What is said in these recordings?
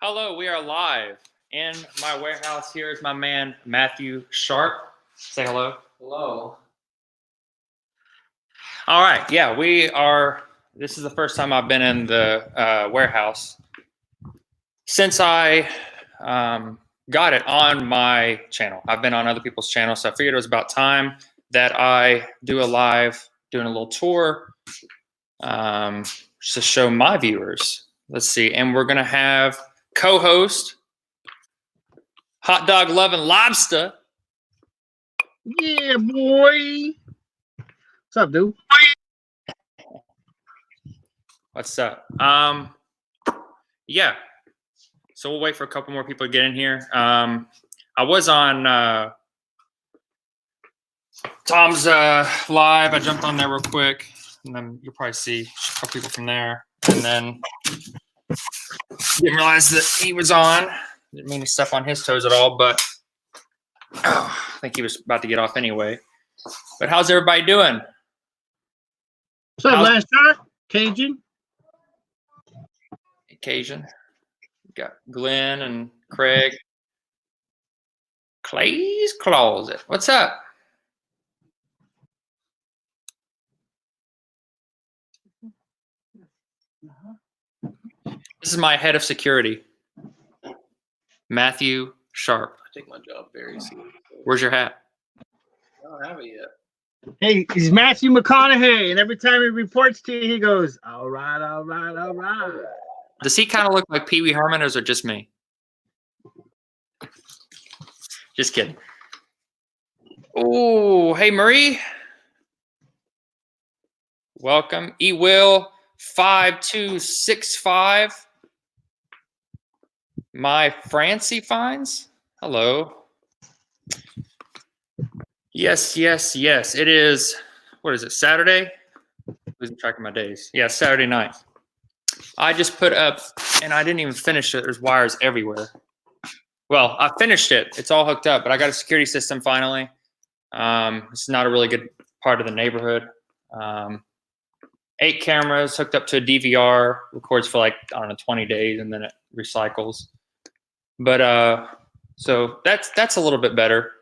Hello, we are live in my warehouse. Here is my man, Matthew Sharp. Say hello. Hello. All right. Yeah, we are. This is the first time I've been in the warehouse since I got it on my channel. I've been on other people's channels, so I figured it was about time that I do a live, doing a little tour just to show my viewers. Let's see. And we're going to have co-host hot dog loving Lobsta. Yeah, boy. What's up, dude? What's up? Yeah. So we'll wait for a couple more people to get in here. I was on Tom's live. I jumped on there real quick, and then you'll probably see a couple people from there. And then didn't realize that he was on. Didn't mean to step on his toes at all, but I think he was about to get off anyway. But how's everybody doing? What's up, last shot? Cajun? Occasion. Got Glenn and Craig. Clay's Closet. What's up? This is my head of security, Matthew Sharp. I take my job very seriously. Where's your hat? I don't have it yet. Hey, he's Matthew McConaughey, and every time he reports to you, he goes, all right, all right, all right. Does he kind of look like Pee Wee Herman, or is it just me? Just kidding. Oh, hey, Marie. Welcome. eWill 5265. My Francie Finds. Hello. Yes, yes, yes. It is, what is it, Saturday? Losing track of my days. Yeah, Saturday night. I just put up, and I didn't even finish it. There's wires everywhere. Well, I finished it. It's all hooked up, but I got a security system finally. It's not a really good part of the neighborhood. 8 cameras hooked up to a DVR, records for like, I don't know, 20 days, and then it recycles. But so that's a little bit better.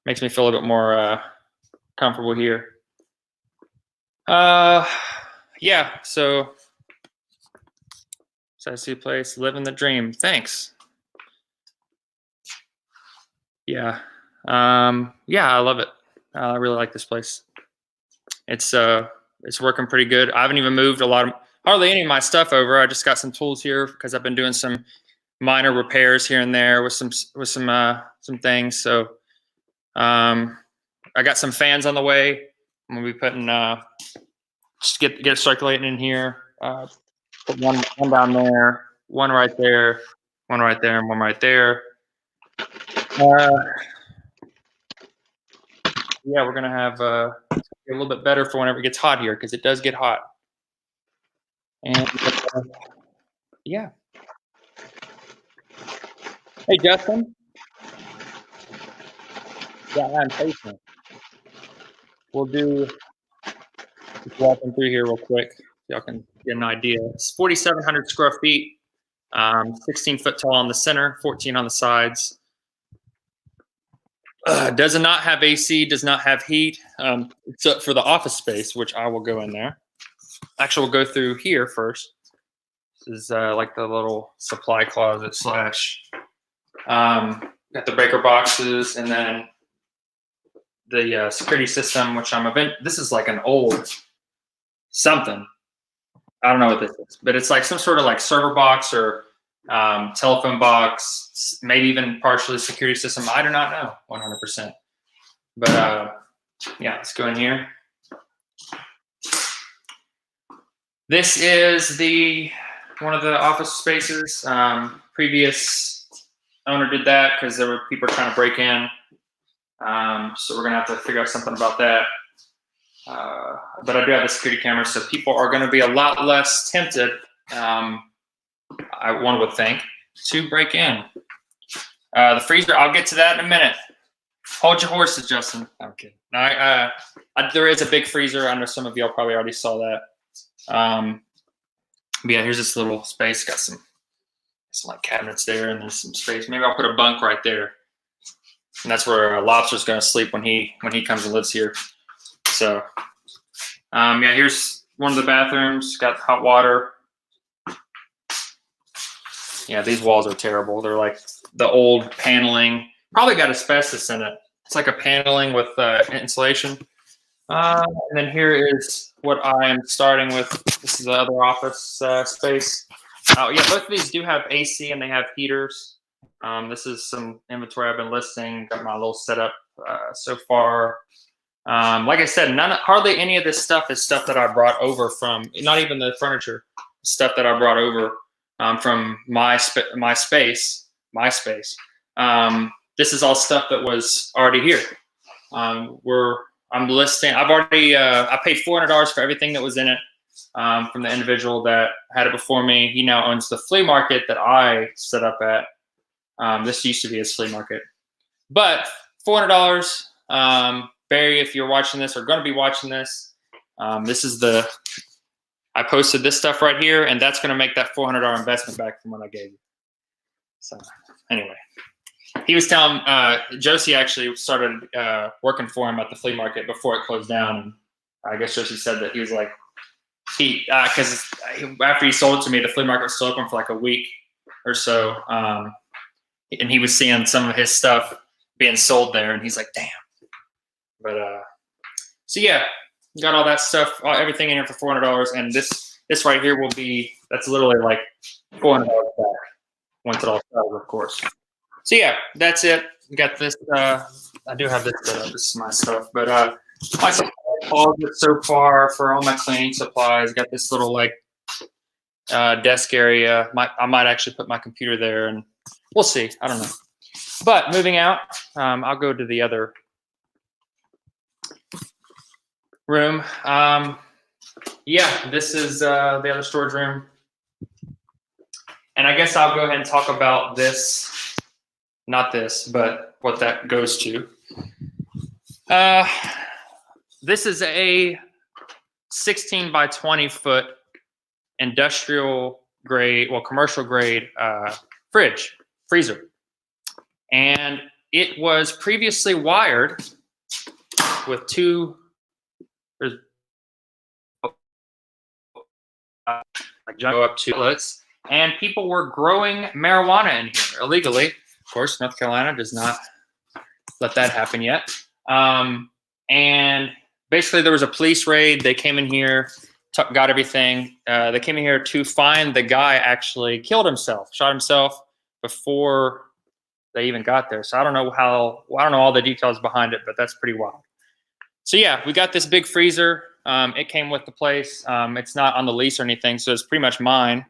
Makes me feel a little bit more comfortable here. Yeah, so I see a place, living the dream. Thanks. Yeah. Yeah, I love it. I really like this place. It's working pretty good. I haven't even moved hardly any of my stuff over. I just got some tools here because I've been doing some minor repairs here and there with some things. So I got some fans on the way. I'm gonna be putting just get it circulating in here. Put one down there, one right there, one right there, and one right there. Yeah, we're gonna have a little bit better for whenever it gets hot here, because it does get hot. And yeah. Hey, Justin. Yeah, I'm patient. We'll just walking through here real quick. Y'all can get an idea. It's 4,700 square feet, 16 foot tall on the center, 14 on the sides. Does not have AC, does not have heat, except for the office space, which I will go in there. Actually, we'll go through here first. This is like the little supply closet slash. Got the breaker boxes, and then the security system, which this is like an old something. I don't know what this is, but it's like some sort of like server box or telephone box, maybe even partially security system. I do not know 100%. But yeah, let's go in here. This is one of the office spaces. Previous owner did that because there were people trying to break in. So we're gonna have to figure out something about that. But I do have a security camera, so people are gonna be a lot less tempted, one would think, to break in. The freezer, I'll get to that in a minute. Hold your horses, Justin. I'm kidding. No, there is a big freezer. I know some of y'all probably already saw that. But yeah, here's this little space. Got some some like cabinets there, and there's some space. Maybe I'll put a bunk right there, and that's where Lobster's going to sleep when he comes and lives here. So, yeah, here's one of the bathrooms. Got hot water. Yeah, these walls are terrible. They're like the old paneling. Probably got asbestos in it. It's like a paneling with insulation. And then here is what I am starting with. This is the other office space. Oh, yeah, both of these do have AC and they have heaters. This is some inventory I've been listing. Got my little setup so far. Like I said, hardly any of this stuff is stuff that I brought over from, not even the furniture, stuff that I brought over from my space. This is all stuff that was already here. I'm listing. I've already. I paid $400 for everything that was in it from the individual that had it before me. He now owns the flea market that I set up at. This used to be his flea market, but $400. Barry, if you're watching this or going to be watching this, this is the. I posted this stuff right here, and that's going to make that $400 investment back from what I gave you. So anyway. He was telling Josie actually started working for him at the flea market before it closed down. And I guess Josie said that he was like, because after he sold it to me, the flea market was still open for like a week or so. And he was seeing some of his stuff being sold there. And he's like, damn. But so, yeah, got all that stuff, everything in here for $400. And this right here will be, that's literally like $400 back once it all sells, of course. So yeah, that's it. We got this. I do have this set up. This is my stuff, but my supply closet so far for all my cleaning supplies. Got this little like desk area. I might actually put my computer there, and we'll see. I don't know. But moving out, I'll go to the other room. Yeah, this is the other storage room, and I guess I'll go ahead and talk about this. Not this, but what that goes to. This is a 16 by 20 foot industrial grade, well, commercial grade freezer. And it was previously wired with two, like go up to outlets, and people were growing marijuana in here illegally. Of course, North Carolina does not let that happen yet. And basically there was a police raid. They came in here, got everything. They came in here to find the guy actually killed himself, shot himself before they even got there. So I don't know all the details behind it, but that's pretty wild. So yeah, we got this big freezer. It came with the place. It's not on the lease or anything, so it's pretty much mine.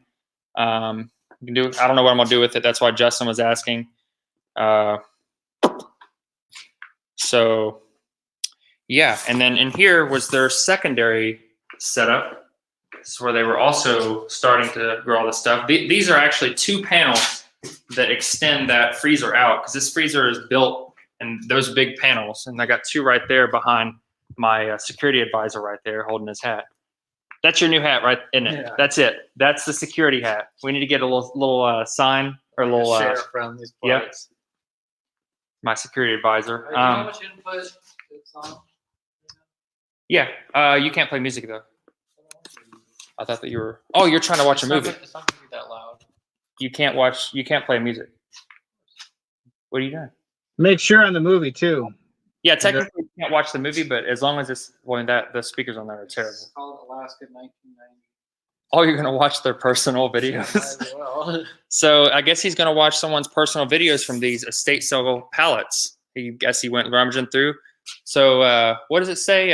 I don't know what I'm gonna do with it. That's why Justin was asking. So yeah, and then in here was their secondary setup. This is where they were also starting to grow all this stuff. These are actually two panels that extend that freezer out, because this freezer is built in those big panels, and I got two right there behind my security advisor right there holding his hat. That's your new hat, right? Isn't it? Yeah. That's it. That's the security hat. We need to get a little sign or a little share from these products. Yep. My security advisor. Do you know how much input it's on? Yeah. You can't play music though. I thought that you were. Oh, you're trying to watch a movie. It's not gonna be that loud. You can't play music. What are you doing? Make sure on the movie too. Yeah, technically you can't watch the movie, but as long as it's the speakers on there are terrible. It's called Alaska 1990. Oh, you're gonna watch their personal videos. Yeah, well. So I guess he's gonna watch someone's personal videos from these estate sale pallets. He went rummaging through. So what does it say?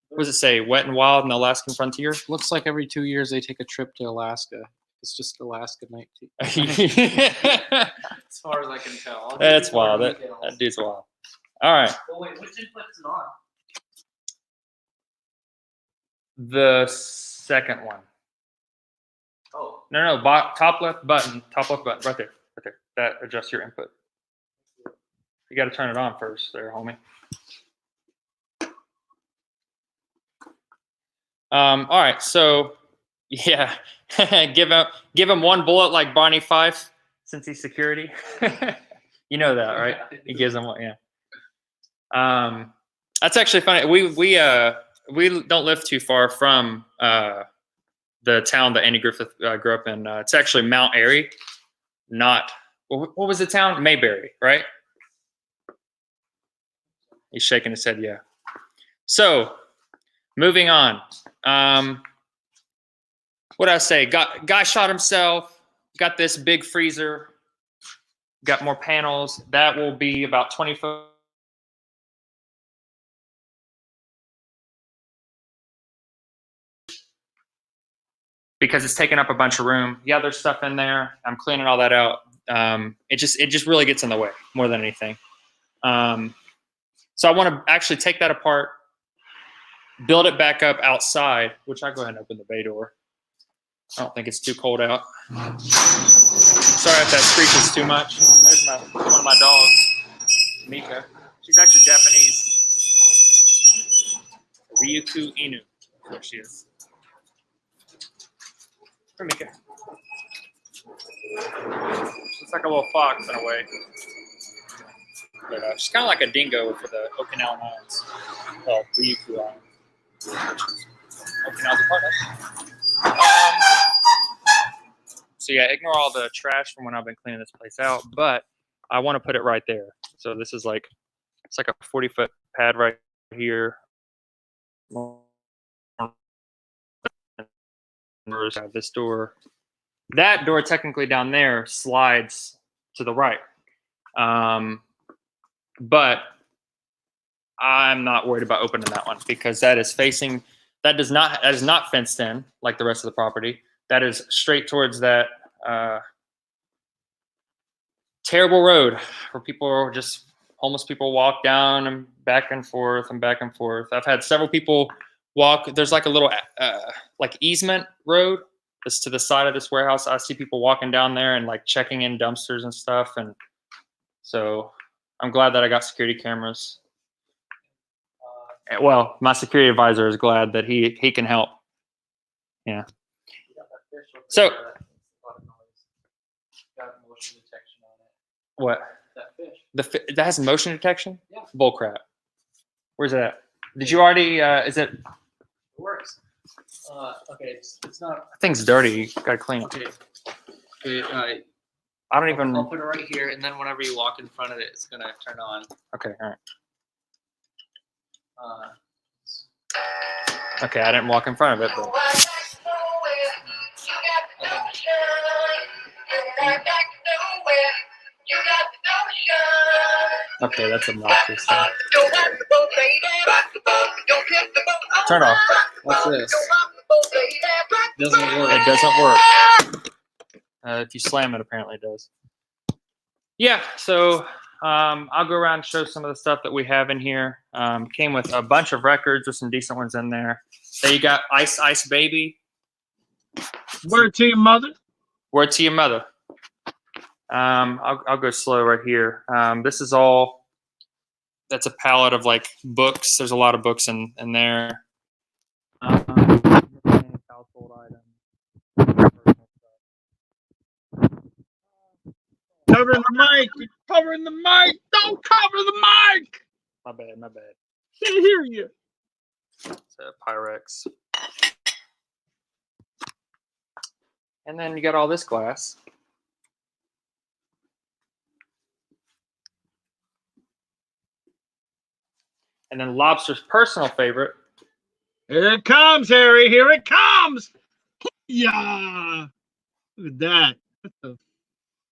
What does it say? Wet and Wild in the Alaskan Frontier? Looks like every 2 years they take a trip to Alaska. It's just Alaska 19. As far as I can tell. That's wild. That dude's wild. All right. Well, wait, which input is it on? The second one. Oh. No, top left button, right there. That adjusts your input. You got to turn it on first there, homie. All right, so yeah, give him one bullet like Barney Fife, since he's security. You know that, right? He gives him one. Yeah. That's actually funny. We don't live too far from the town that Andy Griffith grew up in. It's actually Mount Airy, not what was the town? Mayberry, right? He's shaking his head. Yeah. So, moving on. What did I say? Guy shot himself. Got this big freezer. Got more panels. That will be about 20 foot. Because it's taking up a bunch of room. Yeah, there's stuff in there. I'm cleaning all that out. It just really gets in the way more than anything. So I want to actually take that apart, build it back up outside, which I'll go ahead and open the bay door. I don't think it's too cold out. Sorry if that screeches too much. There's one of my dogs, Mika. She's actually Japanese. Ryuku Inu. There she is. Here, Mika. Looks like a little fox in a way. But she's kind of like a dingo for the Okinawan Islands. Well, Ryukyu Island, which is Okinawa's a part of. So yeah, ignore all the trash from when I've been cleaning this place out, but I want to put it right there. So this is like, it's like a 40-foot pad right here. This door, that door technically down there slides to the right. But I'm not worried about opening that one because that is not fenced in like the rest of the property. That is straight towards that terrible road where homeless people walk down and back and forth and back and forth. I've had several people walk. There's like a little like easement road that's to the side of this warehouse. I see people walking down there and like checking in dumpsters and stuff. And so I'm glad that I got security cameras. Well, my security advisor is glad that he can help. Yeah. So what? That fish. That has motion detection? Yeah. Bull crap. Where's it at? Did you already? Is it? It works. Okay, it's not. That thing's dirty. You gotta clean it. Okay. I don't even. I'll put it right here, and then whenever you walk in front of it, it's gonna turn on. Okay. All right. Okay, I didn't walk in front of it, but. Okay, that's obnoxious. Turn off. What's this? Doesn't work. It doesn't work. If you slam it, apparently it does. Yeah, so I'll go around and show some of the stuff that we have in here. Came with a bunch of records. There's some decent ones in there. There you got Ice Ice Baby. Word to your mother. Word to your mother. I'll go slow right here. This is all. That's a palette of like books. There's a lot of books in there. Household items. Covering the mic. You're covering the mic. Don't cover the mic. My bad. Can't hear you. It's a Pyrex. And then you got all this glass. And then Lobster's personal favorite. Here it comes, Harry. Here it comes. Yeah. Look at that. That's a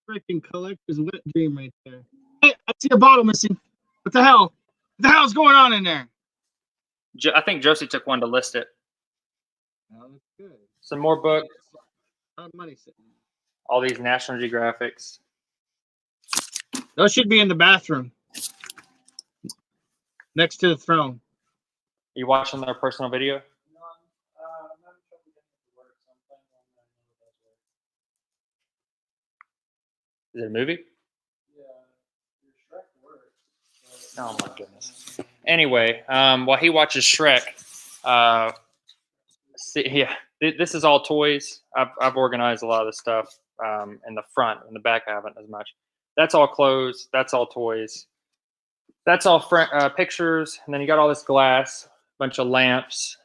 freaking collector's wet dream right there. Hey, I see a bottle missing. What the hell? What the hell's going on in there? I think Josie took one to list it. Oh, that's good. Some more books. A lot of money sitting there. All these National Geographics. Those should be in the bathroom. Next to the throne. You watching their personal video? Is it a movie? Oh my goodness. Anyway, while he watches Shrek, This is all toys. I've organized a lot of the stuff in the front. In the back, I haven't as much. That's all clothes. That's all toys. That's all pictures. And then you got all this glass, bunch of lamps.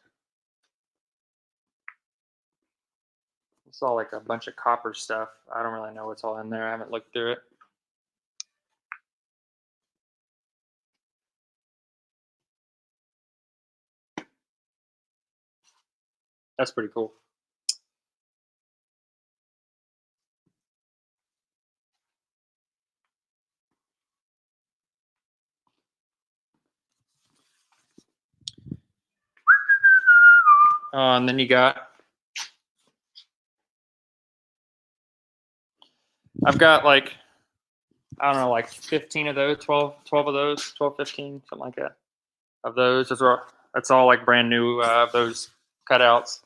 It's all like a bunch of copper stuff. I don't really know what's all in there. I haven't looked through it. That's pretty cool. And then you got, I've got like, I don't know, like 15 of those, 12 of those, 12, 15, something like that. Of those, that's all like brand new, those cutouts.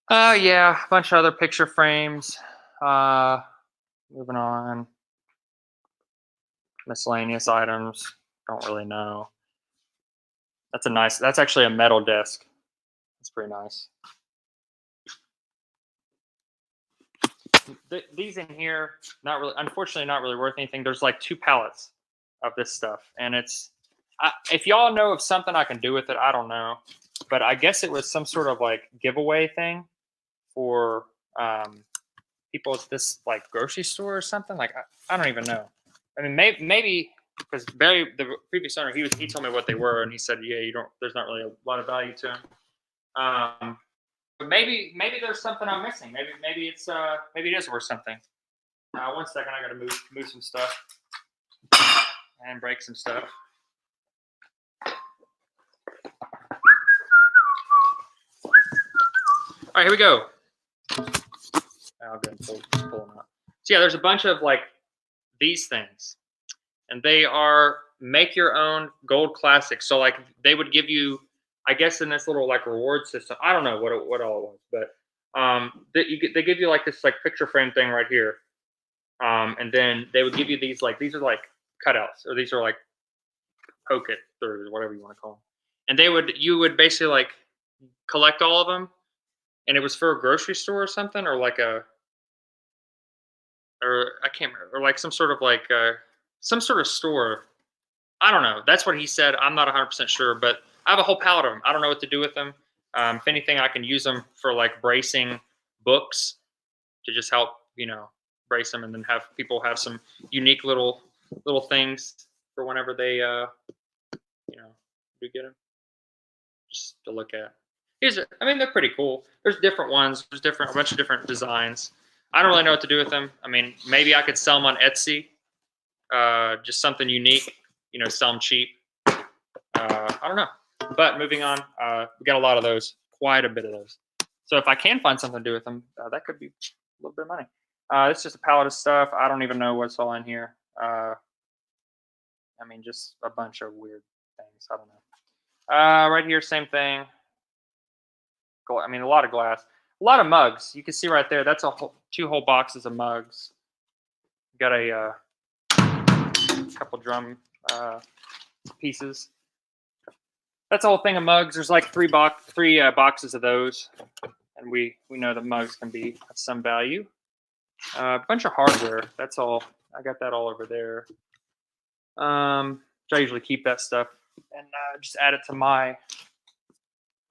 Yeah, a bunch of other picture frames. Moving on. Miscellaneous items, don't really know. That's actually a metal desk. It's pretty nice. These in here, unfortunately, not really worth anything. There's like 2 pallets of this stuff, and if y'all know of something I can do with it, I don't know, but I guess it was some sort of like giveaway thing for people at this like grocery store or something. Like I don't even know. I mean, maybe because Barry, the previous owner, he told me what they were, and he said, yeah, there's not really a lot of value to them. But maybe there's something I'm missing. Maybe it is worth something. 1 second, I gotta move some stuff and break some stuff. All right, here we go. I'll go and pull them out. So yeah, there's a bunch of like these things, and they are make your own gold classics. So like they would give you, I guess, in this little like reward system. I don't know what all it was, but they give you like this like picture frame thing right here, and then they would give you these are like cutouts, or these are like poke it throughs, whatever you want to call them. And you would basically like collect all of them, and it was for a grocery store or something, or like or I can't remember, or like some sort of like some sort of store. I don't know. That's what he said. I'm not 100% sure, but I have a whole pallet of them. I don't know what to do with them. If anything, I can use them for like bracing books to just help, brace them, and then have people have some unique little things for whenever they, do get them, just to look at. They're pretty cool. There's different ones. There's a bunch of different designs. I don't really know what to do with them. I mean, maybe I could sell them on Etsy, just something unique. Sell them cheap. I don't know. But moving on, we got a lot of those, quite a bit of those. So if I can find something to do with them, that could be a little bit of money. It's just a pallet of stuff. I don't even know what's all in here. Just a bunch of weird things. I don't know. Right here, same thing. A lot of glass. A lot of mugs. You can see right there, that's 2 whole boxes of mugs. Got a couple drum pieces. That's a whole thing of mugs. There's like 3 boxes of those, and we know that mugs can be of some value. A bunch of hardware. That's all. I got that all over there. I usually keep that stuff and just add it to my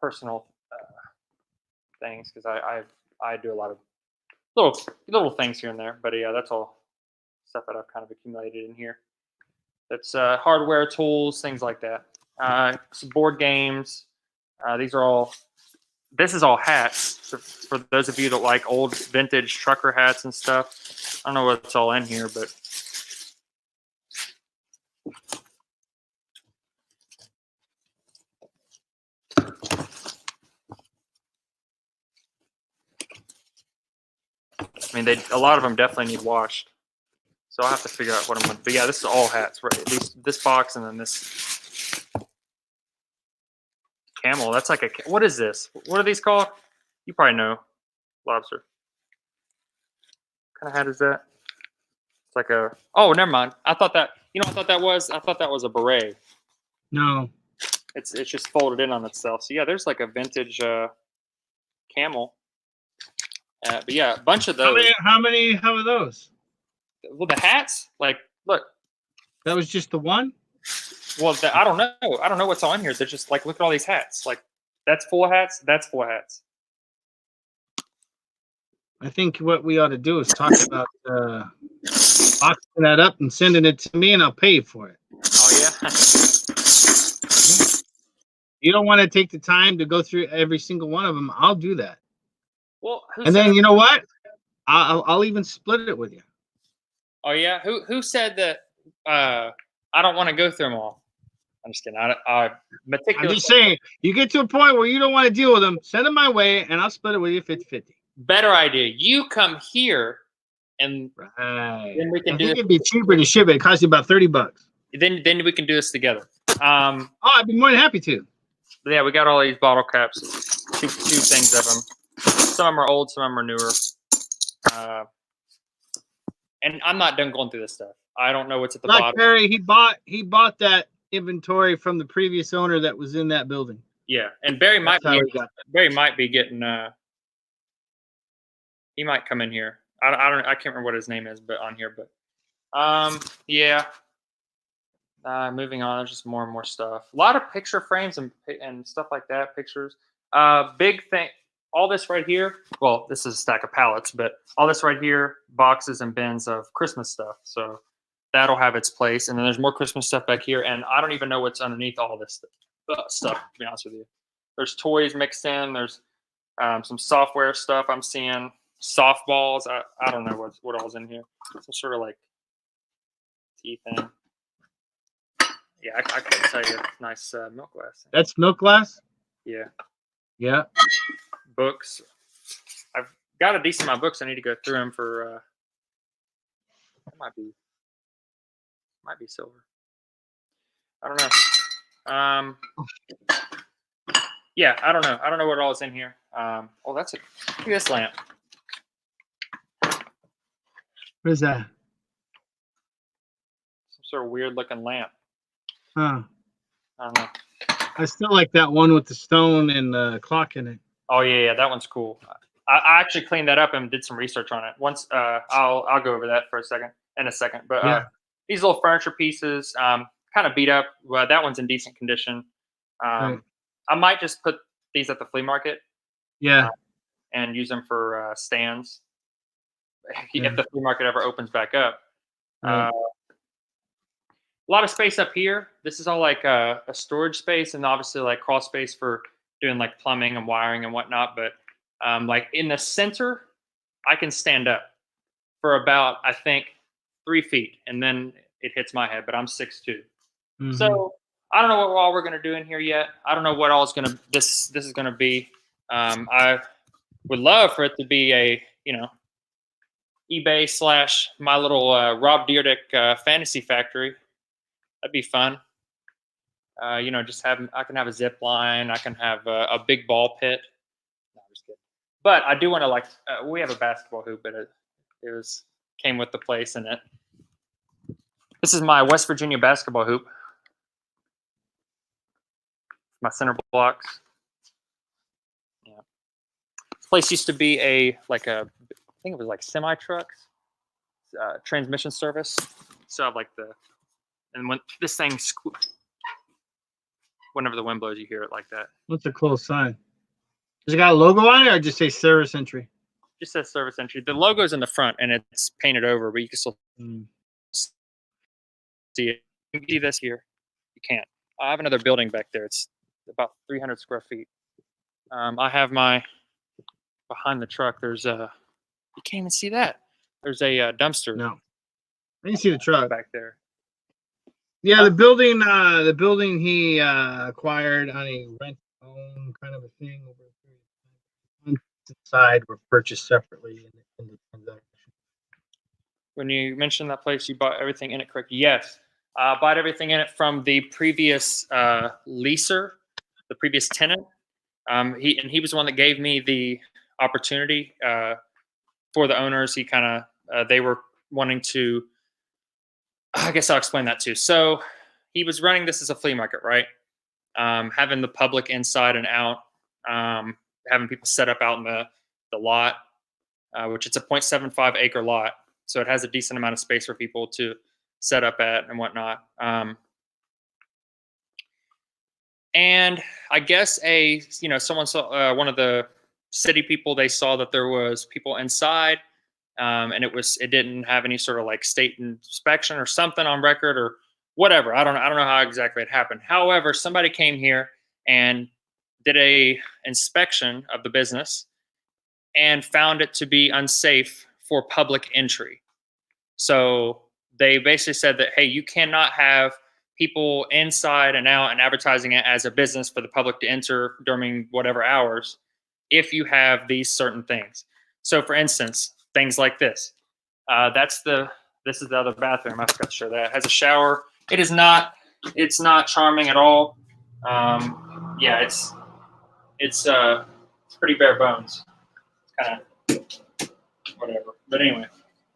personal things, because I do a lot of little things here and there. But yeah, that's all stuff that I've kind of accumulated in here. That's hardware, tools, things like that. Some board games. This is all hats. So for those of you that like old vintage trucker hats and stuff, I don't know what's all in here, but a lot of them definitely need washed. So I'll have to figure out what I'm going to. But yeah, this is all hats, right? At least this box, and then this camel. That's like what is this? What are these called? You probably know, Lobster. What kind of hat is that? It's like a. Oh, never mind. I thought that was a beret. No. It's just folded in on itself. So yeah, there's like a vintage camel. But yeah, a bunch of How those. many? How are those? Well, the hats, like, look. That was just the one. Well, I don't know. I don't know what's on here. They're just like, look at all these hats. Like, that's full hats. That's full hats. I think what we ought to do is talk about boxing that up and sending it to me, and I'll pay you for it. Oh yeah. You don't want to take the time to go through every single one of them. I'll do that. Well, who And said, then you know what? I'll even split it with you. oh yeah, who said that? I don't want to go through them all. I'm just kidding. I I'm meticulous. just saying, you get to a point where you don't want to deal with them, send them my way, and I'll split it with you 50-50. Better idea. You come here, and Right. then we can I do think this. it'd be cheaper to ship it. It costs you about $30. Then we can do this together. Oh, I'd be more than happy to. But yeah, we got all these bottle caps. Two things of them. Some of them are old, some of them are newer. And I'm not done going through this stuff. I don't know what's at the Like bottom. Barry, he bought that inventory from the previous owner that was in that building. Yeah, and Barry might That's how be he got that. Barry might be getting. He might come in here. I can't remember what his name is, but on here. But yeah. Moving on, there's just more and more stuff. A lot of picture frames and stuff like that. Pictures. Big thing. All this right here. Well, this is a stack of pallets, but all this right here, boxes and bins of Christmas stuff. So that'll have its place. And then there's more Christmas stuff back here, and I don't even know what's underneath all this stuff. To be honest with you, there's toys mixed in. There's some software stuff I'm seeing. Softballs. I don't know what all's in here. Some sort of like tea thing. Yeah, I couldn't tell you. Nice milk glass. That's milk glass? Yeah. Yeah. Books. I've got a decent amount of books. I need to go through them for. It might be silver. I don't know. Yeah, I don't know. I don't know what all is in here. Oh, that's it. Look at this lamp. What is that? Some sort of weird looking lamp. Huh. I don't know. I still like that one with the stone and the clock in it. Oh yeah, that one's cool. I actually cleaned that up and did some research on it. Once I'll go over that for a second. But Yeah. These little furniture pieces, kind of beat up. Well, that one's in decent condition. Right. I might just put these at the flea market Yeah. and use them for stands Yeah. if the flea market ever opens back up. Right. A lot of space up here. This is all like a storage space, and obviously like crawl space for doing like plumbing and wiring and whatnot. But like in the center, I can stand up for about, I think, 3 feet, and then it hits my head. But I'm 6'2". Mhm. So I don't know what all we're gonna do in here yet. I don't know what all is gonna this is gonna be. I would love for it to be a eBay / my little Rob Dyrdek fantasy factory. That'd be fun. Just I can have a zip line. I can have a big ball pit. No, I'm just kidding. But I do want to we have a basketball hoop, but it came with the place in it. This is my West Virginia basketball hoop. My center blocks. Yeah. This place used to be I think it was like semi trucks, transmission service. So I have and when this thing whenever the wind blows, you hear it like that. What's the close sign? Does it got a logo on it, or just say service entry? Just says service entry. The logo's in the front and it's painted over, but you can still see it. You can see this here. You can't. I have another building back there. It's about 300 square feet. I have behind the truck. There's you can't even see that. There's a dumpster. No. I didn't see the truck back there. Yeah, the building he acquired on a rent-own kind of a thing over a period of time. On the side were purchased separately in the transaction. When you mentioned that place, you bought everything in it, correct? Yes. I bought everything in it from the previous leaser, the previous tenant. He was the one that gave me the opportunity for the owners. He kind of they were wanting to. I guess I'll explain that too. So he was running this as a flea market, right? Having the public inside and out. having people set up out in the lot, which it's a 0.75 acre lot, so it has a decent amount of space for people to set up at and whatnot. And I guess someone saw one of the city people. They saw that there was people inside, and it didn't have any sort of like state inspection or something on record or whatever. I don't know how exactly it happened. However, somebody came here and did a inspection of the business and found it to be unsafe for public entry. So they basically said that, hey, you cannot have people inside and out and advertising it as a business for the public to enter during whatever hours if you have these certain things. So for instance, things like this. This is the other bathroom. I forgot to show that. It has a shower. It's not charming at all. Yeah, it's pretty bare bones. Kind of whatever. But anyway,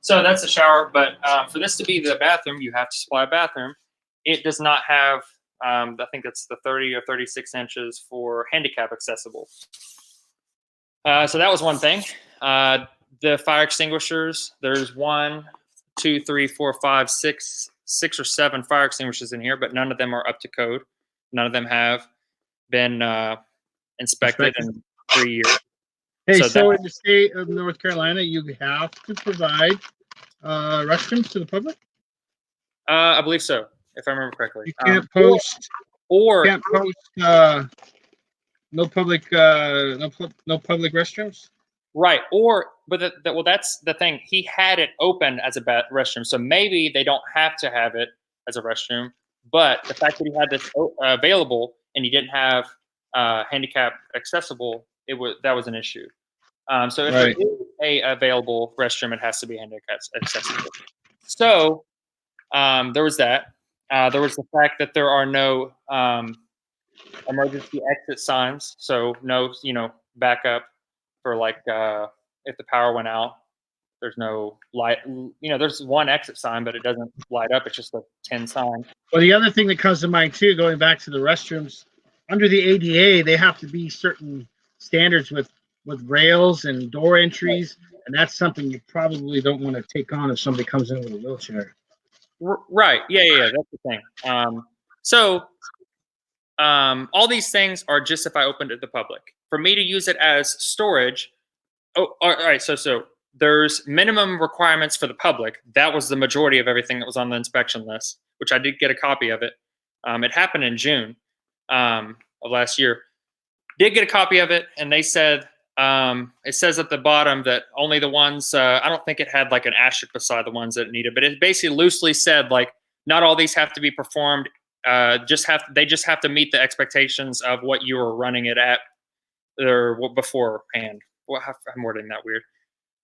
so that's the shower. But for this to be the bathroom, you have to supply a bathroom. It does not have, I think it's the 30 or 36 inches for handicap accessible. So that was one thing. The fire extinguishers, there's 1, 2, 3, 4, 5, 6 or 7 fire extinguishers in here, but none of them are up to code. None of them have been inspected in 3 years. Hey, so in the state of North Carolina, you have to provide restrooms to the public? I believe so, if I remember correctly. You can't post no public restrooms? Right. But that's the thing. He had it open as a restroom, so maybe they don't have to have it as a restroom. But the fact that he had this available and he didn't have handicap accessible, that was an issue. So if there is a available restroom, it has to be handicap accessible. So there was that. There was the fact that there are no emergency exit signs, so no backup for like if the power went out. There's no light. There's one exit sign, but it doesn't light up. It's just a 10 sign. Well, the other thing that comes to mind too, going back to the restrooms, under the ADA, they have to be certain standards with rails and door entries, and that's something you probably don't want to take on if somebody comes in with a wheelchair. Right. Yeah. That's the thing. All these things are just if I opened it to the public. For me to use it as storage. Oh, all right. So there's minimum requirements for the public. That was the majority of everything that was on the inspection list, which I did get a copy of it. It happened in June of last year. Did get a copy of it, and they said it says at the bottom that only the ones. I don't think it had like an asterisk beside the ones that it needed, but it basically loosely said like not all these have to be performed. They just have to meet the expectations of what you were running it at or beforehand. Well, I'm wording that weird.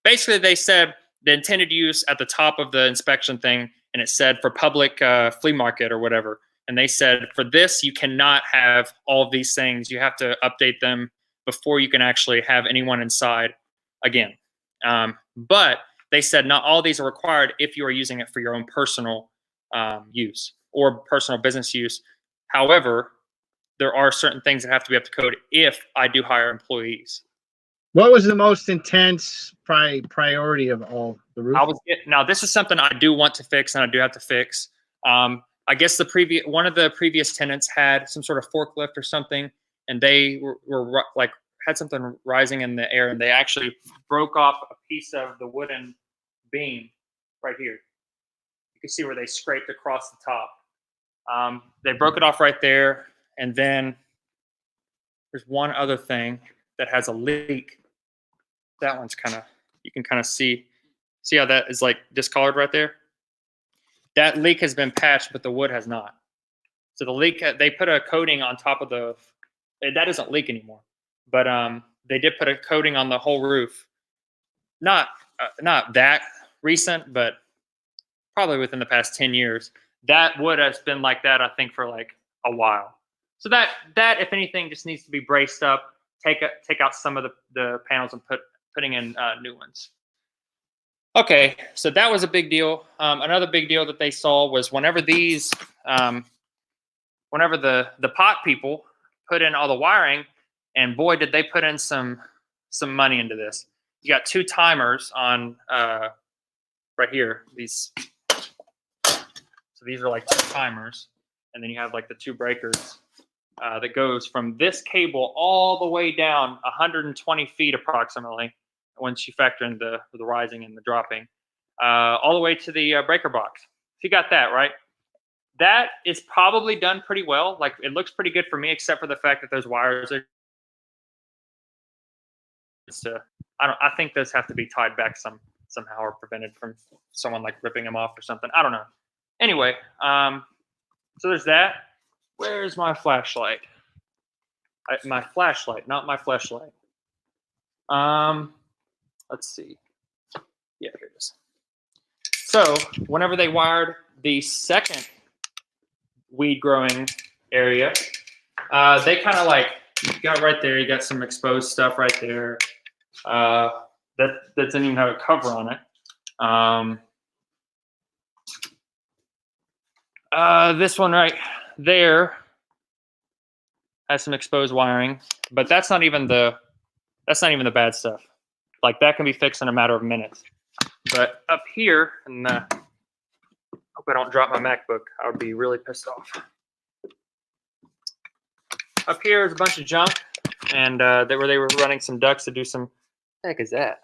Basically, they said the intended use at the top of the inspection thing, and it said for public flea market or whatever. And they said for this, you cannot have all of these things. You have to update them before you can actually have anyone inside again. But they said not all these are required if you are using it for your own personal use or personal business use. However, there are certain things that have to be up to code if I do hire employees. What was the most intense priority of all the roof? Now this is something I do want to fix, and I do have to fix. I guess one of the previous tenants had some sort of forklift or something, and they were like had something rising in the air, and they actually broke off a piece of the wooden beam right here. You can see where they scraped across the top. They broke it off right there, and then there's one other thing that has a leak. That one's you can kind of see how that is like discolored right there. That leak has been patched, but the wood has not. So the leak, they put a coating on top of that doesn't leak anymore, but they did put a coating on the whole roof. Not that recent, but probably within the past 10 years. That wood has been like that, I think, for like a while. So that if anything, just needs to be braced up. Take out some of the panels and putting in new ones. Okay, so that was a big deal. Another big deal that they saw was whenever the pot people put in all the wiring, and boy, did they put in some money into this. You got 2 timers on right here. So these are like 2 timers, and then you have like the 2 breakers that goes from this cable all the way down 120 feet approximately, once you factor in the rising and the dropping, all the way to the breaker box. So you got that, right? That is probably done pretty well. Like, it looks pretty good for me, except for the fact that those wires are. I think those have to be tied back somehow or prevented from someone like ripping them off or something. I don't know. Anyway, so there's that. Where's my flashlight? My flashlight, not my flashlight. Let's see. Yeah, here it is. So whenever they wired the second weed growing area, they kind of like got right there. You got some exposed stuff right there. That didn't even have a cover on it. This one right there has some exposed wiring, but that's not even the bad stuff. Like, that can be fixed in a matter of minutes. But up here, and hope I don't drop my MacBook. I would be really pissed off. Up here is a bunch of junk, and they were running some ducts to do some. What the heck is that?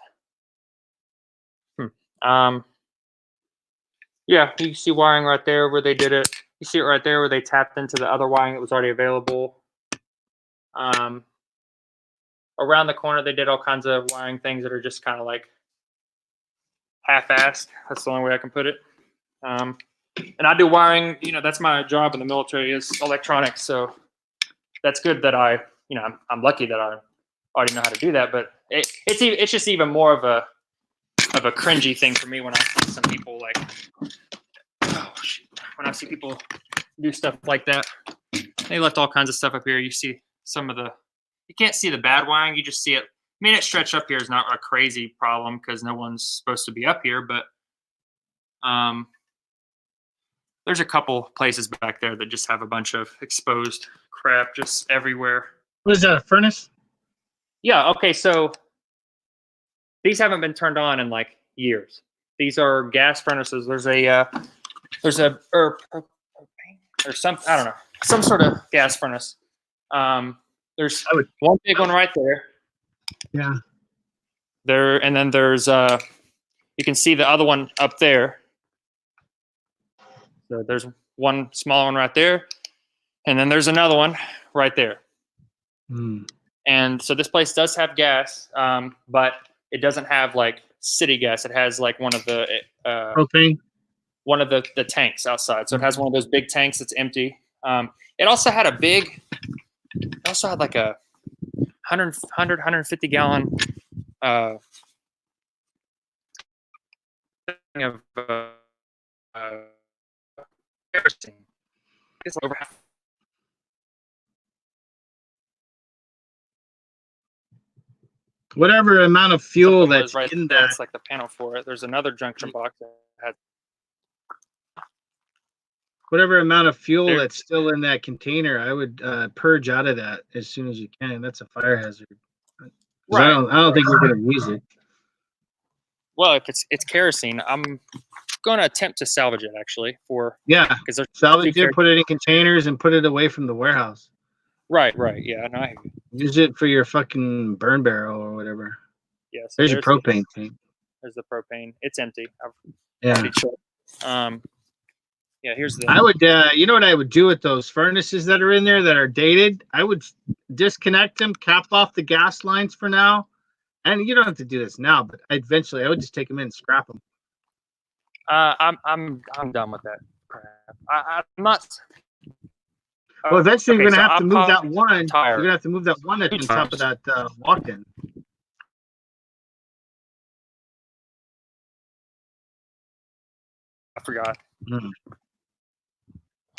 Yeah, you see wiring right there where they did it. You see it right there where they tapped into the other wiring that was already available. Around the corner, they did all kinds of wiring things that are just kind of like half-assed. That's the only way I can put it. And I do wiring. That's my job in the military, is electronics. So that's good that I'm lucky that I already know how to do that. But it's just even more of a cringy thing for me when I see some people like, when I see people do stuff like that. They left all kinds of stuff up here. You see you can't see the bad wiring. You just see it. I mean, it stretched up here is not a crazy problem because no one's supposed to be up here, but there's a couple places back there that just have a bunch of exposed crap just everywhere. What is that, a furnace? Yeah, okay, so these haven't been turned on in like years. These are gas furnaces. There's some sort of gas furnace. There's one big one right there. Yeah. And then there's you can see the other one up there. So there's one small one right there, and then there's another one right there. And so this place does have gas, but it doesn't have like city gas. It has like one of the propane, one of the tanks outside. So it has one of those big tanks that's empty. It also had like a 150 gallon thing of kerosene. It's over half. Whatever amount of fuel that's right in there, that. that's like the panel for it. There's another junction box that has. Whatever amount of fuel that's still in that container, I would purge out of that as soon as you can. That's a fire hazard. Right. I don't think we're going to use it. Well, if it's kerosene, I'm going to attempt to salvage it actually because salvage it, put it in containers, and put it away from the warehouse. Right. Yeah, no, I use it for your fucking burn barrel or whatever. Yeah, so there's your propane tank. There's the propane. It's empty. Yeah. Yeah, here's the. I would, you know what I would do with those furnaces that are in there that are dated? I would disconnect them, cap off the gas lines for now, and you don't have to do this now, but eventually I would just take them in and scrap them. I'm done with that crap. I'm not. Well, eventually you're gonna have to move that one. Tired. You're gonna have to move that one that's on top of that walk-in. I forgot.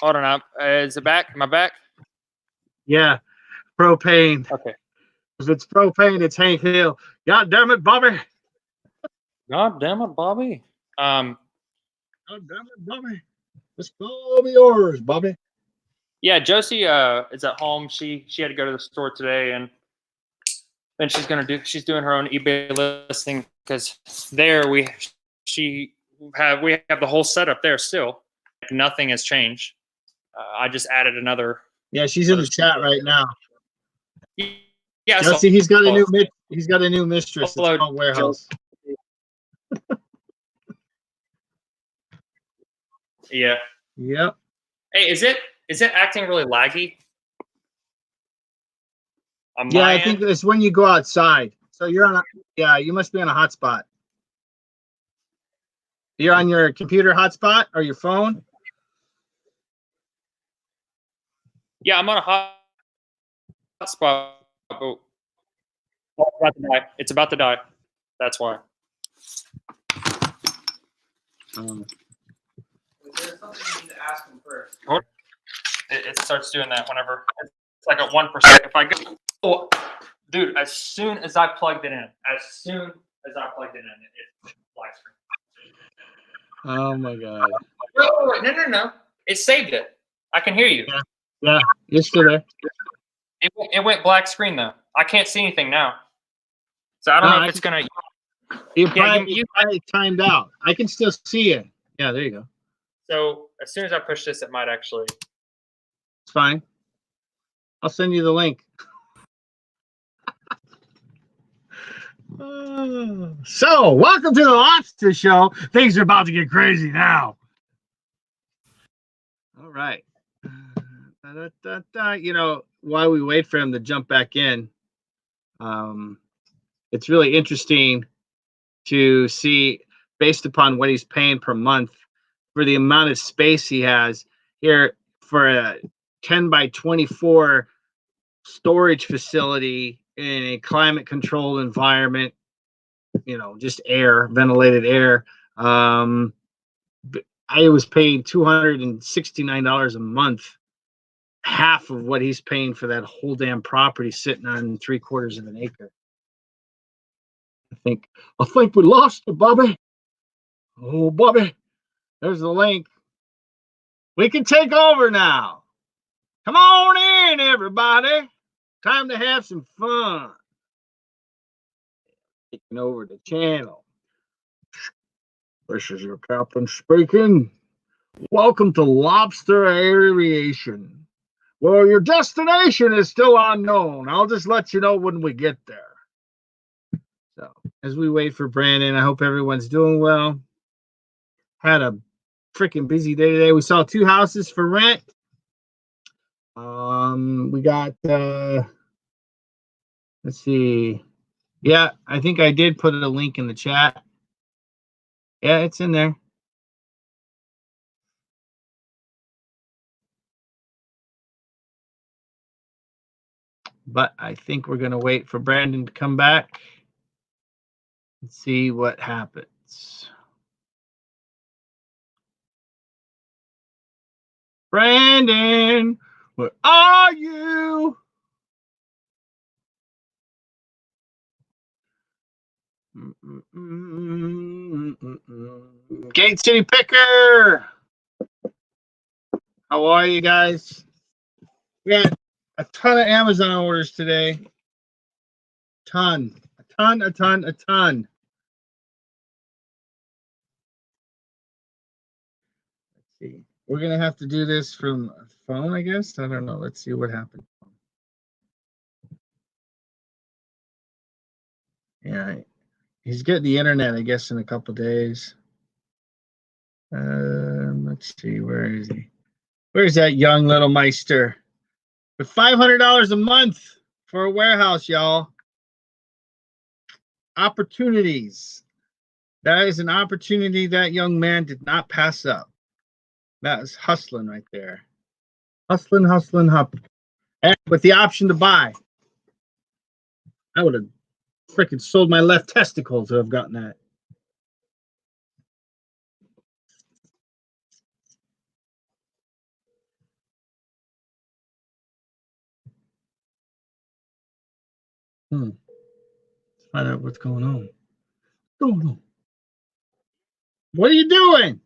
Hold on up. Is it back? Am I back? Yeah, propane. Okay. If it's propane, it's Hank Hill. God damn it, Bobby. God damn it, Bobby. God damn it, Bobby. It's all yours, Bobby. Yeah, Josie is at home. She had to go to the store today, and then she's doing her own eBay listing because there we have the whole setup there still. Nothing has changed. I just added another. Yeah, she's in the chat right now. Yeah, I see he's got a new mistress. Hello, It's called Warehouse. Yeah. Yep. Hey, is it acting really laggy? Yeah, I think it's when you go outside. So you're on you must be on a hotspot. You're on your computer hotspot or your phone? Yeah, I'm on a hotspot. Oh, it's about to die. It's about to die. That's why. Is there something you need to ask him first? It starts doing that whenever it's like a 1%. If I go, dude, as soon as I plugged it in, it's black screen. Oh my god. Wait, no. It saved it. I can hear you. Yeah, you're still there. It went black screen though. I can't see anything now. So I don't know if it's gonna. You probably timed out. I can still see you. Yeah, there you go. So as soon as I push this, it might actually. It's fine. I'll send you the link. So, welcome to the Lobster Show. Things are about to get crazy now. All right. You know, while we wait for him to jump back in, it's really interesting to see, based upon what he's paying per month, for the amount of space he has here for a 10 by 24 storage facility in a climate controlled environment, you know, just air, ventilated air. I was paying $269 a month, half of what he's paying for that whole damn property sitting on 3/4 of an acre. I think we lost it, Bobby. Oh, Bobby, there's the link. We can take over now. Come on in, everybody. Time to have some fun. Taking over the channel. This is your captain speaking. Welcome to Lobster Aviation. Well, your destination is still unknown. I'll just let you know when we get there. So, as we wait for Brandon, I hope everyone's doing well. Had a freaking busy day today. We saw 2 houses for rent. We got let's see. Yeah, I think I did put a link in the chat. Yeah, it's in there. But I think we're going to wait for Brandon to come back and see what happens. Brandon, where are you? Gate City Picker. How are you guys? We got a ton of Amazon orders today. A ton. Let's see. We're going to have to do this from a phone, I guess. I don't know. Let's see what happens. Yeah, he's getting the internet, I guess, in a couple days. Let's see. Where is he? Where's that young little meister? For $500 a month for a warehouse, y'all. Opportunities. That is an opportunity that young man did not pass up. That is hustling right there. Hustling, and with the option to buy. I would have freaking sold my left testicle to have gotten that. Let's find out what's going on. What are you doing?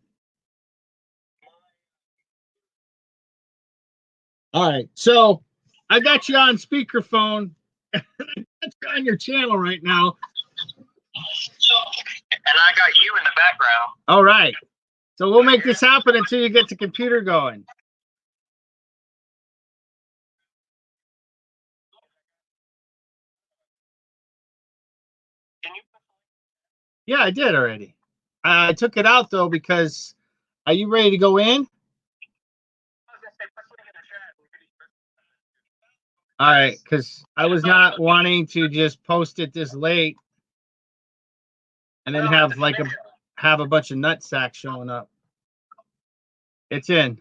All right, so I got you on speakerphone. That's on your channel right now. And I got you in the background. All right. So we'll make this happen until you get the computer going. Can you? Yeah, I did already. I took it out though because are you ready to go in? I was gonna say, put something in the chat. All right, because I was not wanting to just post it this late and then have a bunch of nutsack showing up. It's in.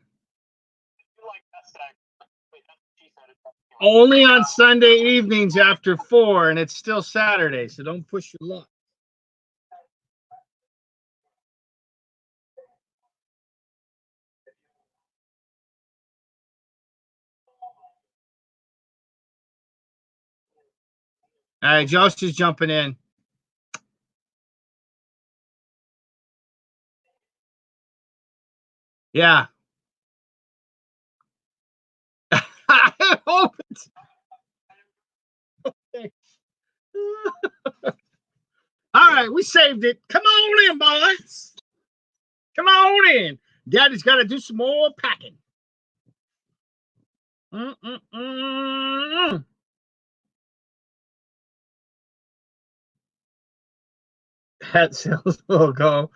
Only on Sunday evenings after 4, and it's still Saturday, so don't push your luck. All right, Josh is jumping in. Yeah. I hope it's okay. All right, we saved it. Come on in, boys. Come on in. Daddy's got to do some more packing. Hat sales will go.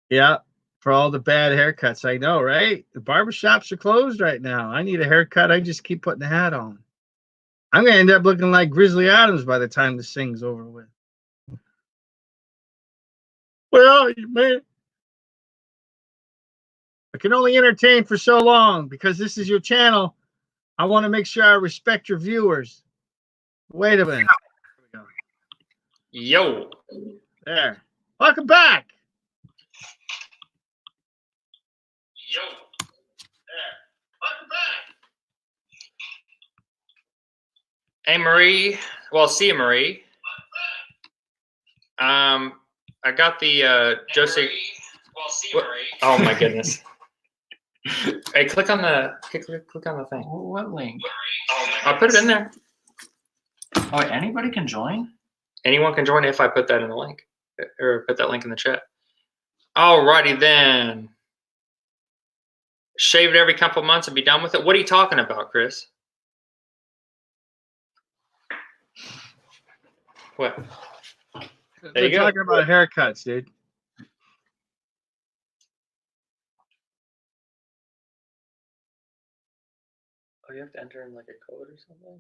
Yeah, for all the bad haircuts. I know, right? The barbershops are closed right now. I need a haircut. I just keep putting the hat on. I'm going to end up looking like Grizzly Adams by the time this thing's over with. Well, man, I can only entertain for so long because this is your channel. I want to make sure I respect your viewers. Wait a minute. Here we go. Yo. There. Welcome back. Yo. There. Welcome back. Hey, Marie. Well, see you, Marie. I got the Josie. Well, see you, Marie. Oh my goodness. Hey, click on the thing. What link? I'll put it in there. Oh, wait, anybody can join? Anyone can join if I put that in the link or put that link in the chat. Alrighty then. Shave it every couple months and be done with it. What are you talking about, Chris? What? There you go. Talking about haircuts, dude. Oh, you have to enter in like a code or something?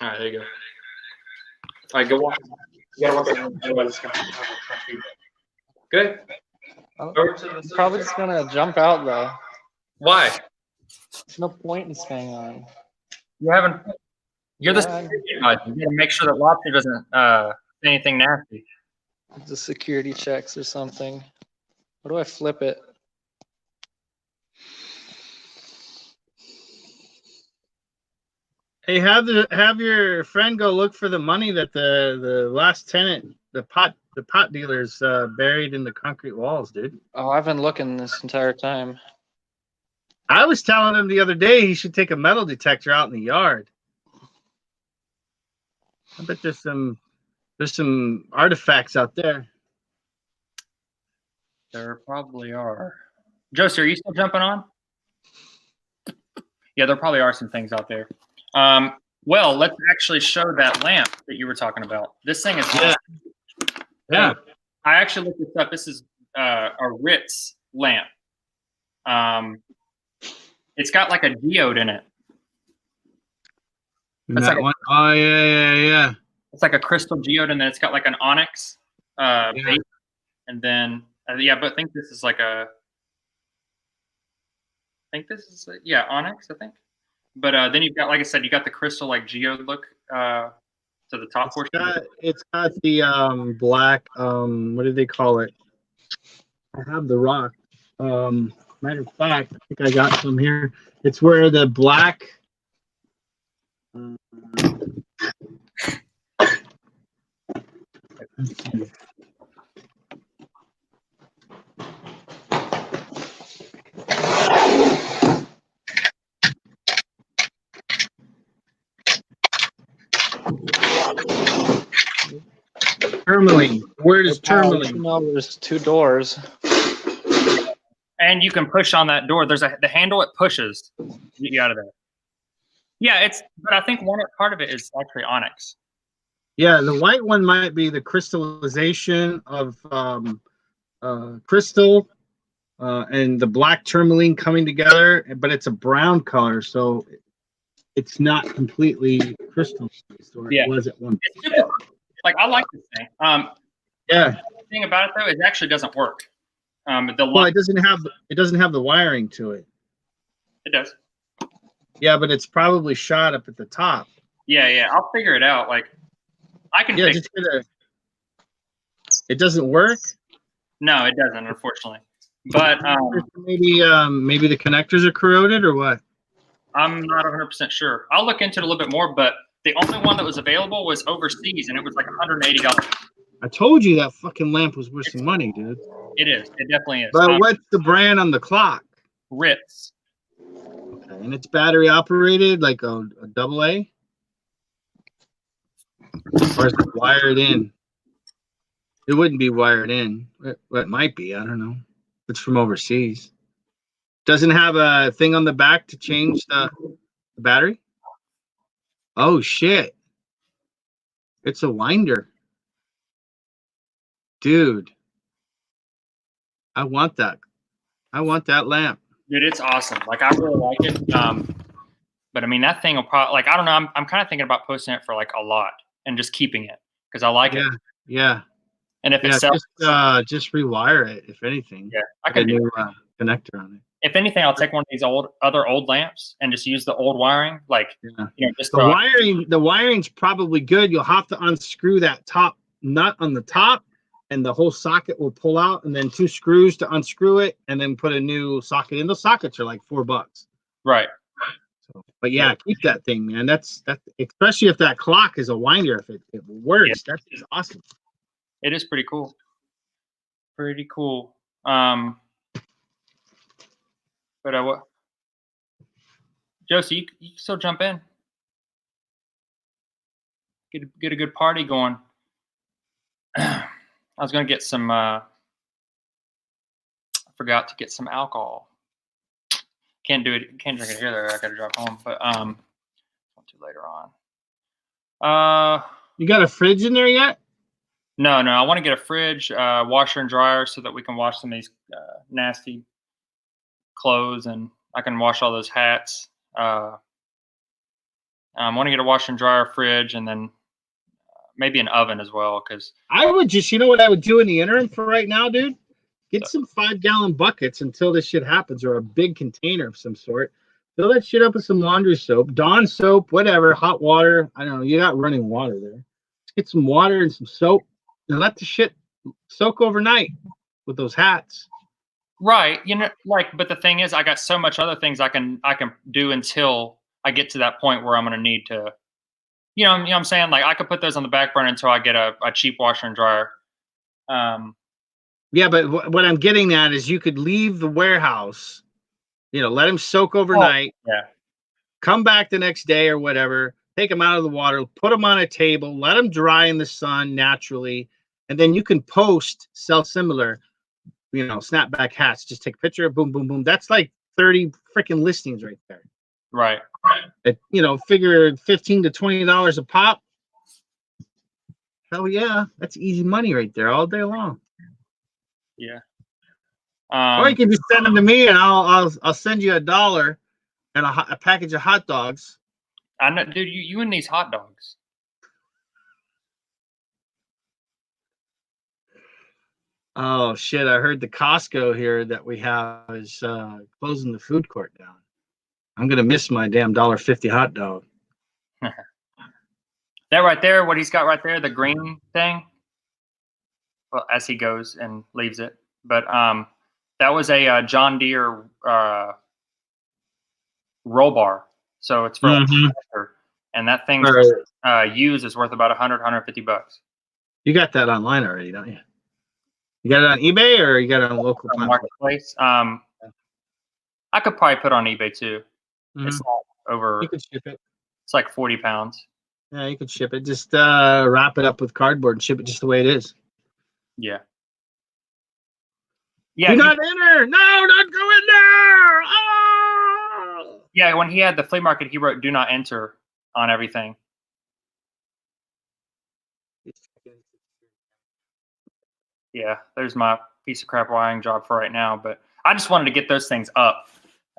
All right, there you go. All right, go walk. You gotta walk. Good. It's probably just gonna jump out though. Why? There's no point in staying on. You haven't. You're the Yeah. security guard. You gotta make sure that Lobster doesn't say anything nasty. The security checks or something. How do I flip it? Hey, have your friend go look for the money that the last tenant, the pot dealers buried in the concrete walls, dude. Oh, I've been looking this entire time. I was telling him the other day he should take a metal detector out in the yard. I bet there's some artifacts out there. There probably are. Josie, are you still jumping on? Yeah, there probably are some things out there. Well, let's actually show that lamp that you were talking about. This thing is Yeah. I actually looked this up. This is a Ritz lamp. It's got like a geode in it. That's That like one. Oh yeah. It's like a crystal geode, and then it's got like an onyx base, and then yeah, but I think this is like a. I think this is onyx. I think, but then you've got, like I said, you got the crystal like geode look to the top portion. It's got the black what do they call it? I have the rock. Matter of fact, I think I got some here. It's where the black. Tourmaline. Where is Tourmaline. tourmaline? No, there's 2 doors. And you can push on that door. There's the handle it pushes to get you out of there. Yeah, but I think part of it is actually onyx. Yeah, the white one might be the crystallization of crystal and the black tourmaline coming together, but it's a brown color, so it's not completely crystallized, or it was at one point. Like, I like this thing. Yeah. The thing about it though, it actually doesn't work. Well, it doesn't have the wiring to it. It does. Yeah, but it's probably shot up at the top. Yeah. I'll figure it out. Like, I can. Yeah, it doesn't work. No, it doesn't, unfortunately. But maybe the connectors are corroded or what? I'm not 100% sure. I'll look into it a little bit more. But the only one that was available was overseas, and it was like $180. I told you that fucking lamp was worth some money, dude. It is. It definitely is. But what's the brand on the clock? Ritz. Okay, and it's battery operated, like a AA? Or is it wired in? It wouldn't be wired in. Well, it might be. I don't know. It's from overseas. Doesn't have a thing on the back to change the battery? Oh, shit. It's a winder. Dude. I want that. I want that lamp. Dude, it's awesome. Like, I really like it. But I mean, that thing will probably, like, I don't know. I'm kind of thinking about posting it for like a lot and just keeping it because I like it. Yeah. And if it sells, just rewire it. If anything, I can do a connector on it. If anything, I'll take one of these other old lamps and just use the old wiring. Like, just the wiring's probably good. You'll have to unscrew that top nut on the top, and the whole socket will pull out, and then 2 screws to unscrew it, and then put a new socket in. Those sockets are like $4. Right. So, but yeah, keep that thing, man. That's especially if that clock is a winder. If it works, that is awesome. It is pretty cool. Pretty cool. But what? Josie, you can still jump in. Get a good party going. I was gonna get some. I forgot to get some alcohol. Can't do it. Can't drink it here. Though. I gotta drive home. But I'll do later on. You got a fridge in there yet? No. I want to get a fridge, washer and dryer, so that we can wash some of these nasty clothes, and I can wash all those hats. I want to get a washer and dryer, fridge, and then maybe an oven as well. Because I would just, you know what I would do in the interim for right now, dude? Get some 5-gallon buckets until this shit happens, or a big container of some sort. Fill that shit up with some laundry soap, Dawn soap, whatever, hot water. I don't know. You got running water there. Let's get some water and some soap and let the shit soak overnight with those hats. Right. But the thing is, I got so much other things I can do until I get to that point where I'm going to need to, you know what I'm saying? Like, I could put those on the back burner until I get a cheap washer and dryer. Yeah, but what I'm getting at is you could leave the warehouse, let them soak overnight. Come back the next day or whatever, take them out of the water, put them on a table, let them dry in the sun naturally, and then you can sell similar, snapback hats. Just take a picture, boom, boom, boom. That's like 30 freaking listings right there. Right. Figure $15 to $20 a pop. Hell yeah, that's easy money right there all day long. Yeah. Or you can just send them to me, and I'll send you $1 and a package of hot dogs. I know, dude. You and these hot dogs. Oh shit! I heard the Costco here that we have is closing the food court down. I'm gonna miss my damn $1.50 hot dog. That right there, what he's got right there, the green thing. Well, as he goes and leaves it, but that was a John Deere roll bar, so it's for and that thing used is worth about $150. You got that online already, don't you? You got it on eBay or you got it on a local marketplace? I could probably put it on eBay too. It's not over. You could ship it. It's like 40 pounds. Yeah, you can ship it. Just wrap it up with cardboard and ship it just the way it is. Yeah. Yeah. Do not enter! No, don't go in there! Oh! Yeah. When he had the flea market, he wrote "Do not enter" on everything. Yeah. There's my piece of crap wiring job for right now, but I just wanted to get those things up.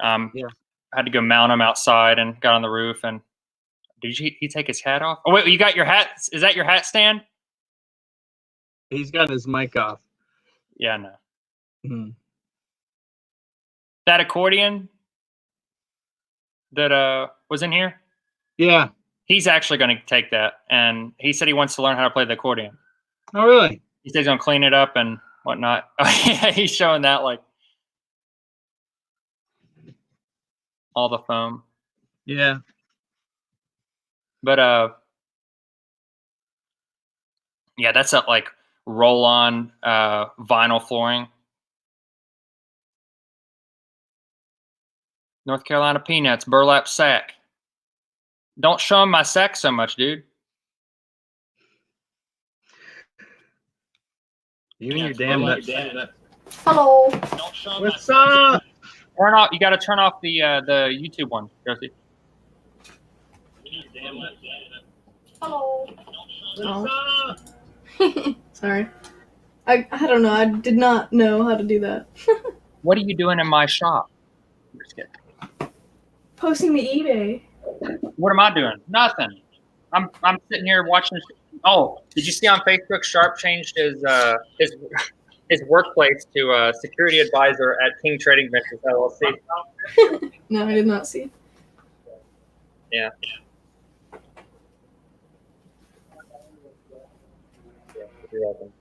Yeah. I had to go mount them outside and got on the roof. And did he take his hat off? Oh wait, you got your hat? Is that your hat stand? He's got his mic off. Yeah, no. Hmm. That accordion that was in here. Yeah. He's actually going to take that, and he said he wants to learn how to play the accordion. Oh, really? He said he's going to clean it up and whatnot. Yeah, he's showing that like all the foam. Yeah. But yeah, that's that like roll-on vinyl flooring. North Carolina peanuts, burlap sack. Don't show him my sack so much, dude. You and your damn nuts. Hello. Don't show him What's up? Turn off. You got to turn off the YouTube one, Josie. Hello. What's up? Sorry. I don't know. I did not know how to do that. What are you doing in my shop? I'm just kidding. Posting to eBay. What am I doing? Nothing. I'm sitting here watching. Oh, did you see on Facebook? Sharp changed his workplace to security advisor at King Trading Ventures LLC. No, I did not see. Yeah. You're welcome.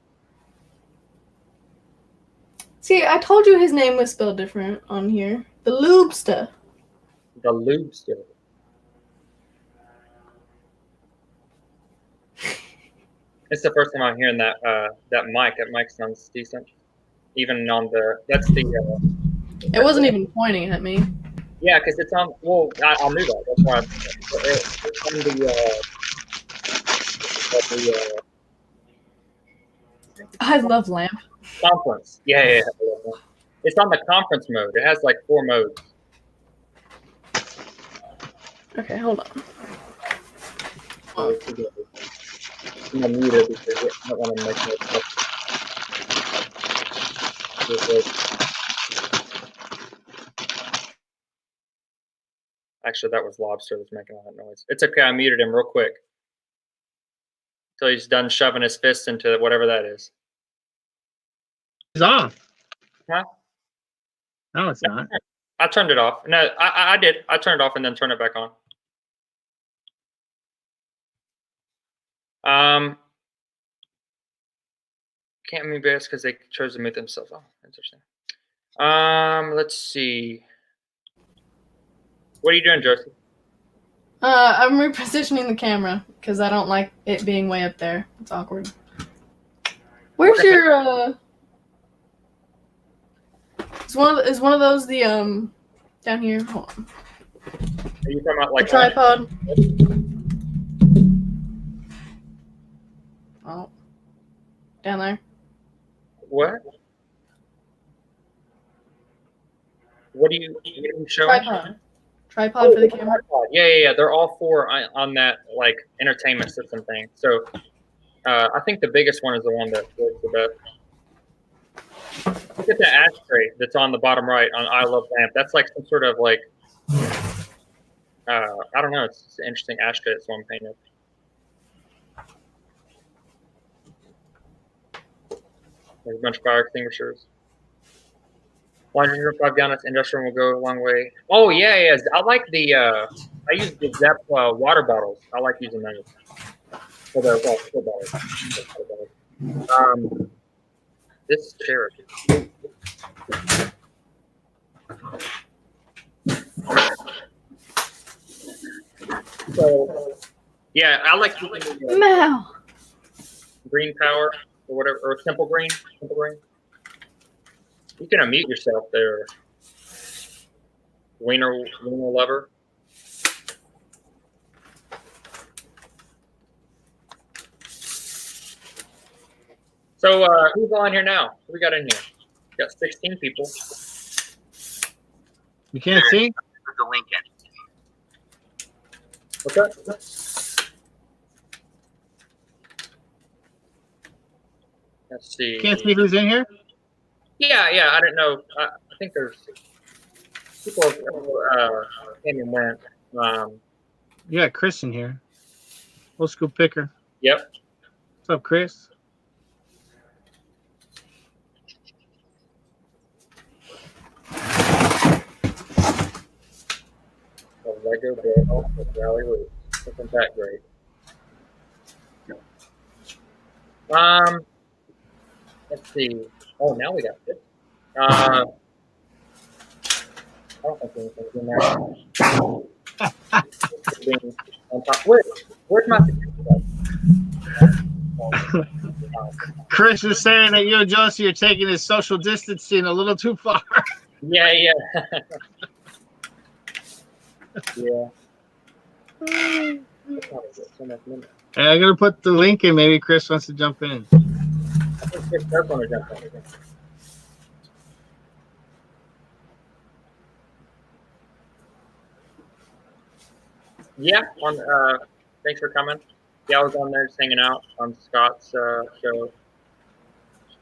See, I told you his name was spelled different on here. The Lobsta. The Lobsta. It's the first time I'm hearing that mic. That mic sounds decent. Even on that's the. It wasn't even pointing at me. Yeah, because it's on. Well, I knew that. That's why it's on the I love lamp. conference. Yeah. It's on the conference mode. It has like 4 modes. Okay, hold on. I'm gonna mute it because I don't want to make it. Actually, that was Lobster that's making all that noise. It's okay. I muted him real quick until he's done shoving his fist into whatever that is. It's off. Huh? No, it's not. I turned it off. No, I did. I turned it off and then turned it back on. Can't mute best because they chose to mute themselves. Oh, interesting. Let's see. What are you doing, Josie? I'm repositioning the camera because I don't like it being way up there. It's awkward. Where's your Is one of those the down here? Hold on. Are you talking about like the tripod? Oh, down there. What? What are you showing? Tripod for the camera. Yeah. They're all 4 on that like entertainment system thing. So I think the biggest one is the one that works the best. Look at the ashtray that's on the bottom right on I Love Lamp. That's like some sort of like I don't know. It's an interesting ashtray that someone painted. There's a bunch of fire extinguishers. Laundry room, 5 gallons, industrial will go a long way. Oh yeah. I like the I use the Zep water bottles. I like using those. For the water bottles. This chair. So yeah, I like using Meow. green power or whatever, or simple green. You can unmute yourself there, wiener lover. So who's on here now? Who we got in here? We got 16 people. You can't see? Put the link in. What's that? Let's see. You can't see who's in here? Yeah. I didn't know. I think there's people came and went. You got Chris in here. Old school picker. Yep. What's up, Chris? A Lego barrel with rally loop. Isn't that great? Let's see. Oh, now we got this. I don't think anything's in there. On top. Where's my security guard? Chris is saying that you and Josie are taking this social distancing a little too far. Yeah. Yeah. Hey, I'm gonna put the link in. Maybe Chris wants to jump in. I think Chris does want to jump in. Yeah. Thanks for coming. Yeah, I was on there just hanging out on Scott's show,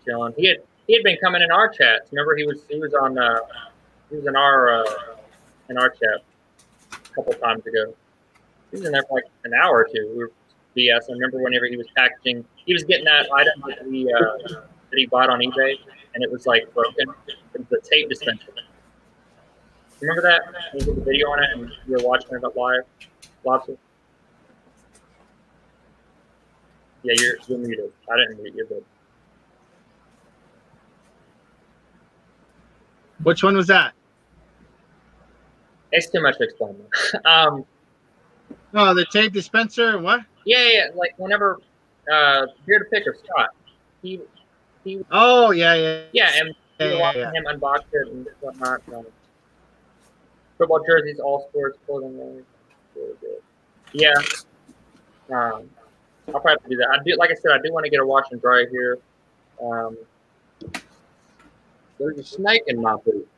chilling. He had been coming in our chats. Remember, he was in our chat a couple times ago. He was in there for like an hour or two. We were BS. I remember whenever he was packaging, he was getting that item that he bought on eBay, and it was like broken. It was the tape dispenser. Remember that? He did the video on it, and you were watching it up live. Lobsta. Yeah, you're muted. I didn't mute you, but Which one was that? it's too much to explain. Oh, the tape dispenser. What? Yeah. Like whenever here to picker Scott, he. Oh, yeah. Yeah, and we were watching him unbox it and whatnot. Football jerseys, all sports clothing. Really good. Yeah. I'll probably have to do that. Like I said, I do want to get a wash and dry here. There's a snake in my boot.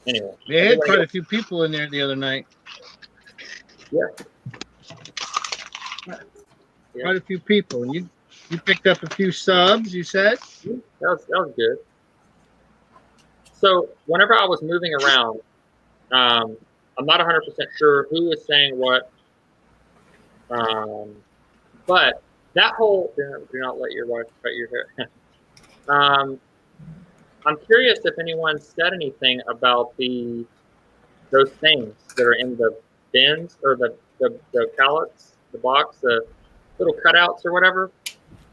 Anyway. They had quite a few people in there the other night. Yeah. Quite a few people. And you picked up a few subs, you said? That was good. So whenever I was moving around, I'm not 100% sure who was saying what, but that whole do not let your wife cut your hair. I'm curious if anyone said anything about those things that are in the bins or the pallets, the box, the little cutouts or whatever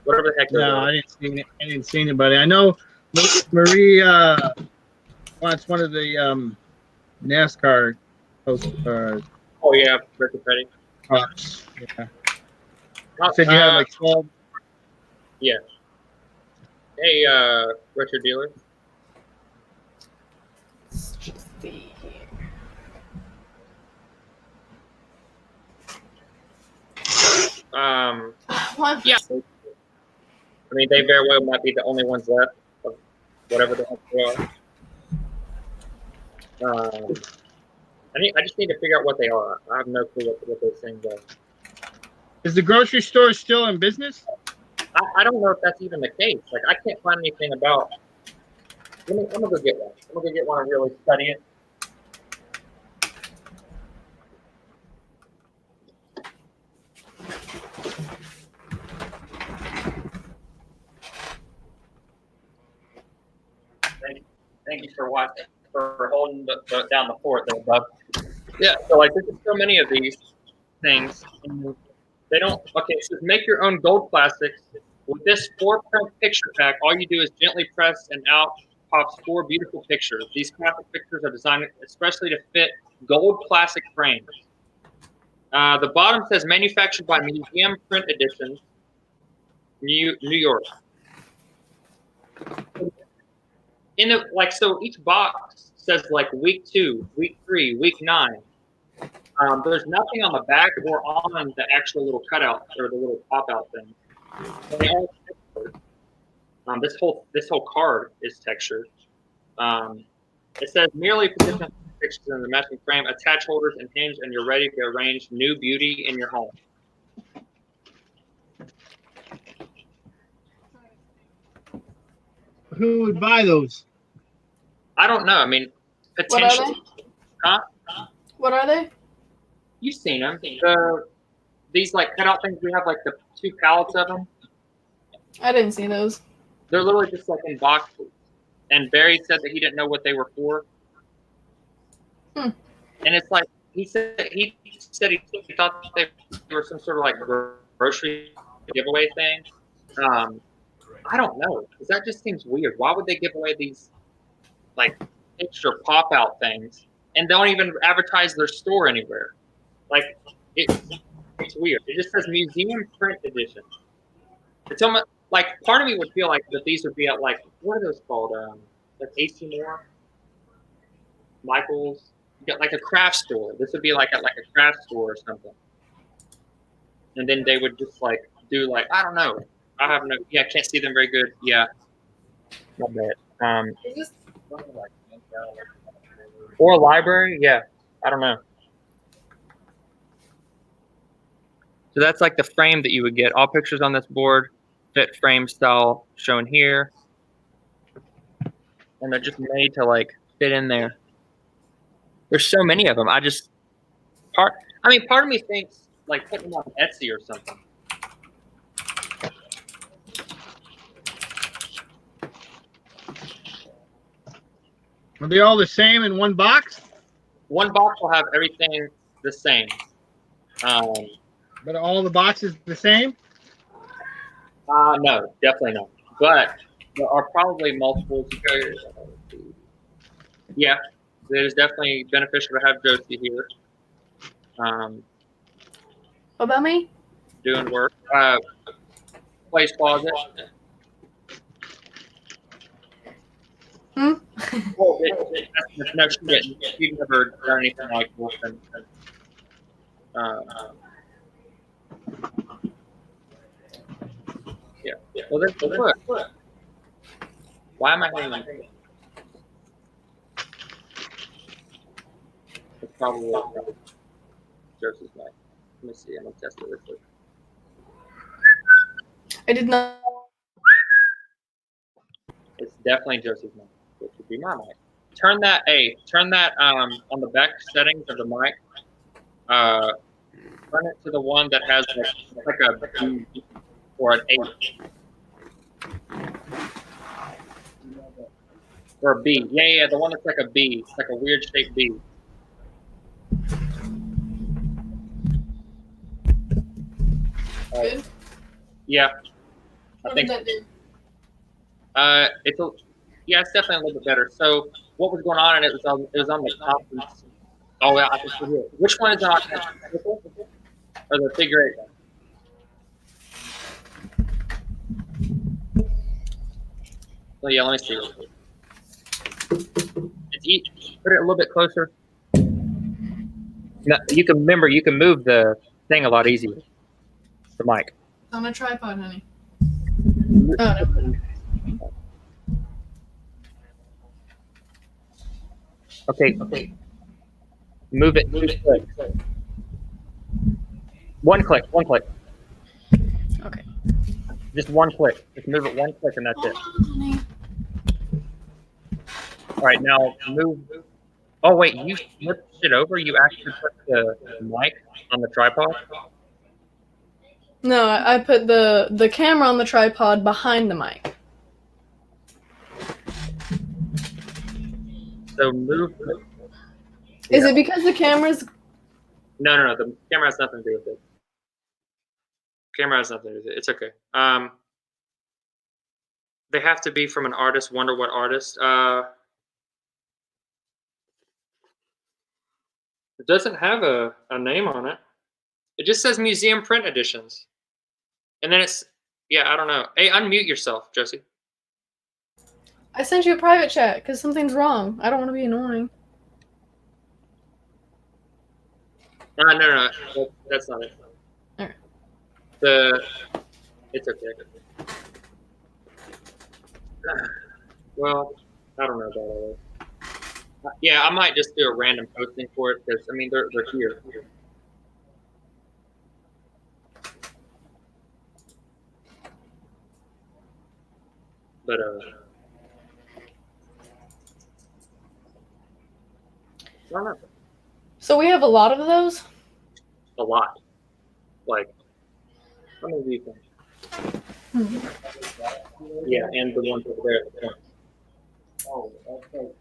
the heck. No, I didn't see anybody. I know Marie wants one of the NASCAR post. Oh yeah, Ricky Petty. Props. Yeah. Said you had like 12. Yeah. Hey, Richard Dealer. Yeah. I mean, they very well might be the only ones left of whatever the heck they are. I just need to figure out what they are. I have no clue what those things are. Is the grocery store still in business? I don't know if that's even the case. Like, I can't find anything about. I'm gonna go get one. I'm gonna go get one and really study it. Thank you for watching, for holding down the fort there, Bob. Yeah, so like there's so many of these things. And they don't. Okay, it says make your own gold plastics. With this 4-print picture pack, all you do is gently press and out pops 4 beautiful pictures. These graphic pictures are designed especially to fit gold plastic frames. The bottom says manufactured by Museum Print Editions, New York. In the so each box says like week 2, week 3, week 9. There's nothing on the back or on the actual little cutout or the little pop-out thing. They are textured. This whole card is textured. It says merely position fixtures in the matching frame, attach holders and hinge, and you're ready to arrange new beauty in your home. Who would buy those? I don't know. I mean, What are potentially. they? Huh? What are they? You've seen them. These like cutout things. We have like the 2 pallets of them. I didn't see those. They're literally just like in boxes. And Barry said that he didn't know what they were for. Hmm. And it's like he said he thought they were some sort of like grocery giveaway thing. I don't know, because that just seems weird. Why would they give away these like extra pop out things and don't even advertise their store anywhere? Like it's weird. It just says museum print edition. It's almost like part of me would feel like that these would be at like, what are those called? Like AC Moore, Michael's. You got like a craft store. This would be like at like a craft store or something. And then they would just like do like, I don't know. I have no. Yeah, I can't see them very good. Yeah, not bad. Or a library. Yeah, I don't know. So that's like the frame that you would get. All pictures on this board fit frame style shown here. And they're just made to like fit in there. There's so many of them. Part of me thinks like putting them on Etsy or something. Are they all the same in one box? One box will have everything the same. But are all the boxes the same? No, definitely not. But there are probably multiples. Yeah, it is definitely beneficial to have Josie here. What about me? Doing work. Place closet. Hmm? Well, no, she didn't. She'd never done anything like this. Yeah. Well, look. Why am I hanging on? It's probably Josie's mic. Let me see. I'm gonna test it real quick. I did not. It's definitely Josie's mic, which would be my mic. Turn that on the back settings of the mic. Turn it to the one that has like a B or an 8. Or a B. Yeah, the one that's like a B. It's like a weird shaped B. Good. Yeah. I What think did that do? it's definitely a little bit better. So what was going on? And it was on the conference. Oh yeah, I can see it. Which one is on? Or the figure 8 one? Oh yeah, let me see. Put it a little bit closer. No, you can move the thing a lot easier. The mic. It's on a tripod, honey. Oh, no. Okay. Move it. 2 clicks. One click. Okay. Just 1 click. Just move it 1 click and that's it. Hold on, honey. All right, now move. Oh wait, you flipped it over. You actually put the mic on the tripod. No, I put the camera on the tripod behind the mic. So move. Is Yeah. it because the camera's... No. The camera has nothing to do with it. Camera has nothing to do with it. It's okay. They have to be from an artist. Wonder what artist? It doesn't have a name on it. It just says museum print editions. And then I don't know. Hey, unmute yourself, Josie. I sent you a private chat because something's wrong. I don't want to be annoying. No. That's not it. All right. It's okay. Well, I don't know about all this. Yeah, I might just do a random posting for it because I mean they're here. But I don't know. So we have a lot of those. A lot. Like, how many do you think? Yeah, and the ones over there at the front. Oh, okay.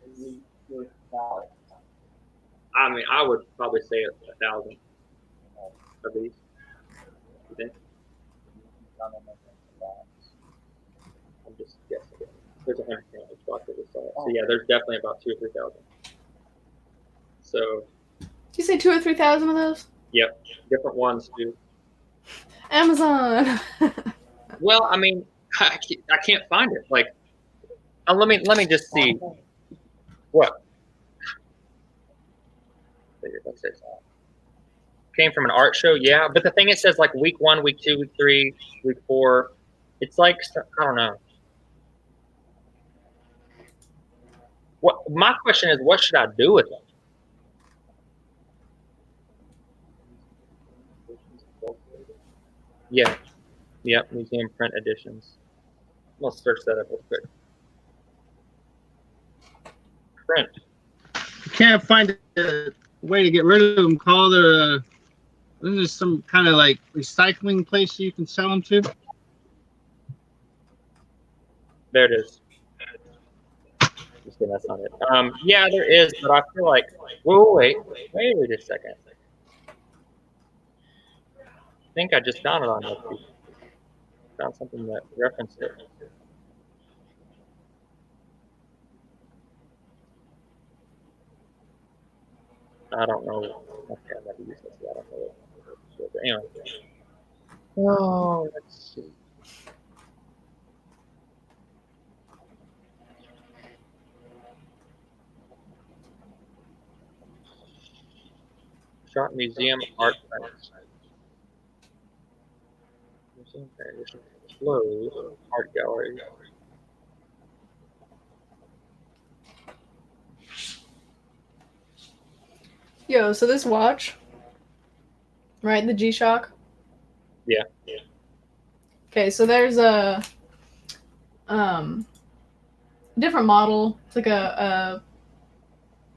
I mean, I would probably say 1,000 of these. You think? I'm just guessing. There's 100 each box that we saw. So yeah, there's definitely about 2,000 or 3,000. So. Did you say 2,000 or 3,000 of those? Yep, different ones too. Amazon. Well, I mean, I can't find it. Like, let me just see. What? Came from an art show, yeah. But the thing it says like week 1, week 2, week 3, week 4. It's like I don't know. What my question is, what should I do with them? Yeah. Yep, museum print editions. Let's search that up real quick. Print. You can't find a way to get rid of them. Call their. This is some kind of like recycling place you can sell them to. There it is. Just kidding, that's not it. Yeah, there is, but I feel like. Whoa, wait a second. I think I just found it on YouTube. Found something that referenced it. I don't know. Okay, I never used this. I don't know what. But anyway. Oh, let's see. Shot Museum Art Prints. Museum Edition closed. Art Gallery. Yo, so this watch, right? The G-Shock. Yeah. Okay, so there's a different model. It's like a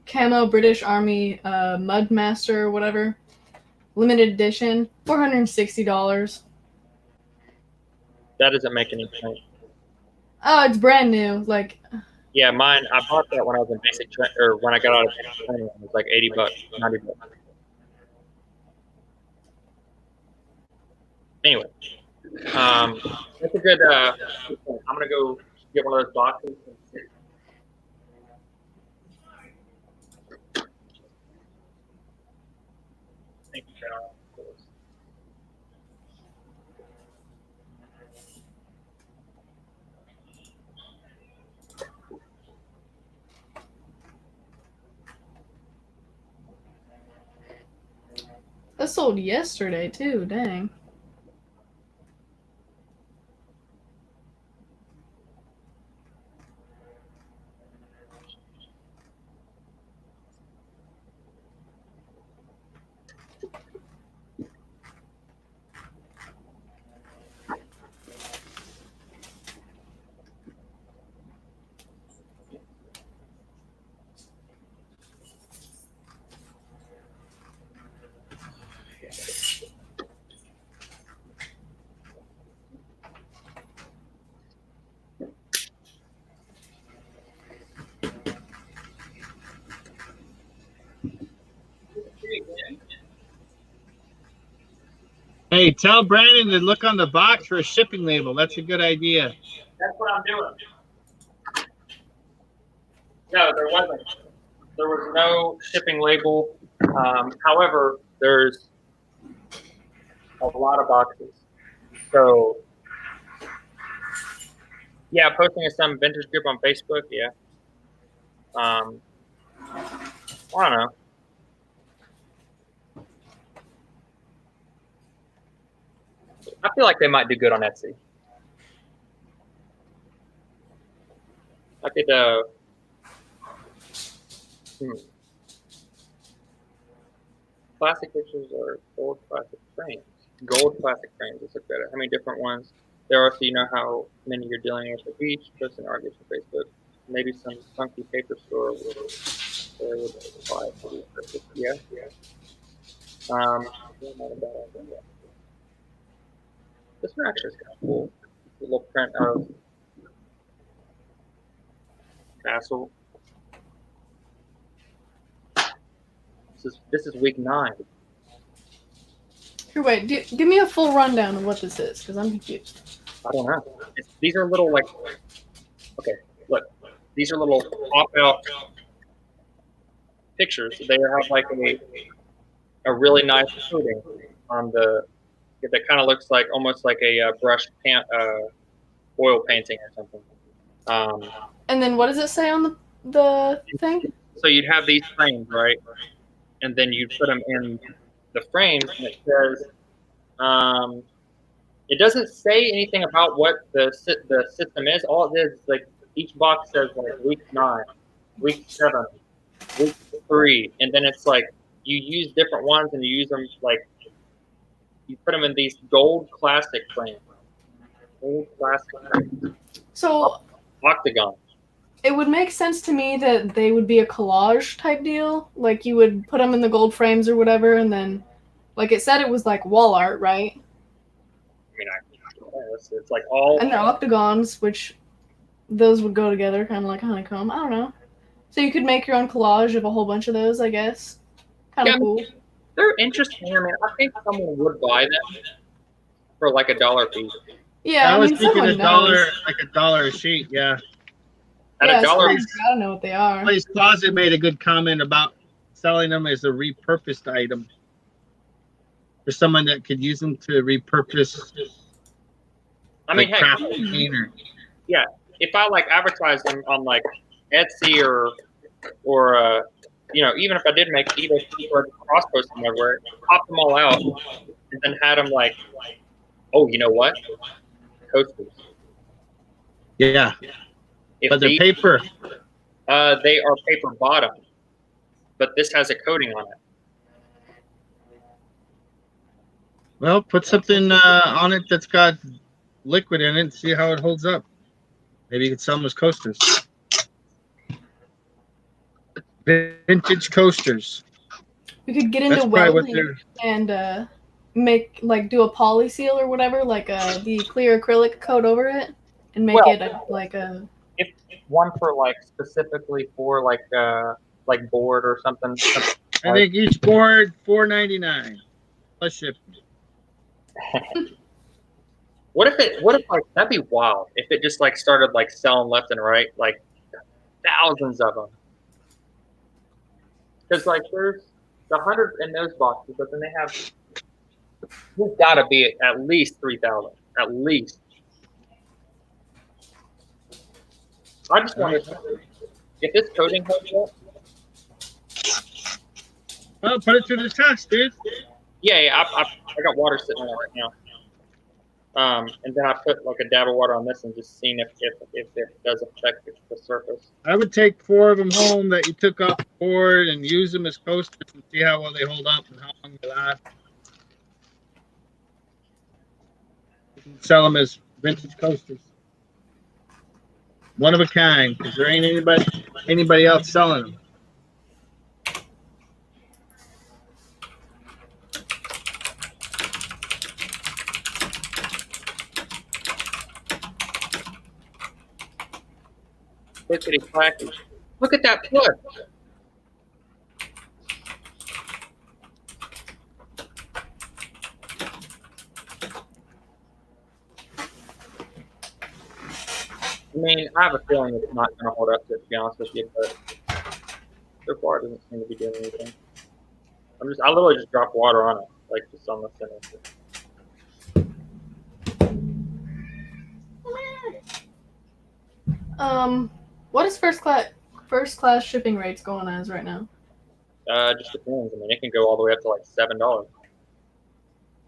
camo British Army Mudmaster, whatever, limited edition, $460. That doesn't make any sense. Oh, it's brand new. Like, Yeah, mine. I bought that when I was in basic or when I got out of basic training. It was like $80, $90. Anyway, that's a good. I'm gonna go get one of those boxes. Thank you, Carol. that sold yesterday too. Dang. Hey, tell Brandon to look on the box for a shipping label. That's a good idea. That's what I'm doing. No, there wasn't. There was no shipping label. However, there's a lot of boxes. So, yeah, posting in some vintage group on Facebook. Yeah. I don't know. I feel like they might do good on Etsy. I could. Classic pictures or gold classic frames. Gold classic frames. Let's look at it. How many different ones there are, so you know how many you're dealing with at each. Post an artist on Facebook. Maybe some funky paper store would apply for these purposes. Yeah. Not a bad idea. This one actually is kind of cool. A little print of Castle. This is week 9. Here, wait. Give me a full rundown of what this is, because I'm confused. I don't know. These are little like. Okay, look. These are little pop-out pictures. They have like a really nice coating on the. That kind of looks like almost like a brush oil painting or something. And then what does it say on the thing? So you'd have these frames, right? And then you'd put them in the frames, and it says, it doesn't say anything about what the system is. All it is like each box says like week 9, week 7, week 3, and then it's like you use different ones and you use them like you put them in these gold classic frames. Gold classic frames. So Octagon. it would make sense to me that they would be a collage type deal. Like you would put them in the gold frames or whatever, and then, like it said, it was like wall art, right? I mean, it's like all. And they're octagons, which those would go together, kind of like a honeycomb. I don't know. So you could make your own collage of a whole bunch of those, I guess. Kind of cool. They're interesting. I mean, I think someone would buy them for like $1 piece. Yeah, I was mean, thinking someone $1 a sheet. Yeah. At yeah, $1. I don't know what they are. Somebody's Closet made a good comment about selling them as a repurposed item. For someone that could use them to repurpose. I mean, like hey, craft container. yeah. If I like advertise them on like Etsy or even if I did make eBay or cross post them everywhere, pop them all out, and then had them like, oh, you know what? Coasters. Yeah. If But they're these- paper. They are paper bottom, but this has a coating on it. Well, put something on it that's got liquid in it and see how it holds up. Maybe you could sell them as coasters. Vintage coasters. We could get That's into probably what welding they're. and make do a poly seal or whatever, like the clear acrylic coat over it, and make Well, it a. If one for like specifically for like board or something. I think each board $4.99 plus shipping. What if like that'd be wild if it just like started like selling left and right, like thousands of them. Because like there's the 100 in those boxes, but then they have there's got to be at least 3,000, at least. I just wonder if this coating holds up. Well, put it to the test, dude. Yeah, I got water sitting on it right now. And then I put like a dab of water on this and just seeing if it does affect the surface. I would take 4 of them home that you took off the board and use them as coasters and see how well they hold up and how long they last. You can sell them as vintage coasters. One of a kind, because there ain't anybody else selling them. Clickety clacky. Look at that foot. I mean, I have a feeling it's not going to hold up to it, to be honest with you, but so far it doesn't seem to be doing anything. I literally just dropped water on it, like just on the center. What is first class shipping rates going as right now? Just depends. I mean, it can go all the way up to like $7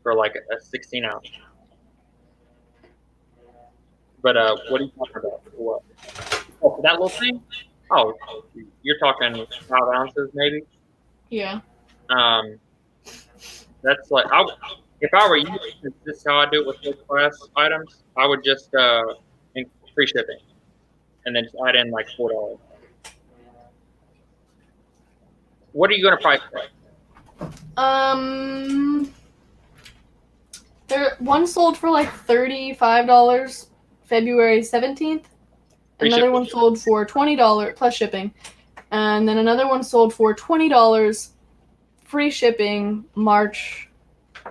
for like a 16 ounce. But what are you talking about? What? Oh, for that little thing? Oh, you're talking 5 ounces maybe. Yeah. That's like if I were you, since this is how I do it with first class items, I would just free shipping, and then just add in like $4. What are you gonna price that? One sold for like $35 February 17th. Free Another shipping? one sold for $20 plus shipping. And then another one sold for $20 free shipping March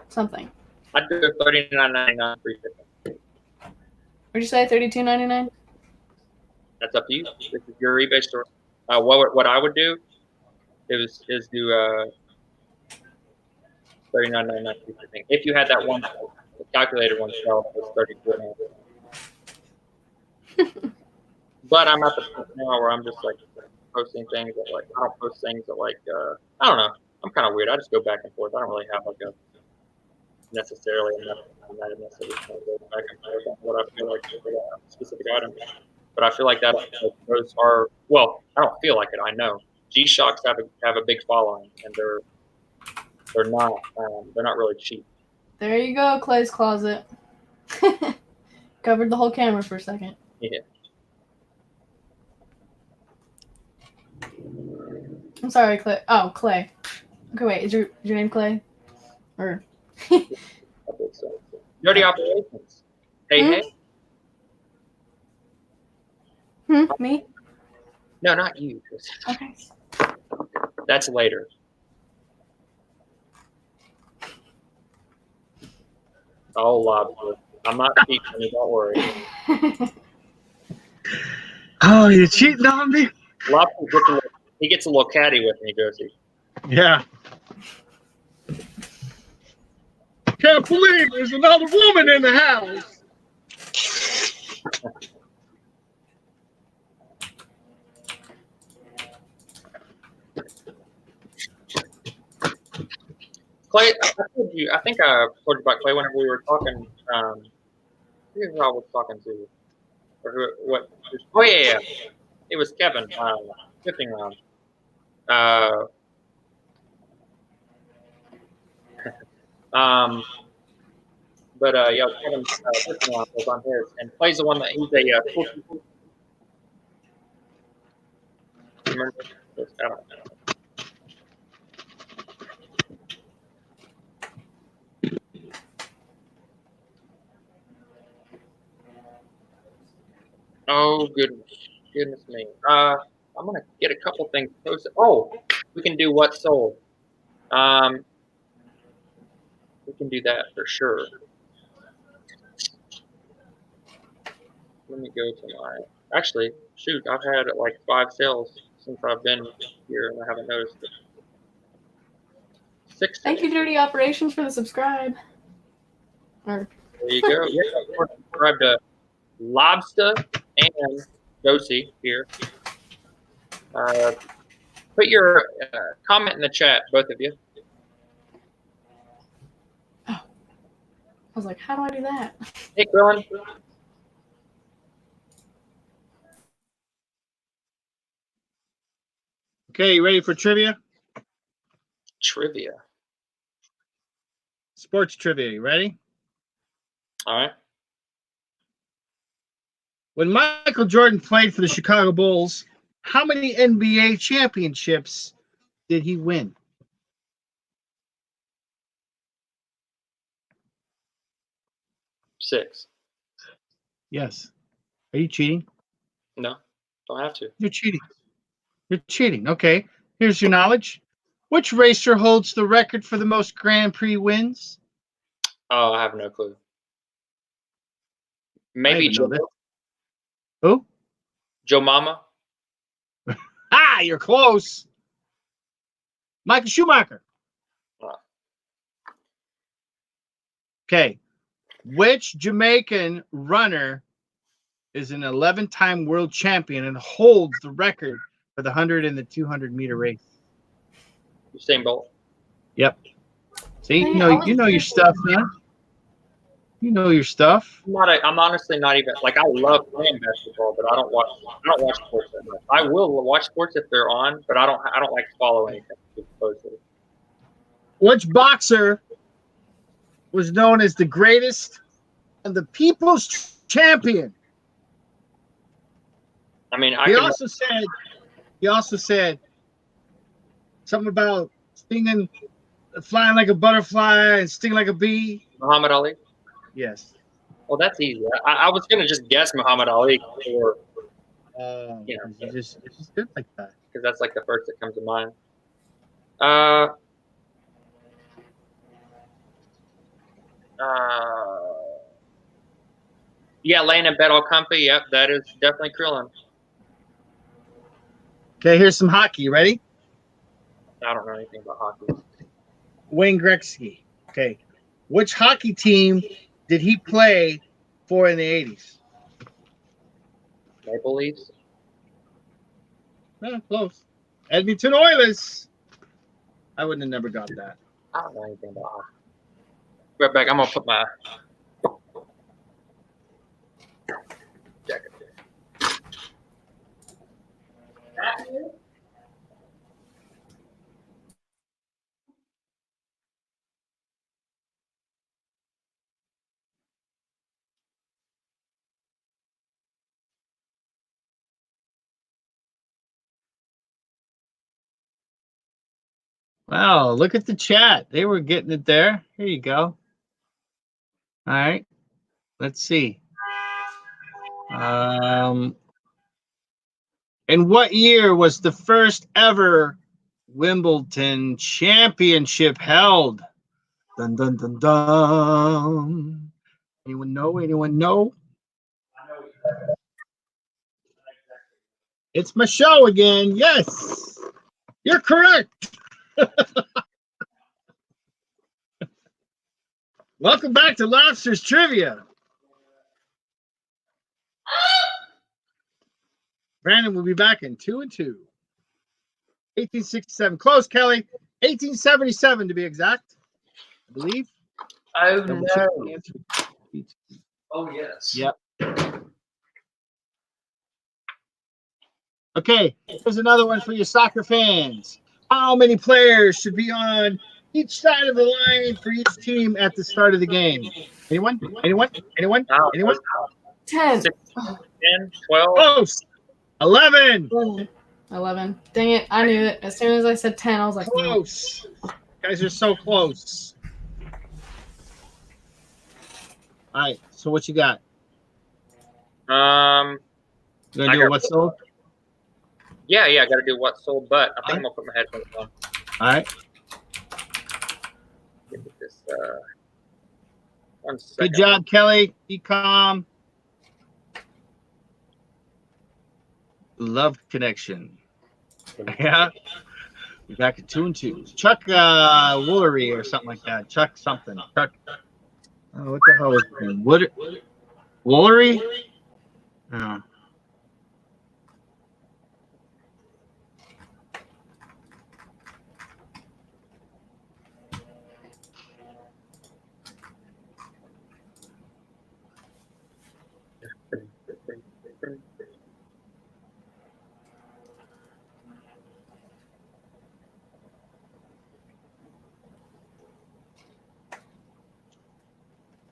something. I'd do $39.99 free shipping. What'd you say? $32.99? That's up to you. This is your eBay store. What I would do is do $39.99 free shipping. If you had that one calculated one sell was $34. But I'm at the point now where I'm just like posting things that like I don't post things that like I don't know. I'm kind of weird. I just go back and forth. I don't really have like a necessarily enough that necessarily go back and forth on what I feel like for that specific item. But I feel like that those are well. I don't feel like it. I know G-Shocks have a big following, and they're not really cheap. There you go, Clay's closet. Covered the whole camera for a second. Yeah. I'm sorry, Clay. Oh, Clay. Okay, wait. Is your name Clay? Or I think so. Dirty operations. Hey. Me? No, not you. Okay. That's later. Oh, Lobsta. I'm not cheating you. Don't worry. Oh, you're cheating on me? Lobsta gets a little catty with me, Josie. Yeah. Can't believe there's another woman in the house. Clay, I think I told you about Clay whenever we were talking. Who I was talking to, or what? Oh yeah. It was Kevin. Fifthing round. But yeah, Kevin fifthing round was on his, and Clay's the one that he's a. Remember? I don't know. Oh goodness me. I'm gonna get a couple things posted. Oh, we can do what sold. We can do that for sure. Let me go to my. Actually, shoot, I've had like 5 sales since I've been here, and I haven't noticed it. 6. Thank you, Dirty Operations, for the subscribe. Or There you go. Yeah, of course, subscribe to Lobsta and Josie here. Put your comment in the chat, both of you. I was like, how do I do that? Hey, Grillen. Okay, you ready for trivia? Trivia. Sports trivia. You ready? All right. When Michael Jordan played for the Chicago Bulls, how many NBA championships did he win? Six. Yes. Are you cheating? No, don't have to. You're cheating. You're cheating. Okay. Here's your knowledge. Which racer holds the record for the most Grand Prix wins? Oh, I have no clue. Maybe Joe. Who? Joe Mama. Ah, you're close. Michael Schumacher. Oh. Okay. Which Jamaican runner is an 11-time world champion and holds the record for the 100 and the 200 meter race? Usain Bolt. Yep. See, Dang you it, know your stuff, man. You know your stuff. I'm honestly not even like I love playing basketball, but I don't watch sports that much. I will watch sports if they're on, but I don't like following anything too closely. Which boxer was known as the greatest and the people's champion? I mean, He also said something about stinging, flying like a butterfly and stinging like a bee. Muhammad Ali. Yes. Well, that's easy. I was gonna just guess Muhammad Ali or It's just good like that. because that's like the first that comes to mind. Yeah, laying in bed all comfy. Yep, that is definitely Krillin. Okay, here's some hockey. Ready? I don't know anything about hockey. Wayne Gretzky. Okay. Which hockey team did he play for in the 80s? Maple Leafs. Close. Edmonton Oilers. I wouldn't have never got that. I don't know anything about hockey. Right back. I'm gonna put my jacket there. Wow, look at the chat. They were getting it there. Here you go. All right. Let's see. In what year was the first ever Wimbledon championship held? Dun dun dun dun. Anyone know? Anyone know? It's my show again. Yes, you're correct. Welcome back to Lobster's Trivia. Brandon will be back in 2 and 2. 1867. Close, Kelly. 1877 to be exact, I believe. Oh Double no. check the answer. Oh yes. Yep. Okay, here's another one for you soccer fans. How many players should be on each side of the line for each team at the start of the game? Anyone? Anyone? Anyone? Wow. Anyone? 10. 10, 12. Close. 11. 11. Dang it. I knew it. As soon as I said 10, I was like, no. Close. You guys are so close. All right, so what you got? You gonna I do got- what's sold? Yeah, I got to do what sold, but I think I'm gonna put my headphones on. All right. Get this. 1 second. Good job, Kelly. Ecom. Love connection. Yeah. We're back at 2 and 2. Chuck Woolery or something like that. Chuck something. Chuck. Oh, what the hell was his name? Woolery? Oh.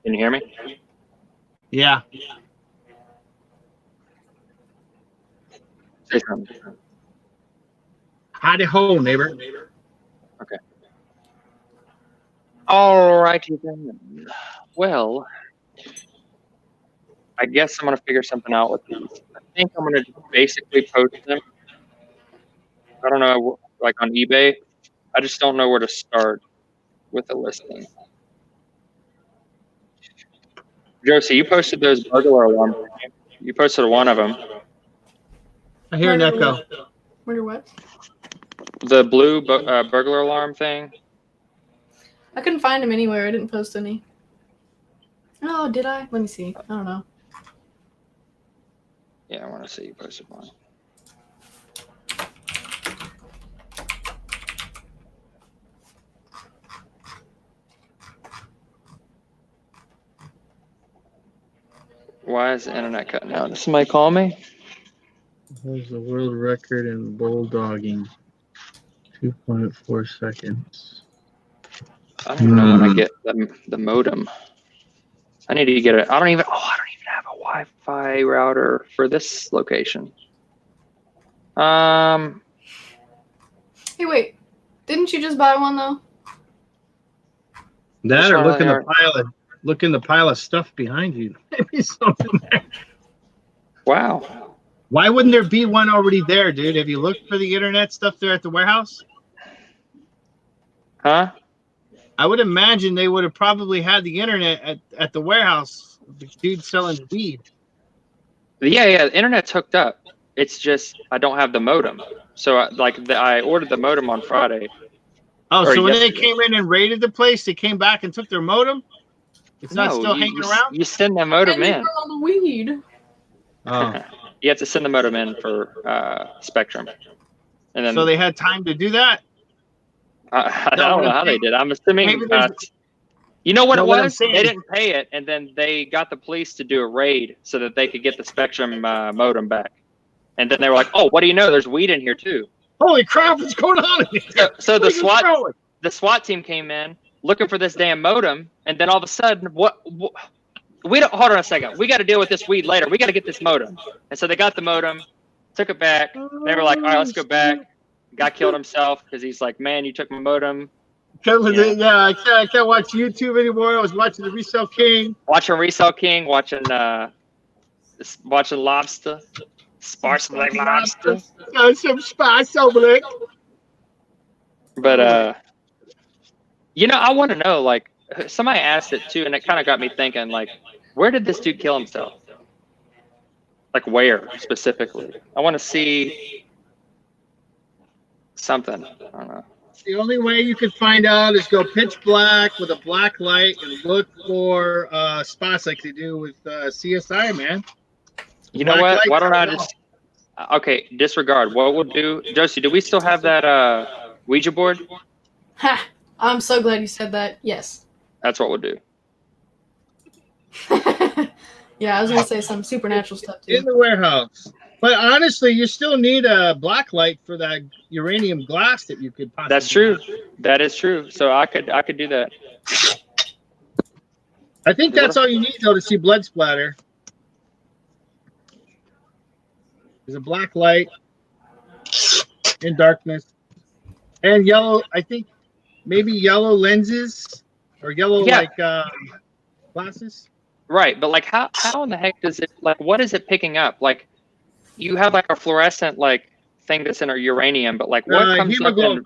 Can you hear me? Yeah. Say something. Howdy ho, neighbor. Okay. All righty then. Well, I guess I'm gonna figure something out with these. I think I'm gonna basically post them. I don't know, like on eBay. I just don't know where to start with a listing. Josie, you posted those burglar alarms. You posted one of them. I hear an echo. Wonder what? The blue burglar alarm thing. I couldn't find him anywhere. I didn't post any. Oh, did I? Let me see. I don't know. Yeah, I want to see you posted one. Why is the internet cutting out? Did somebody call me? Holds the world record in bulldogging. 2.4 seconds. I don't even know when I get the modem. I need to get it. I don't even have a Wi-Fi router for this location. Hey, wait. Didn't you just buy one though? That or one look in are the pile of stuff behind you. Maybe something there. Wow. Why wouldn't there be one already there, dude? Have you looked for the internet stuff there at the warehouse? Huh? I would imagine they would have probably had the internet at the warehouse. The dude selling weed. Yeah. The internet's hooked up. It's just I don't have the modem. So I ordered the modem on Friday. Oh, Or so when they yesterday. came in and raided the place, they came back and took their modem? It's not still hanging around? You send the modem And you in. brought all the weed. Oh. You have to send the modem in for Spectrum. And then So they had time to do that? I don't know how they did. I'm assuming Maybe there's- you know what No, it what I'm was? saying- They didn't pay it, and then they got the police to do a raid so that they could get the Spectrum modem back. And then they were like, "Oh, what do you know? There's weed in here too." Holy crap, what's going on in here? So the What are you the SWAT team came in looking for this damn modem, and then all of a sudden, we don't hold on a second. We got to deal with this weed later. We got to get this modem. And so they got the modem, took it back. They were like, "All right, let's go back." Guy killed himself because he's like, "Man, you took my modem." Yeah, I can't watch YouTube anymore. I was watching the Resale King. Watching Resale King, watching Lobsta, sparkling lobster. Some spice over there. But I want to know. Like, somebody asked it too, and it kind of got me thinking. Like, where did this dude kill himself? Like, where specifically? I want to see something. I don't know. The only way you can find out is go pitch black with a black light and look for spots like they do with CSI, man. You know what? Why don't I just? Okay, disregard. What we'll do, Josie? Do we still have that Ouija board? Ha! I'm so glad you said that. Yes. That's what we'll do. Yeah, I was gonna say some supernatural stuff in too. the warehouse? But honestly, you still need a black light for that uranium glass that you could possibly. That's true. That is true. So I could do that. I think that's all you need though to see blood splatter. There's a black light in darkness and yellow. I think maybe yellow lenses or yellow glasses. Right, but like how in the heck does it, like, what is it picking up? Like, you have like a fluorescent like thing that's in our uranium, but like what comes up in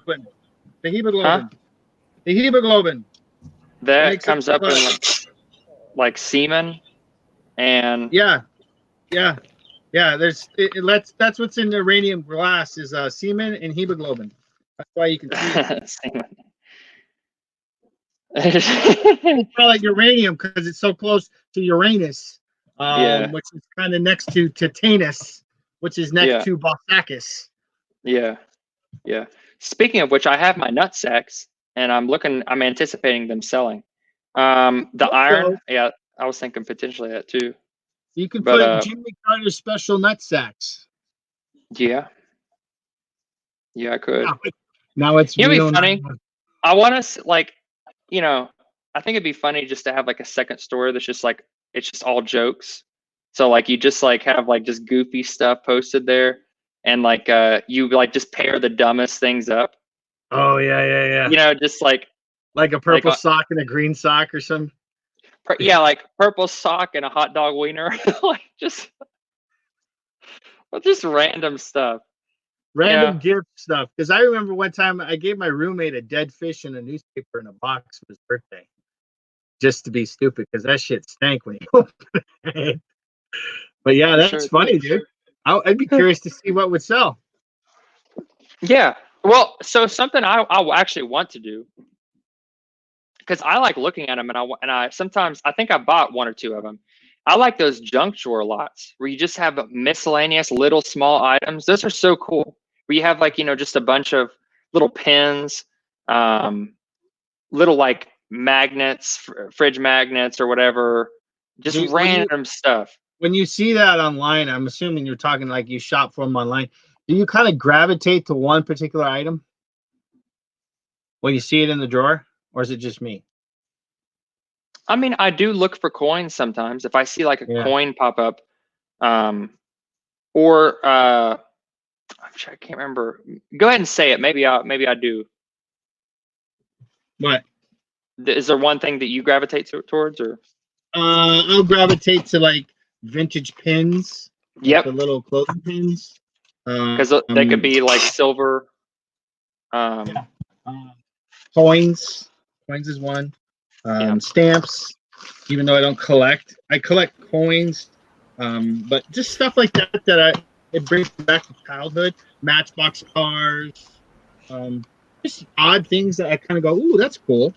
the hemoglobin. The hemoglobin. that comes up in like semen and yeah. There's that's what's in the uranium glass is semen and hemoglobin. That's why you can see it. They call it uranium because it's so close to Uranus, which is kind of next to Titanus, which is next to Balsakis. Yeah. Speaking of which, I have my nut sacks, and I'm anticipating them selling. The iron, I was thinking potentially that too. You can put Jimmy Carter's special nut sacks. Yeah, I could. Now it's be funny. I want to I think it'd be funny just to have like a second store that's just like it's just all jokes. So like you just like have like just goofy stuff posted there, and like you like just pair the dumbest things up. Oh yeah. Just like a purple sock and a green sock or something. Yeah, like purple sock and a hot dog wiener, like just random stuff. Random gift stuff. Because I remember one time I gave my roommate a dead fish in a newspaper in a box for his birthday. Just to be stupid, because that shit stank when he opened it. But yeah, that's funny, dude. I'd be curious to see what would sell. Yeah. Well, so something I actually want to do, because I like looking at them, and I sometimes I think I bought one or two of them. I like those junk drawer lots where you just have miscellaneous little small items. Those are so cool. Where you have like just a bunch of little pins, little like magnets, fridge magnets or whatever, just random stuff. when you see that online, I'm assuming you're talking like you shop for them online. Do you kind of gravitate to one particular item when you see it in the drawer, or is it just me? I mean, I do look for coins sometimes. If I see like a Yeah. coin pop up, or I can't remember. Go ahead and say it. Maybe I do. What? Is there one thing that you gravitate towards, or? I'll gravitate to like vintage pins. Like Yep. the little clothing pins. Because they could be like silver. Coins. Coins is one. Yeah. Stamps. Even though I don't collect, I collect coins. But just stuff like that it brings me back to childhood. Matchbox cars. Just odd things that I kind of go, ooh, that's cool.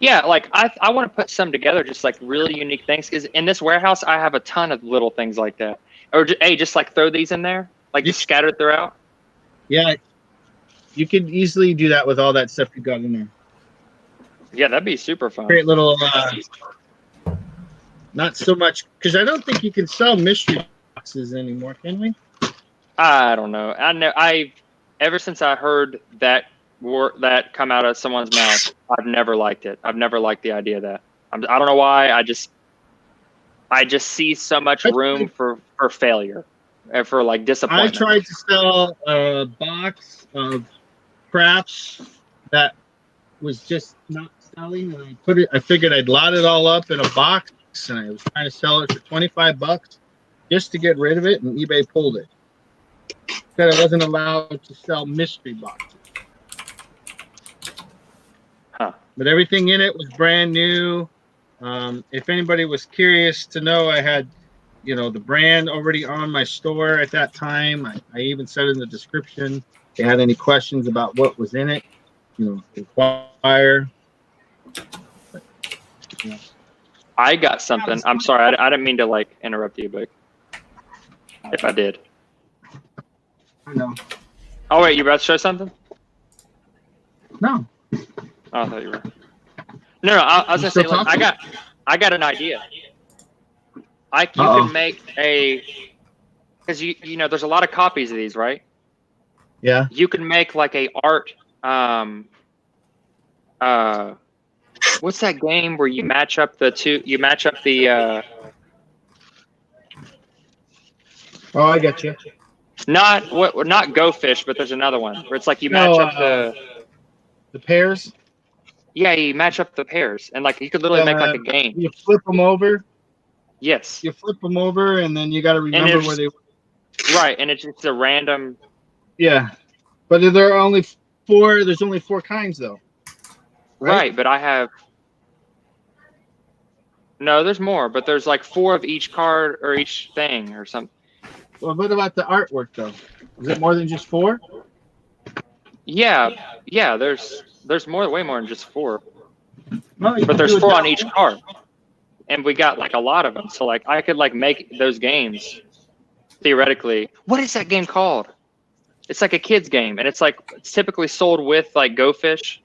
Yeah, like I want to put some together, just like really unique things. Because in this warehouse, I have a ton of little things like that. Or hey, just like throw these in there, like just scattered throughout. Yeah, you could easily do that with all that stuff you got in there. Yeah, that'd be super fun. Great little, not so much, because I don't think you can sell mystery boxes anymore, can we? I don't know. Ever since I heard that that come out of someone's mouth, I've never liked it. I've never liked the idea of that. I don't know why. I just see so much room for failure and for like disappointment. I tried to sell a box of crafts that was just not selling, and I figured I'd lot it all up in a box, and I was trying to sell it for $25 just to get rid of it, and eBay pulled it. Said I wasn't allowed to sell mystery boxes. Huh. But everything in it was brand new. If anybody was curious to know, I had, the brand already on my store at that time. I even said in the description, if they had any questions about what was in it, inquire. But, I got something. I'm sorry. I didn't mean to like interrupt you, but if I did. I know. Oh wait, you about to show something? No. Oh, I thought you were. No, I was gonna say, like, I got an idea. You can make because there's a lot of copies of these, right? Yeah. You can make like a art. What's that game where you match up the two? You match up the. Oh, I get you. Not Go Fish, but there's another one where it's like you match up the pairs. Yeah, you match up the pairs, and like you could literally make like a game. You flip them over. Yes. You flip them over, and then you got to remember where they were. Right, and it's just a random. Yeah, but there are only 4. There's only 4 kinds, though. Right, but I have. No, there's more, but there's like 4 of each card or each thing or something. Well, what about the artwork, though? Is it more than just 4? Yeah. There's way more than just 4. Well, but there's 4 on each card, and we got like a lot of them. So like I could like make those games theoretically. What is that game called? It's like a kids game, and it's typically sold with like Go Fish.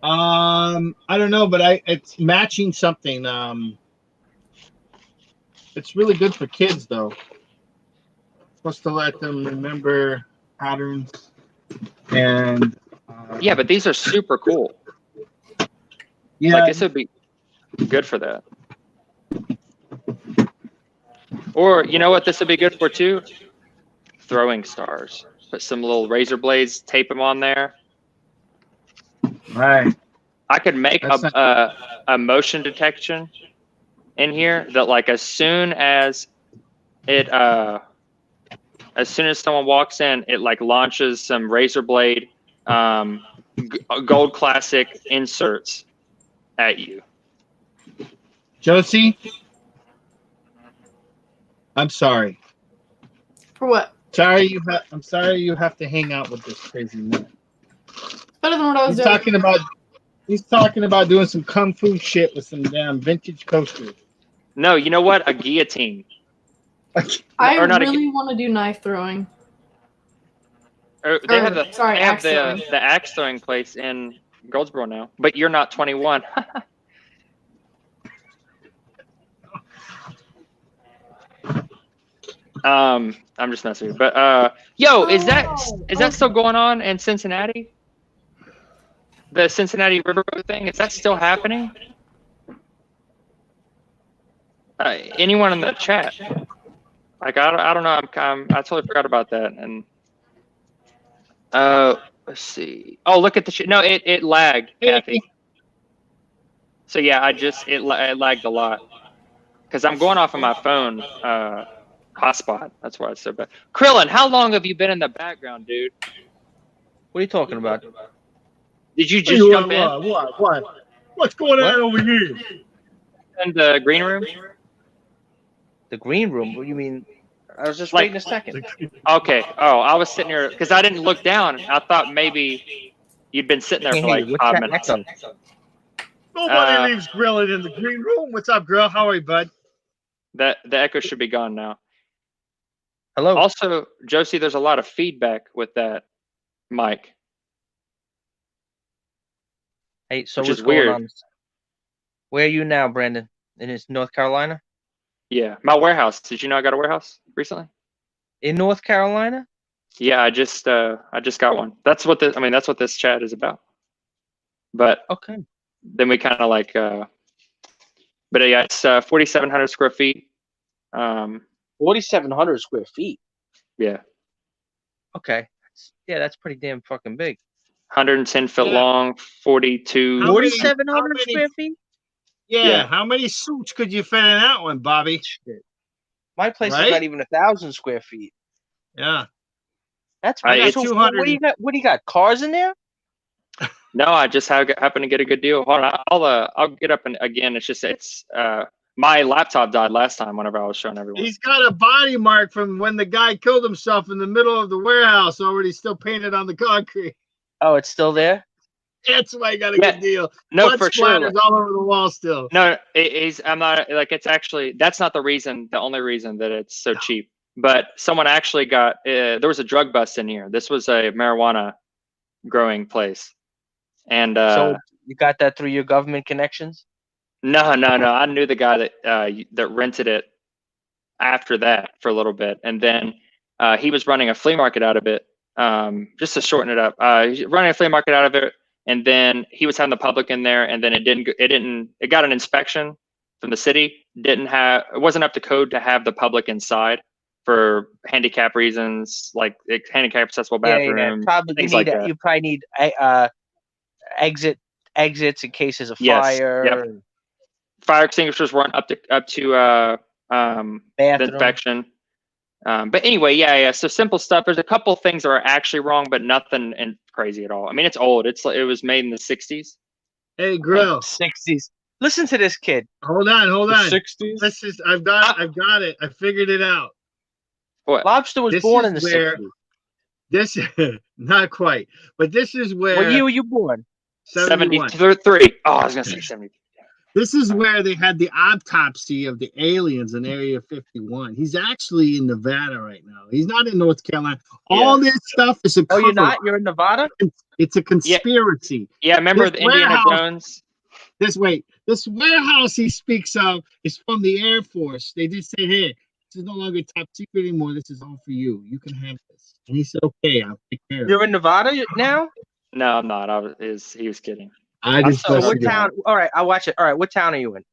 I don't know, but it's matching something. It's really good for kids, though. Supposed to let them remember patterns and. Yeah, but these are super cool. Yeah, like this would be good for that. Or you know what this would be good for too? Throwing stars. Put some little razor blades, tape them on there. Right. I could make a motion detection in here that like as soon as someone walks in, it like launches some razor blade gold classic inserts at you. Josie, I'm sorry. For what? I'm sorry you have to hang out with this crazy man. Better than what I was doing. He's talking about doing some kung fu shit with some damn vintage coasters. No, you know what? A guillotine. I really want to do knife throwing. They have the axe throwing place in Goldsboro now, but you're not 21. I'm just messing with you. But yo, is that still going on in Cincinnati? The Cincinnati Riverboat thing, is that still happening? Anyone in the chat? Like I don't know. I totally forgot about that. And let's see. Oh, look at the no. It lagged, Kathy. So yeah, it lagged a lot because I'm going off of my phone hotspot. That's why it's so bad. Krillin, how long have you been in the background, dude? What are you talking about? Did you just jump in? What? What's going on over here? In the green room? The green room? What do you mean? I was just Like- waiting a second. Okay. Oh, I was sitting here because I didn't look down. I thought maybe you'd been sitting there for like What's 5 that minutes. echo? Nobody leaves grilling in the green room. What's up, girl? How are you, bud? The echo should be gone now. Hello. Also, Josie, there's a lot of feedback with that mic. Hey, so which what's is going weird. on? Where are you now, Brandon? In North Carolina? Yeah, my warehouse. Did you know I got a warehouse recently? In North Carolina? Yeah, I just got one. That's what this chat is about. But Okay. then we kind of like, but yeah, it's 4,700 square feet. 4,700 square feet. Yeah, Okay. Yeah, that's pretty damn fucking big. 110 foot Yeah. long, 42. How many- 4,700 how many- square feet? Yeah. How many suits could you fit in that one, Bobby? Shit. My place Right? is not even 1,000 square feet. Yeah. That's I got so 200 what do you got? What do you got? Cars in there? No, I just happened to get a good deal. Hold on, I'll get up and again. It's my laptop died last time whenever I was showing everyone. He's got a body mark from when the guy killed himself in the middle of the warehouse, already still painted on the concrete. Oh, it's still there? That's why I got a Yeah. good deal. No, Blood for sure. splatters all over the wall still. No, I'm not like it's actually that's not the only reason that it's so cheap. But someone actually got there was a drug bust in here. This was a marijuana growing place, and So you got that through your government connections? no, I knew the guy that rented it after that for a little bit, and then he was running a flea market out of it. Just to shorten it up, he's running a flea market out of it. And then he was having the public in there, and then it got an inspection from the city. It wasn't up to code to have the public inside for handicap reasons, like handicap accessible bathrooms, Probably things like that. you probably need exits in cases of Yes, fire. yep. Fire extinguishers weren't up to the Bathroom. inspection. But anyway, yeah. So simple stuff. There's a couple things that are actually wrong, but nothing crazy at all. I mean, it's old. It was made in the 60s. Hey, Grill. 60s. Listen to this kid. Hold on. 60s. This is I've got it. I figured it out. What? Lobster was This born is in the where- 60s. This not quite, but this is where What year were you born? 71. 73. Oh, I was gonna say 70. This is where they had the autopsy of the aliens in Area 51. He's actually in Nevada right now. He's not in North Carolina. All this stuff is a Oh, you're cover-up. not? You're in Nevada? It's a conspiracy. Yeah, remember This the Indiana warehouse- Jones? This warehouse he speaks of is from the Air Force. They just said, hey, this is no longer top secret anymore. This is all for you. You can have this. And he said, okay, I'll take care of it. You're in Nevada now? No, I'm not. He was kidding. I just So That's what busted it. town? All right, I'll watch it. All right, what town are you in?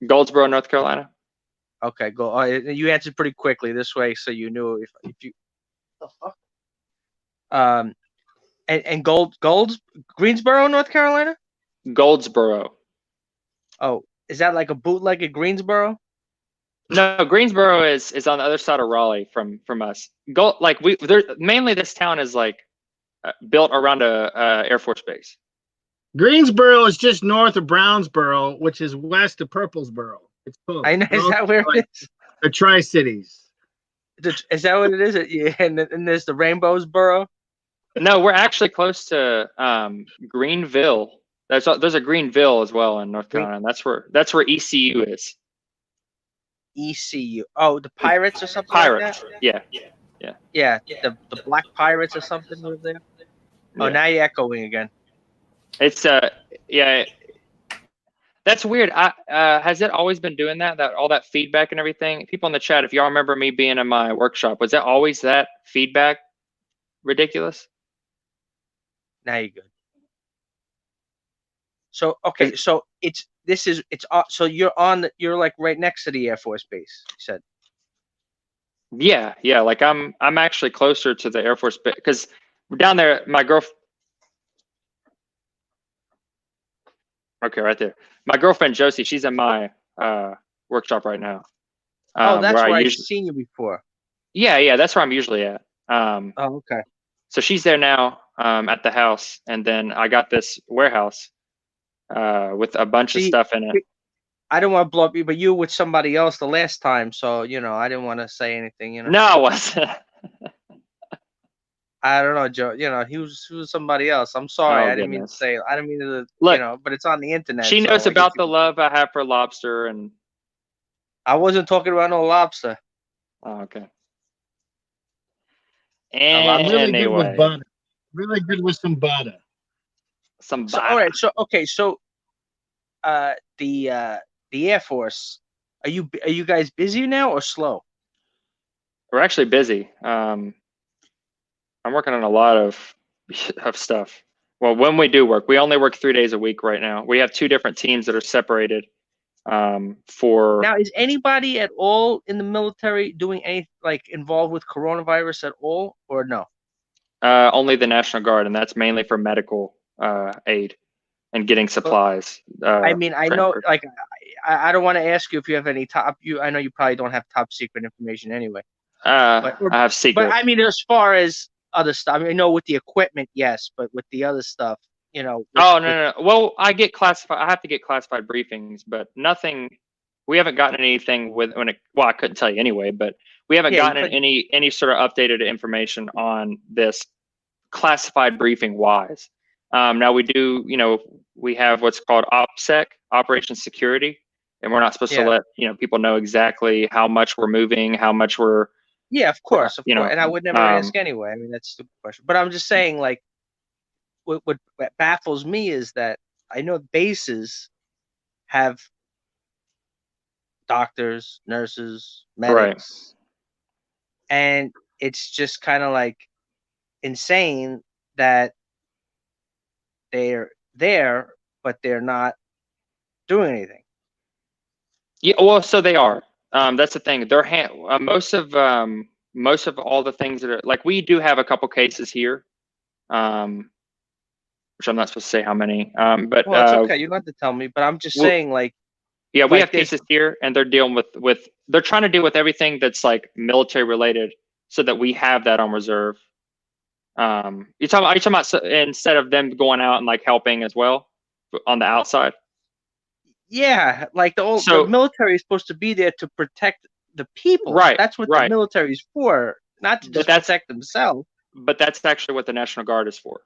Goldsboro, North Carolina. Okay, go. You answered pretty quickly this way, so you knew if you. The fuck? And Greensboro, North Carolina? Goldsboro. Oh, is that like a bootleg at Greensboro? No, Greensboro is on the other side of Raleigh from us. Mainly this town is like built around a Air Force base. Greensboro is just north of Brownsboro, which is west of Purplesboro. It's close. I know. Is that where it is? The Tri-Cities. Is that what it is? Yeah, and there's the Rainbows Borough. No, we're actually close to Greenville. There's a Greenville as well in North Carolina. That's where ECU is. ECU. Oh, the Pirates or something Pirates. like that? Yeah. Yeah, the Black Pirates or something live there. Oh, Yeah. now you're echoing again. It's yeah. That's weird. Has it always been doing that? That all that feedback and everything? People in the chat, if y'all remember me being in my workshop, was that always that feedback ridiculous? Now you're good. So okay, so so you're like right next to the Air Force Base. You said. Yeah, yeah. Like I'm actually closer to the Air Force Base because down there, my girlfriend. Okay, right there. My girlfriend Josie, she's in my workshop right now. Oh, that's where I've usually. seen you before. Yeah, that's where I'm usually at. Oh, okay. So she's there now at the house, and then I got this warehouse with a bunch of stuff in it. I don't want to blow up you, but you were with somebody else the last time, so I didn't want to say anything. No, I wasn't. I don't know, Joe. He was somebody else. I'm sorry. Oh, I didn't mean to goodness. say. I didn't mean to. Look, but it's on the internet. She knows about the love I have for lobster, and I wasn't talking about no lobster. oh, okay. Really good with Anyway, butter. Really good with some butter. some So, butter. all right. So okay. So, the Air Force. Are you guys busy now or slow? We're actually busy. I'm working on a lot of stuff. Well, when we do work, we only work 3 days a week right now. We have 2 different teams that are separated. For now, is anybody at all in the military doing any involved with coronavirus at all, or no? Only the National Guard, and that's mainly for medical aid and getting supplies. I mean, I know, I don't want to ask you if you have any I know you probably don't have top secret information anyway. I have secret. But I mean, as far as other stuff, I mean, I know with the equipment, yes, but with the other stuff, No. Well, I get classified. I have to get classified briefings, but nothing. We haven't gotten anything well, I couldn't tell you anyway, but we haven't gotten any sort of updated information on this classified briefing wise. Now we do, we have what's called OPSEC, Operation Security, and we're not supposed to let people know exactly how much we're moving, how much we're. Yeah, of course, and I would never ask anyway. I mean, that's a stupid question, but I'm just saying, what baffles me is that I know bases have doctors, nurses, medics, and it's just kind of insane that they're there, but they're not doing anything. Yeah, well, so they are. That's the thing. They're most of all the things that are we do have a couple cases here, which I'm not supposed to say how many. But well, it's okay. You don't have to tell me. But I'm just saying, yeah, we have cases here, and they're dealing with they're trying to deal with everything that's military related, so that we have that on reserve. Are you talking about instead of them going out and helping as well on the outside? Yeah, the military is supposed to be there to protect the people. Right. That's what the military is for, not to just protect themselves. But that's actually what the National Guard is for.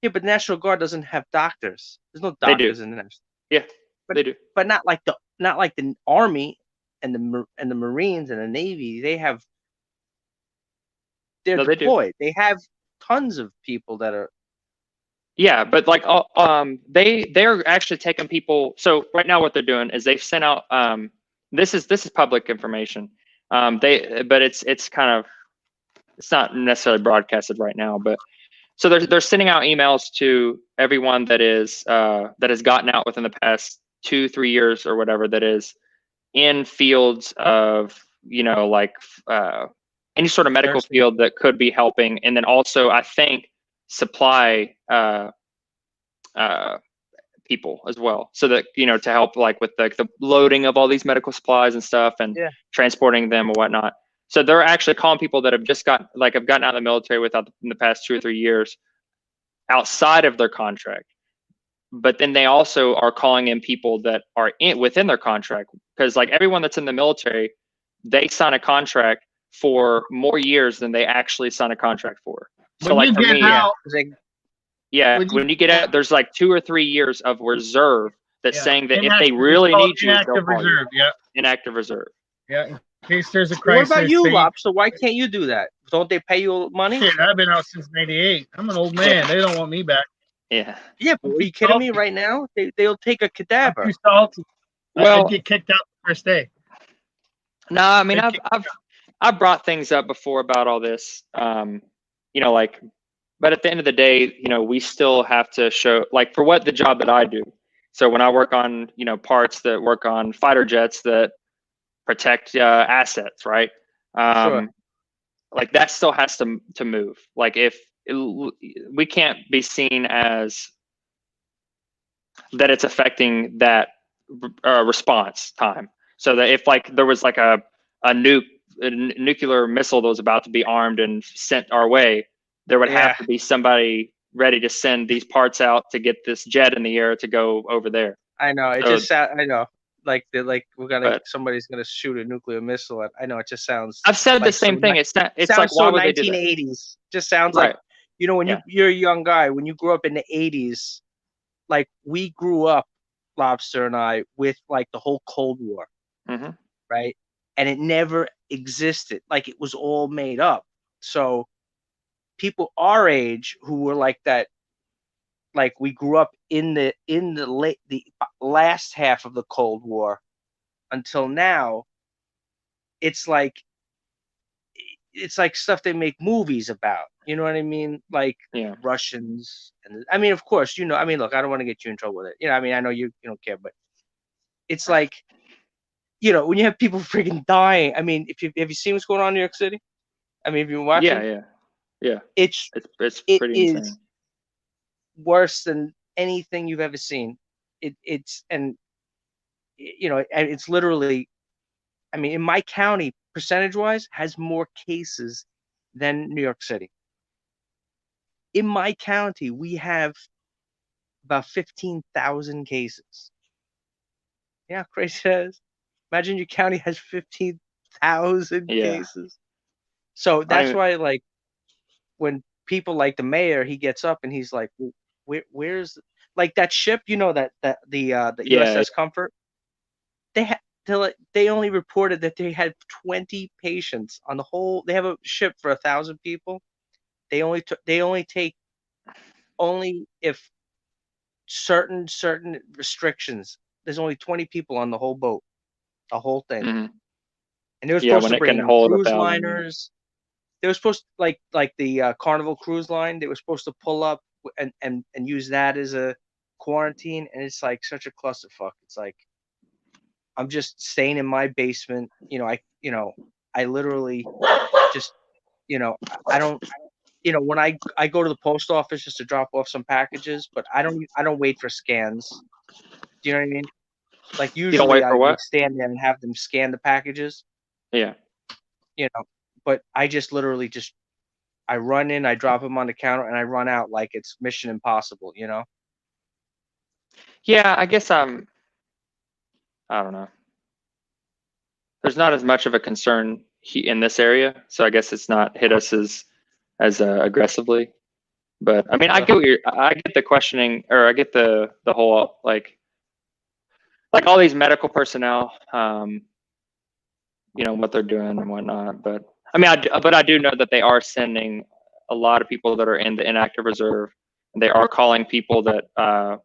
Yeah, but the National Guard doesn't have doctors. There's no doctors in the National. Yeah, they do. But not like the Army and the Marines and the Navy. They're deployed. They have tons of people that are. Yeah, but they're actually taking people. So right now, what they're doing is they've sent out. This is public information. But it's kind of, it's not necessarily broadcasted right now. But so they're sending out emails to everyone that has gotten out within the past 2-3 years or whatever, that is in fields of any sort of medical field that could be helping, and then also I think supply people as well, so that to help with the loading of all these medical supplies and stuff, and transporting them and whatnot. So they're actually calling people that have just gotten out of the military in the past 2 or 3 years outside of their contract. But then they also are calling in people that are within their contract, because everyone that's in the military, they sign a contract for more years than they actually sign a contract for. So when you for get me, out, when you get out, there's 2 or 3 years of reserve that's saying that if they really need you, they'll call you. Inactive reserve. Yeah, in case there's a crisis. What about you, Lobster? Why can't you do that? Don't they pay you money? Shit, I've been out since '98. I'm an old man. They don't want me back. Yeah. Yeah, but are you kidding me? Right now, they'll take a I'm cadaver. too salty. Well, I'd get kicked out the first day. no, I mean, They'd kick- I've brought things up before about all this. You know, like, but at the end of the day, you know, we still have to show, like, for what the job that I do. So when I work on, you know, parts that work on fighter jets that protect assets, right? Sure. Like that still has to move. Like if we can't be seen as that it's affecting that response time. So that if like there was like a nuclear missile that was about to be armed and sent our way, there would Yeah. have to be somebody ready to send these parts out to get this jet in the air to go over there. I know. It So- just I know. Like But- somebody's gonna shoot a nuclear missile at. I know. It just sounds. I've said the like same so thing. ni- It's not. It's sounds like so why would they do that? 1980s. Just sounds Right. like, you know, when Yeah. you're a young guy, when you grew up in the 80s, like we grew up, Lobster and I, with like the whole Cold War, Mhm. right? And it never existed. Like it was all made up. So people our age who were like that, like we grew up in the last half of the Cold War until now, it's like stuff they make movies about. You know what I mean? Like Yeah. Russians, and I mean, of course, you know. I mean, look, I don't want to get you in trouble with it. You know, I mean, I know you don't care, but it's like, you know, when you have people freaking dying. I mean, have you seen what's going on in New York City? I mean, have you been watching? Yeah. It's It's it pretty is insane. worse than anything you've ever seen. It's and you know, and it's literally. I mean, in my county, percentage-wise, has more cases than New York City. In my county, we have about 15,000 cases. Yeah, crazy that is. Imagine your county has 15,000 Yeah. cases. So I that's don't why, like, when people like the mayor, he gets up and he's like, "Where's like that ship? You know that the Yeah. USS Comfort? They only reported that they had 20 patients on the whole. They have a ship for 1,000 people. They only take only if certain restrictions. There's only 20 people on the whole boat, the whole thing. Mhm. And they were Yeah, supposed when to it bring can in hold cruise 1,000, yeah. liners. They were supposed to, like the Carnival Cruise Line. They were supposed to pull up and use that as a quarantine. And it's like such a clusterfuck. It's like I'm just staying in my basement. I literally just, I don't, when I go to the post office just to drop off some packages, but I don't wait for scans. Do you know what I mean? Like You don't usually wait I for would what? stand there and have them scan the packages, Yeah. but I just literally I run in, I drop them on the counter, and I run out like it's Mission Impossible. Yeah, I guess I don't know. There's not as much of a concern in this area, so I guess it's not hit us as aggressively. But I mean, I get the questioning, or I get the whole like all these medical personnel, what they're doing and whatnot. But I mean, I do know that they are sending a lot of people that are in the inactive reserve. And they are calling people that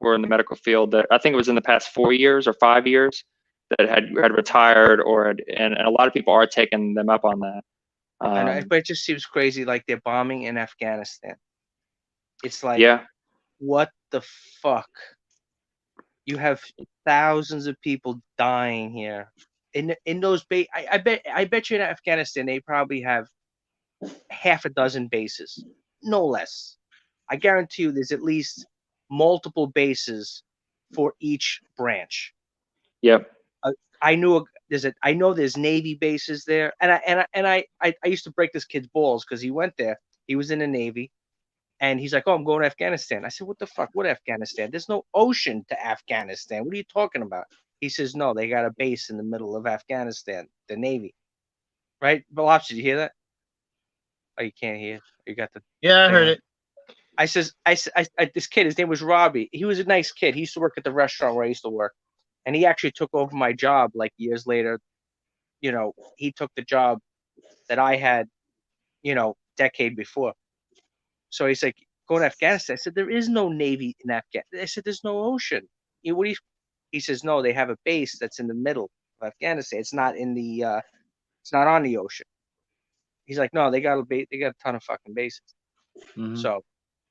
were in the medical field that I think it was in the past 4 years or 5 years that had retired and a lot of people are taking them up on that. I know, but it just seems crazy. Like they're bombing in Afghanistan. It's like, yeah, what the fuck? You have thousands of people dying here. In those I bet you in Afghanistan they probably have half a dozen bases, no less. I guarantee you there's at least multiple bases for each branch. yep, I know there's Navy bases there, and I used to break this kid's balls because he went there. He was in the Navy, and he's like, "Oh, I'm going to Afghanistan." I said, "What the fuck? What Afghanistan? There's no ocean to Afghanistan. What are you talking about?" He says, "No, they got a base in the middle of Afghanistan, the Navy." Right? But Lobster, did you hear that? Oh, you can't hear. You got the. Yeah, I heard it. I this kid, his name was Robbie. He was a nice kid. He used to work at the restaurant where I used to work. And he actually took over my job like years later. He took the job that I had, decade before. So he's like, go to Afghanistan. I said, there is no Navy in Afghanistan. I said, there's no ocean. He says, no, they have a base that's in the middle of Afghanistan. It's not in the, it's not on the ocean. He's like, no, they got a ton of fucking bases. Mhm. So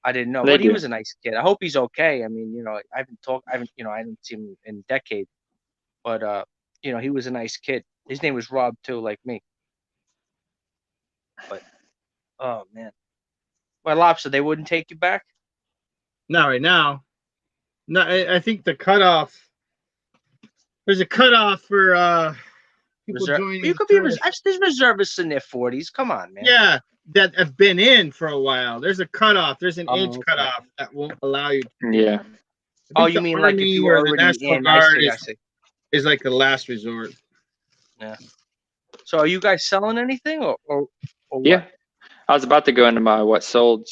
I didn't know, They but he do. was a nice kid. I hope he's okay. I mean, I haven't seen him in a decade, but he was a nice kid. His name was Rob too, like me. But oh man, well, Lobster, they wouldn't take you back. Not right now. No, I think the cutoff. There's a cutoff for people joining. You could be there's reservists in their 40s. Come on, man. Yeah, that have been in for a while. There's a cutoff. There's an age Okay. cutoff that won't allow you. Yeah. Oh, you mean like if you were already in? I see. Is like the last resort. Yeah. So are you guys selling anything or what? Yeah. I was about to go into my what sold.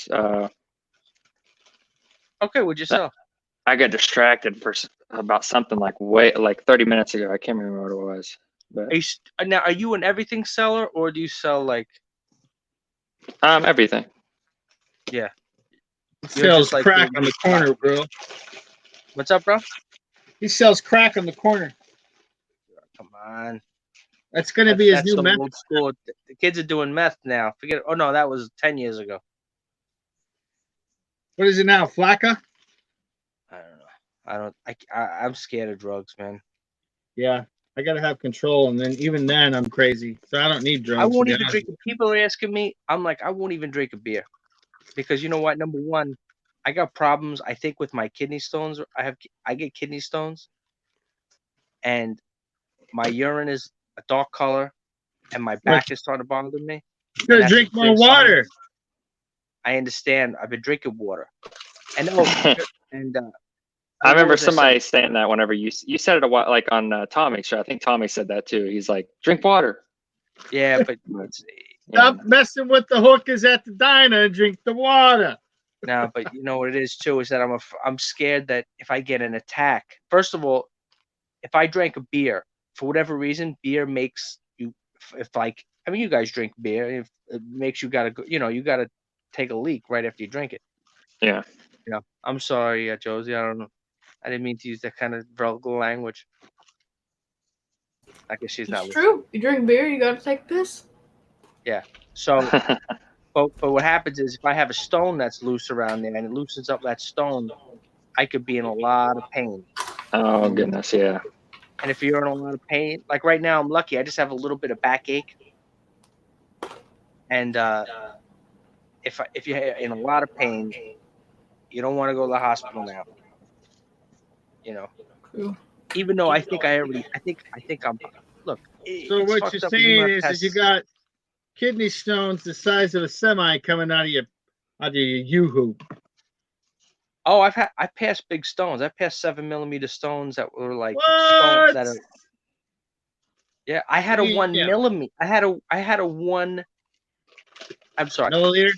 Okay, what'd you sell? I got distracted for about something like 30 minutes ago. I can't remember what it was. But Now, are you an everything seller or do you sell like everything. Yeah. He sells like crack on the corner, bro. What's up, bro? He sells crack on the corner. Come on. That's gonna be his new so method. Old school. The kids are doing meth now. Forget. Oh no, that was 10 years ago. What is it now, Flacca? I don't know. I'm scared of drugs, man. Yeah, I gotta have control, and then even then, I'm crazy, so I don't need drugs. I won't even drink. People are asking me. I'm like, I won't even drink a beer, because you know what? Number one, I got problems. I think with my kidney stones. I get kidney stones, and my urine is a dark color, and my back is starting to bother me. You gotta drink more water. I understand. I've been drinking water, and I remember somebody saying that whenever you said it a while, like on Tommy's show. I think Tommy said that too. He's like, drink water. Yeah, but stop messing with the hookers at the diner and drink the water. No, but you know what it is too is that I'm scared that if I get an attack, first of all, if I drank a beer for whatever reason, beer makes you you guys drink beer, if it makes you gotta go, you gotta take a leak right after you drink it. Yeah. I'm sorry, Josie. I don't know. I didn't mean to use that kind of vulgar language. I guess she's not listening. True. You drink beer, you gotta take piss. Yeah. So, but what happens is if I have a stone that's loose around there and it loosens up that stone, I could be in a lot of pain. Oh goodness, yeah. And if you're in a lot of pain, like right now, I'm lucky. I just have a little bit of backache. And if you're in a lot of pain, you don't want to go to the hospital now. Cool. Even though I think I'm. Look. So what you're saying is you got kidney stones the size of a semi coming out of your yoo-hoo. Oh, I passed big stones. I passed 7mm stones that were like what? stones that are. Yeah, I had a 1 millimeter. I had a 1. I'm sorry. Milliliter?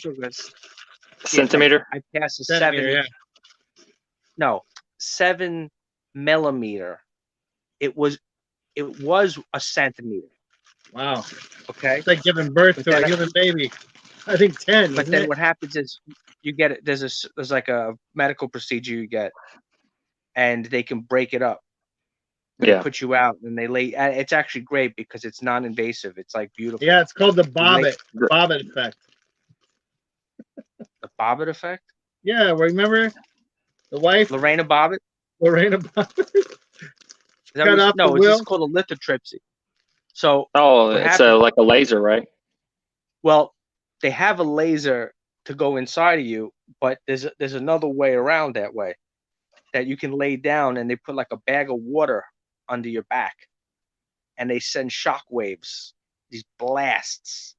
Centimeter? I passed a 7. Yeah. No, 7mm. It was a centimeter. Wow. Okay. It's like giving birth to a human baby. I think 10. But then what happens is you get it. There's like a medical procedure you get, and they can break it up. Yeah. Put you out, and they lay. It's actually great because it's non-invasive. It's like beautiful. Yeah, it's called the Bobbitt effect. The Bobbitt effect. Yeah, remember the wife Lorena Bobbitt. Lorena Bobbitt. No, it's just called a lithotripsy. So it's like a laser, right? Well, they have a laser to go inside of you, but there's another way around that way that you can lay down, and they put like a bag of water under your back, and they send shock waves, these blasts,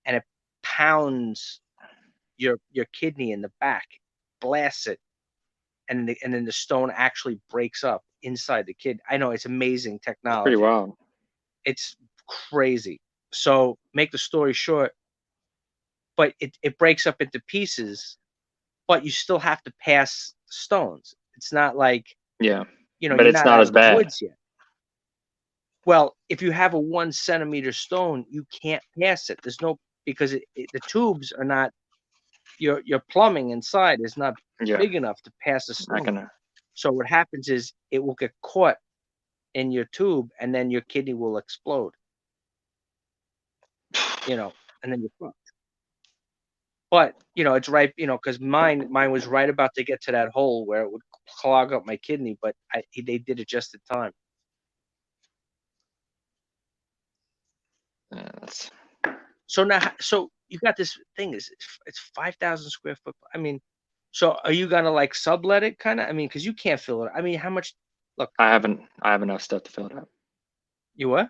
and it pounds your kidney in the back, blasts it, and then the stone actually breaks up inside the kidney. I know, it's amazing technology. Pretty wild. It's crazy. So make the story short, but it breaks up into pieces, but you still have to pass stones. It's not like, but it's not as bad. Woods yet. Well, if you have a 1 centimeter stone, you can't pass it. There's no, because the tubes are not your plumbing inside is not Yeah, big enough to pass the not storm. gonna. So what happens is it will get caught in your tube, and then your kidney will explode. You know, and then you're fucked. But it's right. Because mine was right about to get to that hole where it would clog up my kidney, but they did it just in time. Yeah, that's, So now, so you got this thing. It's 5,000 square foot. I mean, so are you gonna like sublet it, kind of? I mean, because you can't fill it. I mean, how much? Look, I have enough stuff to fill it up. you what?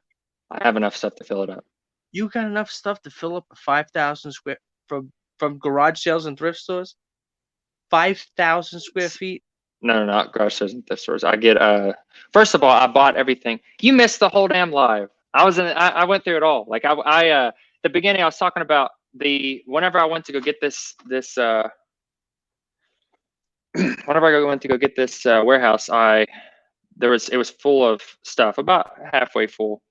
I have enough stuff to fill it up. You got enough stuff to fill up a 5,000 square from garage sales and thrift stores? 5,000 square feet? No, not garage sales and thrift stores. I get first of all, I bought everything. You missed the whole damn live. I went through it all. Like the beginning I was talking about whenever I went to go get this whenever I went to go get this warehouse, it was full of stuff, about halfway full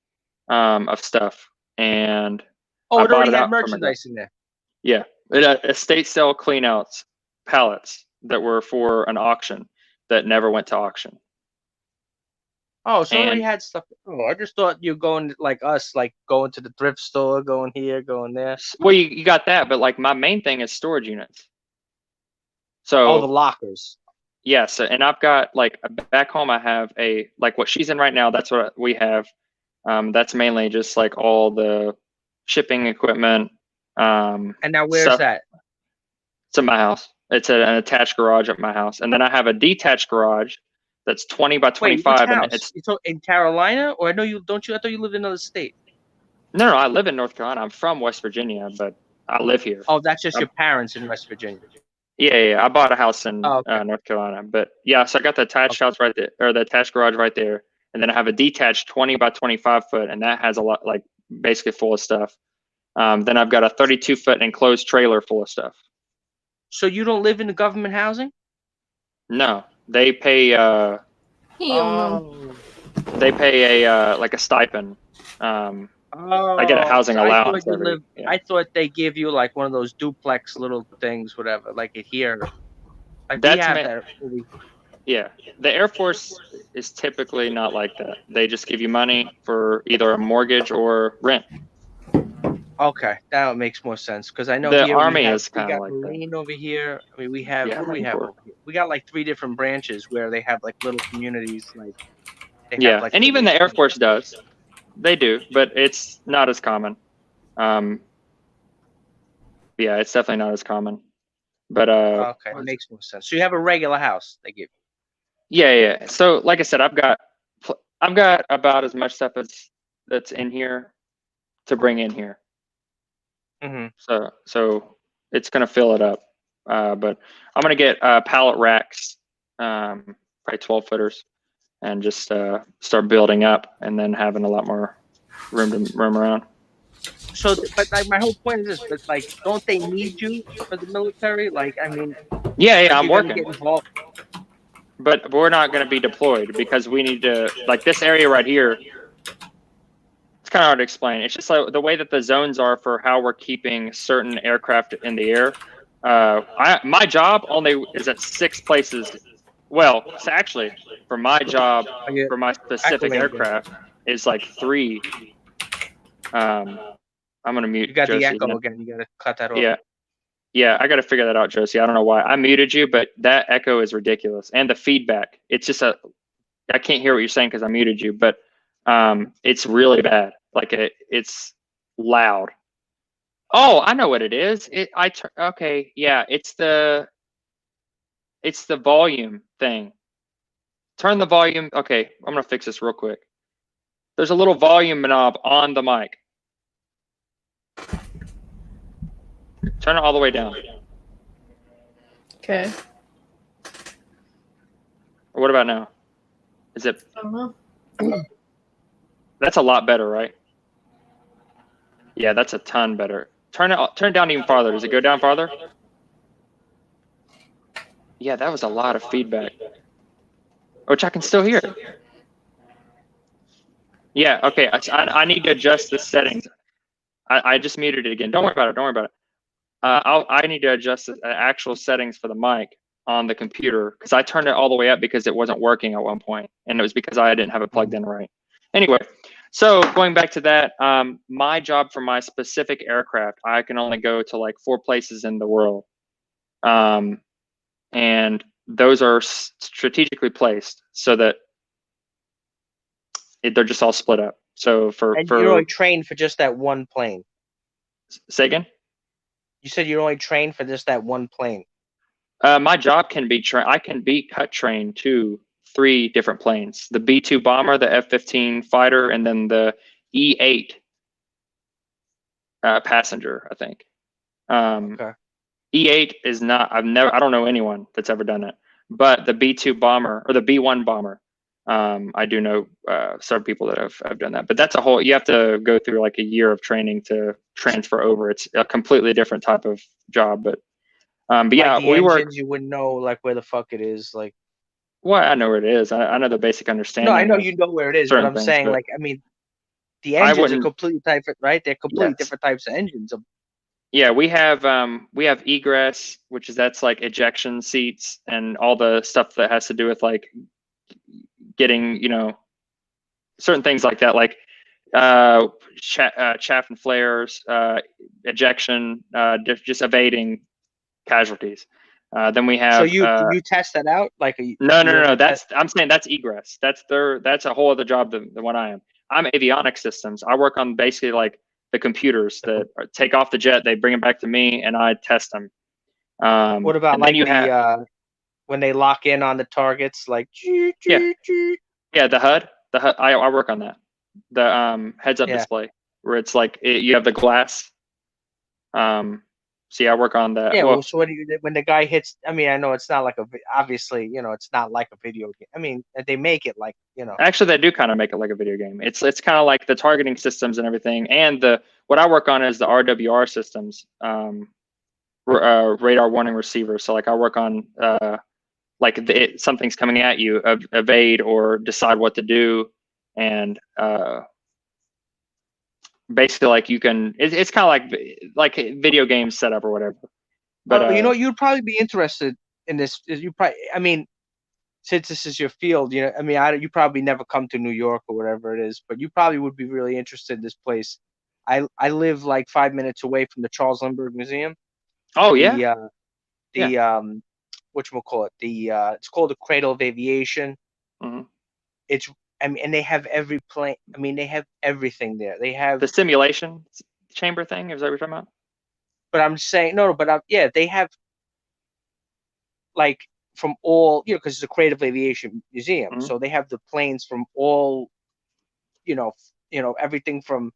of stuff, and Oh, I it bought already it had out from a guy. merchandise in there. Yeah, estate sale cleanouts pallets that were for an auction that never went to auction. Oh, so it already And had stuff. Oh, I just thought you going like us, like going to the thrift store, going here, going there. well, you got that, but like my main thing is storage units. Oh, the So lockers. yeah, so and I've got like back home I have like what she's in right now, that's what we have. That's mainly just like all the shipping equipment. And now where's stuff. that? It's at my house. It's an attached garage at my house, and then I have a detached garage that's 20 by Wait, 25, which and house? it's It's in Carolina, or I know you don't you? I thought you lived in another state. no, I live in North Carolina. I'm from West Virginia, but I live here. Oh, that's just your parents in West Virginia. Yeah. I bought a house in Oh, okay. North Carolina, but yeah, so I got the attached house right there, or the attached garage right there, and then I have a detached 20 by 25 foot, and that has a lot, like basically full of stuff. Then I've got a 32-foot enclosed trailer full of stuff. So you don't live in the government housing? No, they pay. He don't know. They pay a like a stipend. I get a housing allowance. I thought they give you like one of those duplex little things, whatever, like it here. Like we That's have meant- that. Yeah, the Air Force is typically not like that. They just give you money for either a mortgage or rent. Okay, that makes more sense because I know The here Army we is kinda got like that. Marine over here. I mean, we have Yeah, what do we Marine have Corps. over here? We got like 3 different branches where they have like little communities, like they Yeah, have, like, and even little- the Air Force does. They do, but it's not as common. Yeah, it's definitely not as common. But Okay, it makes more sense. So you have a regular house they give. yeah. So like I said, I've got about as much stuff that's in here to bring in here. Mm-hmm. So it's gonna fill it up. But I'm gonna get pallet racks, probably 12 footers, and just start building up, and then having a lot more room around. So, but like my whole point is this: but like, don't they need you for the military? Like, I mean, Yeah, like, I'm you're gonna working. get involved. But we're not going to be deployed because we need to, like this area right here, it's kind of hard to explain. It's just like the way that the zones are for how we're keeping certain aircraft in the air. My job only is at 6 places. Well, so actually, for my job, for my specific acclimated. aircraft, is like 3. I'm going to mute You got Josie the echo again. again. You gotta cut that off. Yeah, I got to figure that out, Josie. I don't know why I muted you, but that echo is ridiculous, and the feedback. It's just I can't hear what you're saying because I muted you, but it's really bad. Like it's loud. Oh, I know what it is. Okay, yeah, it's the volume thing. Turn the volume. Okay, I'm gonna fix this real quick. There's a little volume knob on the mic. Turn it all the way down. Okay. What about now? Is it? I don't know. That's a lot better, right? Yeah, that's a ton better. Turn it down even farther. Does it go down farther? Yeah, that was a lot of feedback, which I can still hear. Yeah, okay. I need to adjust the settings. I just muted it again. Don't worry about it. I need to adjust the actual settings for the mic on the computer because I turned it all the way up because it wasn't working at one point, and it was because I didn't have it plugged in right. Anyway, so going back to that, my job for my specific aircraft, I can only go to like 4 places in the world, and those are strategically placed so that they're just all split up. So And you're only trained for just that one plane. Say again? You said you're only trained for just that one plane. My job can be I can be cut trained to 3 different planes: the B-2 bomber, the F-15 fighter, and then the E-8 passenger. I think. Okay. E-8 is not. I don't know anyone that's ever done it. But the B-2 bomber or the B-1 bomber, I do know several people that have done that. But that's a whole. You have to go through like a year of training to transfer over. It's a completely different type of job. But yeah, the we engines, work. you wouldn't know like where the fuck it is. Like, Well, I know where it is. I know the basic understanding. no, I know you know where it is, but certain I'm things, saying but like, I mean, the engines are wouldn't- completely different, right? They're completely Yes. different types of engines. Yeah, we have egress, which is that's like ejection seats and all the stuff that has to do with like getting, certain things like that, like chaff and flares, ejection, just evading casualties. Then we have. So you test that out, like No. ever I'm saying that's egress. That's a whole other job than what I am. I'm avionics systems. I work on basically like the computers that take off the jet. They bring it back to me, and I test them. What about and like then you have when they lock in on the targets, like yeah the HUD. I work on that. The heads up Yeah. display where it's like you have the glass. So yeah, I work on that. Yeah, Well, well, so when the guy hits, I mean, I know it's not like obviously, it's not like a video game. I mean, they make it like, actually, they do kind of make it like a video game. It's kind of like the targeting systems and everything, and what I work on is the RWR systems, radar warning receiver. So like I work on like something's coming at you, evade or decide what to do, and basically like you can. It's kind of like video game setup or whatever. But you'd probably be interested in this. You probably, I mean, since this is your field, I mean, you probably never come to New York or whatever it is, but you probably would be really interested in this place. I live like 5 minutes away from the Charles Lindbergh Museum. Oh yeah. Whatchamacallit, it's called the Cradle of Aviation. Mm-hmm. I mean, and they have every plane. I mean, they have everything there. They have the simulation chamber thing. Is that what you're talking about? But I'm saying no, but yeah, they have like from all, because it's a creative aviation museum, Mm-hmm. so they have the planes from all, everything from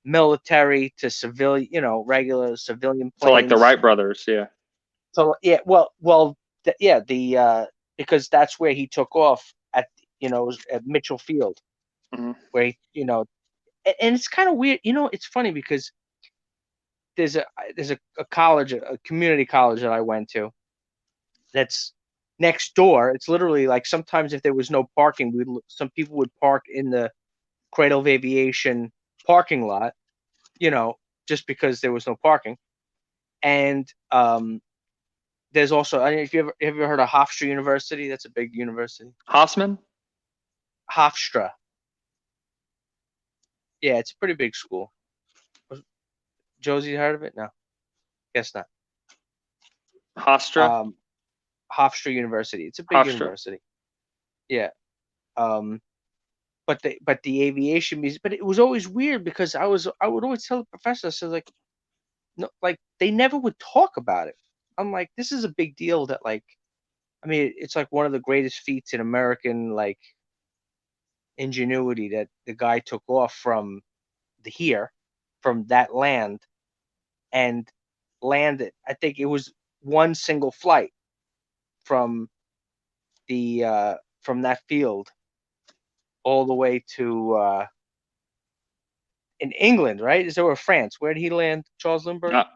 military to civilian, regular civilian planes. So like the Wright brothers, yeah. So yeah, because that's where he took off at Mitchell Field, mm-hmm. where he, and it's kind of weird, it's funny because there's a college, a community college that I went to that's next door. It's literally like sometimes if there was no parking, some people would park in the Cradle of Aviation parking lot, just because there was no parking. And there's also, I don't know if have you ever heard of Hofstra University? That's a big university. Hofstra. Yeah, it's a pretty big school. Josie, heard of it? No, guess not. Hofstra. Hofstra University. It's a big university. Yeah. But the aviation museum. But it was always weird because I would always tell the professor, I said, like, no, like they never would talk about it. I'm like, this is a big deal that, like, I mean, it's like one of the greatest feats in American, like, ingenuity that the guy took off from that land and landed. I think it was one single flight from that field all the way to in England, right? Is there or France? Where did he land, Charles Lindbergh?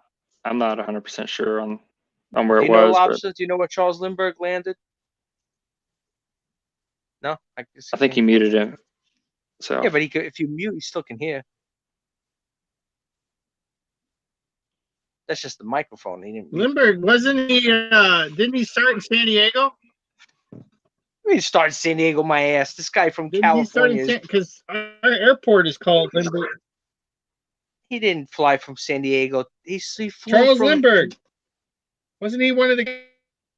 I'm not 100% sure on where it was. Do you know, Lobsta? Do you know where Charles Lindbergh landed? No, I think he muted him. So yeah, but if you mute, you still can hear. That's just the microphone. He didn't. Lindbergh, wasn't he? Didn't he start in San Diego? We start San Diego, my ass. This guy from Didn't he start in California. because our airport is called Lindbergh. He didn't fly from San Diego. He flew Charles from Lindbergh. Wasn't he one of the?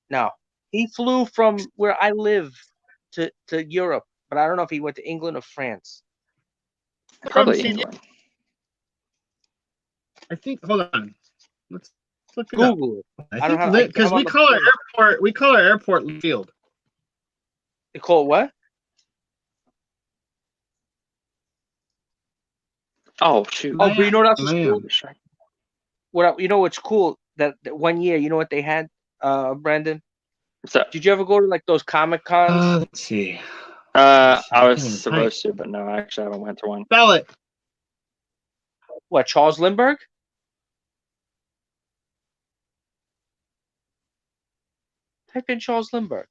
No, he flew from where I live to Europe, but I don't know if he went to England or France. Probably San- England. I think. Hold on. Let's look it up. Google it. I don't think have- because I'm on we the call our phone. airport. We call our airport Field. They call it what? Oh shoot. Oh, but you know what else is Man. cool? You know what's cool? That 1 year, you know what they had, Brandon? So Did you ever go to like those Comic Cons? Let's see. I I was can't even supposed to, but no, actually I haven't went to one. Spell it. What, Charles Lindbergh? Type in Charles Lindbergh.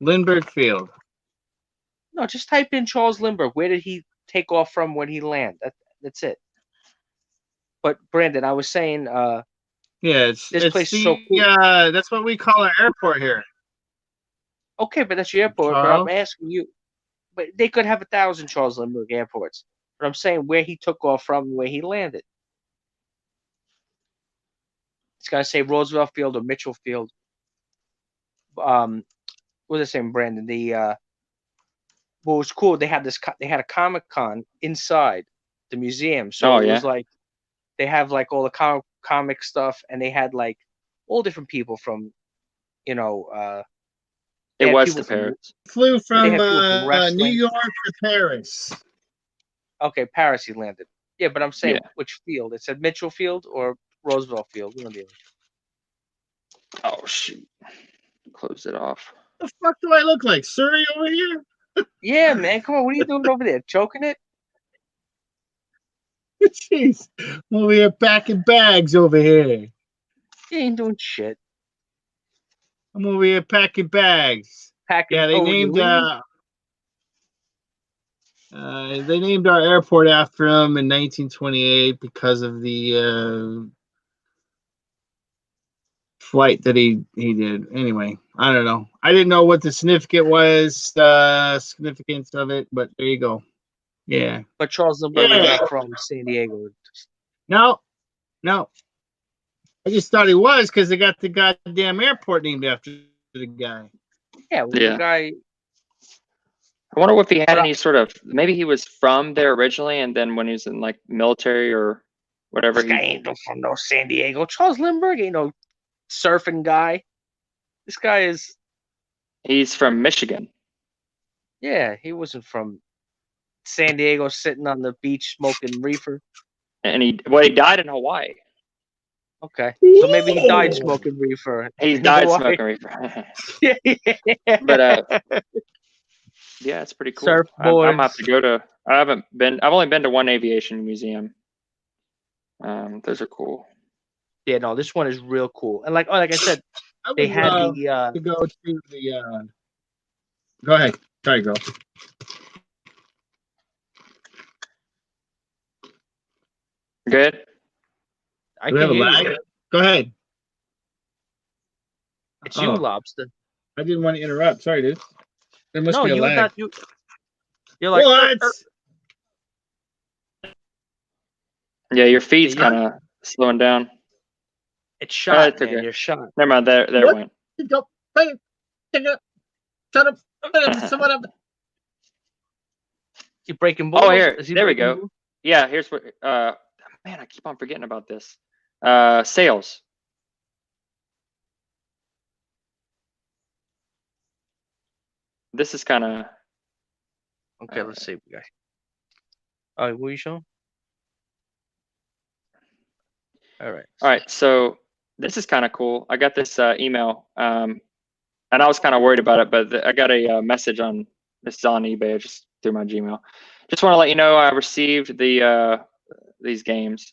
Lindbergh Field. No, just type in Charles Lindbergh. Where did he take off from? When he land? That's it. But Brandon, I was saying, Yeah, it's This place is the, so cool. that's what we call our airport here. okay, but that's your airport. But Charles? I'm asking you, but they could have 1,000 Charles Lindbergh airports. But I'm saying where he took off from, and where he landed. It's gonna say Roosevelt Field or Mitchell Field. What was I saying, Brandon? What was cool? They had a Comic Con inside the museum, so Oh, it yeah? was like they have like all the comic stuff, and they had like all different people from, they It had was people to from- Paris. Flew from have people from New wrestling. York to Paris. Okay, Paris he landed. Yeah, but I'm saying Yeah. which field? It said Mitchell Field or Roosevelt Field. One of the other. Oh shoot. Close it off. The fuck do I look like? Surrey over here? Yeah, man, come on. What are you doing over there? Choking it? Jeez. Over here packing bags over here. You ain't doing shit. I'm over here packing bags. Packing. Yeah, they oh, when you named our airport after him in 1928 because of the flight that he did. Anyway, I don't know. I didn't know what the significance of it, but there you go. Yeah. But Charles Lindbergh was Yeah. not from San Diego. No. I just thought he was because they got the goddamn airport named after the guy. Yeah, well, Yeah. the guy. I wonder if he had But I- any sort of, maybe he was from there originally, and then when he was in like military or whatever, This guy ain't no from no San Diego. Charles Lindbergh ain't no surfing guy. This guy is. he's from Michigan. Yeah, he wasn't from San Diego, sitting on the beach smoking reefer. And he died in Hawaii. Okay, so maybe he died smoking reefer. He in died Hawaii. smoking reefer. Yeah. But yeah, it's pretty cool. I'm gonna have to go to. I've only been to one aviation museum. Those are cool. Yeah, no, this one is real cool. And like I said, I they would had love the to go to the. Go ahead. Sorry, girl. Good. I Do we can have a hear lag? you. Go ahead. It's you, Oh, Lobster. I didn't want to interrupt. Sorry, dude. There must No, be a you lag. not you. You're like What? Yeah, your feed's Yeah, kind of slowing down. It's shot, it's man. okay. You're shot. Never mind. There it What? went. Go. Hey, take it up. Shut up. Someone up. You breaking balls? Oh, here. Is he There we breaking go. balls? Yeah, here's what. Man, I keep on forgetting about this. Sales. This is kind of. Okay, let's see, guys. All right, what are you showing? All right. All right, so this is kind of cool. I got this email, and I was kind of worried about it, but I got a message on this is on eBay, just through my Gmail. Just want to let you know I received these games.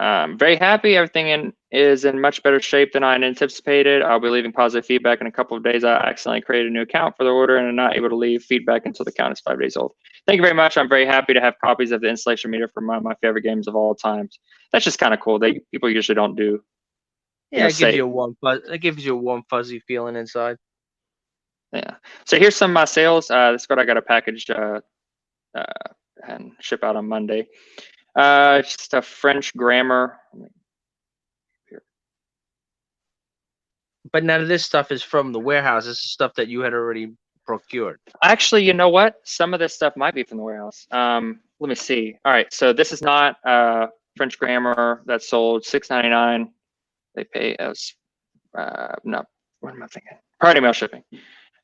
Very happy. Everything is in much better shape than I anticipated. I'll be leaving positive feedback in a couple of days. I accidentally created a new account for the order and I'm not able to leave feedback until the account is 5 days old. Thank you very much. I'm very happy to have copies of the installation meter for my favorite games of all times. That's just kind of cool. People usually don't do. Yeah, it gives you a warm it gives you a warm fuzzy feeling inside. Yeah. So here's some of my sales. This is what I got a package and ship out on Monday. Just a French grammar. But none of this stuff is from the warehouse. This is stuff that you had already procured. Actually, you know what? Some of this stuff might be from the warehouse. Let me see. All right, so this is not French grammar that's sold $6.99. They pay us no. What am I thinking? Priority mail shipping.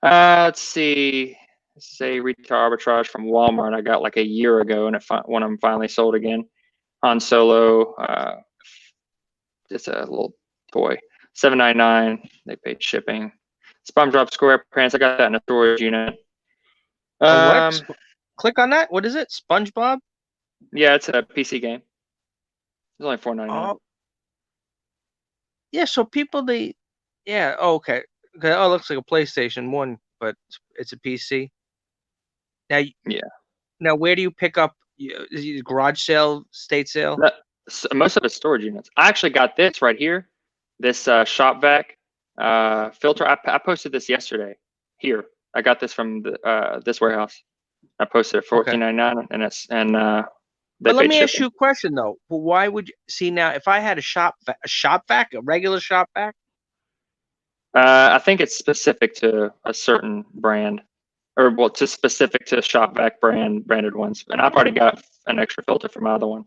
Let's see. This is a retail arbitrage from Walmart. I got like a year ago, and one of them finally sold again. Han Solo. Just a little toy. $7.99. They paid shipping. SpongeBob SquarePants. I got that in a storage unit. What? Click on that. What is it? SpongeBob? Yeah, it's a PC game. It's only $4.99. Oh. Yeah. So people yeah. Oh, okay. Okay. Oh, it looks like a PlayStation 1, but it's a PC. Now. Yeah. Now, where do you pick up? Is it garage sale, state sale? Most of it's storage units. I actually got this right here. This shop vac filter. I posted this yesterday. Here, I got this from this warehouse. I posted it for $14.99, But let me ask you a question though. Well, why would you see now? If I had a shop vac, a regular shop vac? I think it's specific to a certain brand, or well, just specific to shop vac branded ones. And I've already got an extra filter for my other one.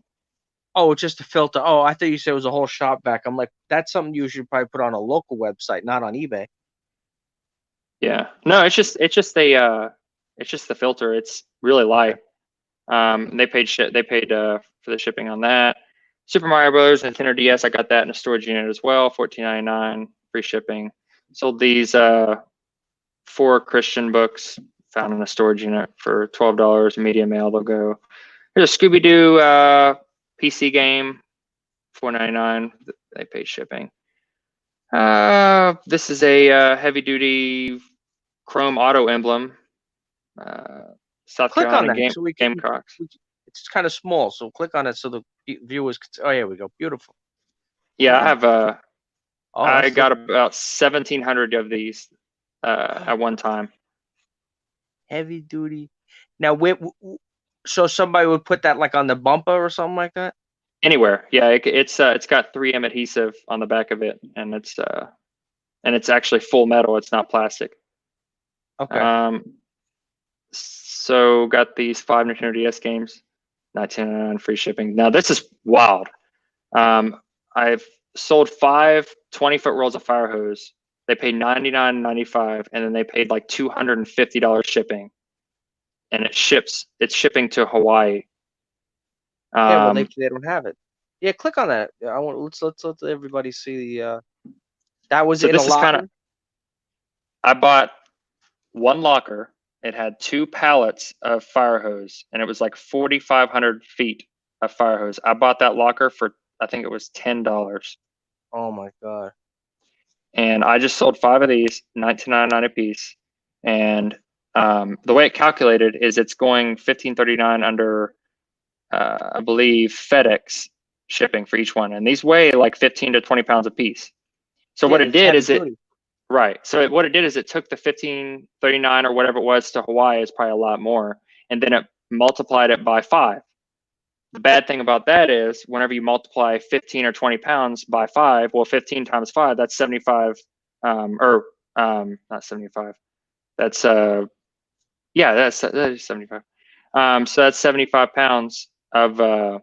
Oh, just a filter. Oh, I thought you said it was a whole shop vac. I'm like, that's something you should probably put on a local website, not on eBay. Yeah, no, it's just the filter. It's really light. They paid for the shipping on that. Super Mario Bros. Nintendo DS. I got that in a storage unit as well. $14.99, free shipping. Sold these 4 Christian books found in a storage unit for $12. Media mail. They'll go. Here's a Scooby Doo PC game, $4.99. They paid shipping. This is a heavy duty chrome auto emblem. South Click Carolina on that so we can, Gamecocks. It's kind of small, so click on it so the viewers can. Oh, here we go. Beautiful. Yeah, I have I got about about 1,700 of these at one time. Heavy duty. Now, so somebody would put that like on the bumper or something like that. Anywhere, yeah. It's got 3M adhesive on the back of it, and it's actually full metal. It's not plastic. Okay. So got these 5 Nintendo DS games, $19.99 free shipping. Now this is wild. I've sold 5 20-foot rolls of fire hose. They paid $99.95, and then they paid like $250 shipping, and it's shipping to Hawaii. Yeah, well, they don't have it. Yeah, click on that. I want let's let everybody see the. That was so in this a is locker. kind of. I bought one locker. It had 2 pallets of fire hose, and it was like 4,500 feet of fire hose. I bought that locker for I think it was $10. Oh my god! And I just sold 5 of these, $19.99 a piece. And the way it calculated is it's going $15.39 under, I believe, FedEx shipping for each one. And these weigh like 15 to 20 pounds a piece. So what it did is what it did is it took the $15.39 or whatever it was to Hawaii, is probably a lot more, and then it multiplied it by 5. The bad thing about that is whenever you multiply 15 or 20 pounds by 5, well, 15 times 5, that's 75, not 75. That's that is 75. So that's 75 pounds of,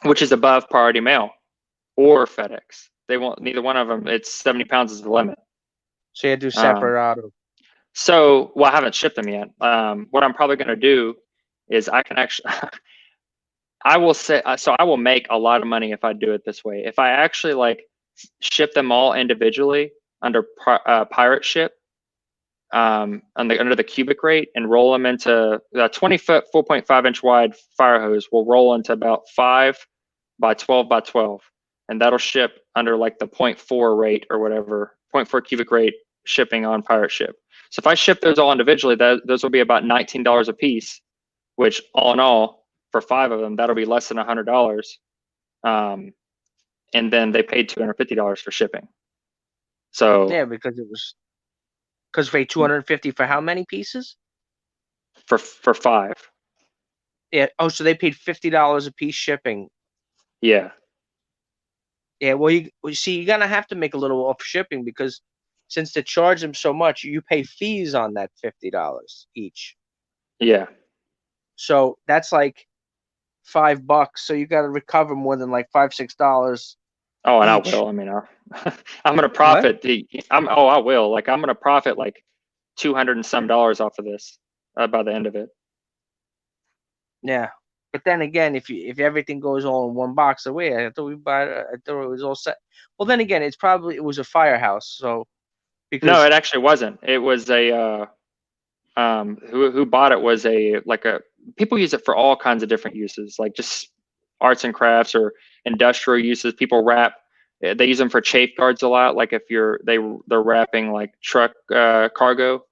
which is above priority mail or FedEx. They won't, neither one of them. It's 70 pounds is the limit. So you had to do separate auto. So, well, I haven't shipped them yet. What I'm probably going to do is I can actually, I will say, so I will make a lot of money if I do it this way. If I actually like ship them all individually under pirate ship, under the cubic rate, and roll them into the 20-foot, 4.5-inch wide fire hose will roll into about 5 by 12 by 12. and that'll ship under like the 0.4 rate or whatever, 0.4 cubic rate shipping on Pirate Ship. So if I ship those all individually, those will be about $19 a piece, which all in all, for 5 of them, that'll be less than $100. And then they paid $250 for shipping. So Yeah, because they paid $250 for how many pieces? for 5. Yeah. Oh, so they paid $50 a piece shipping. Yeah. Yeah. Well, you see, you're gonna have to make a little off shipping because since they charge them so much, you pay fees on that $50 each. Yeah. So that's like $5. So you got to recover more than like $5-6. Oh, and Each. I will. I mean, I'm gonna profit. I will. Like, I'm gonna profit like $200 and some off of this by the end of it. Yeah. But then again, if everything goes all in one box away, I thought it was all set. Well, then again, it was a firehouse, so because No, it actually wasn't. It was a who bought it was people use it for all kinds of different uses, like just arts and crafts or industrial uses. People wrap. They use them for chafe guards a lot. Like if they're wrapping like truck cargo,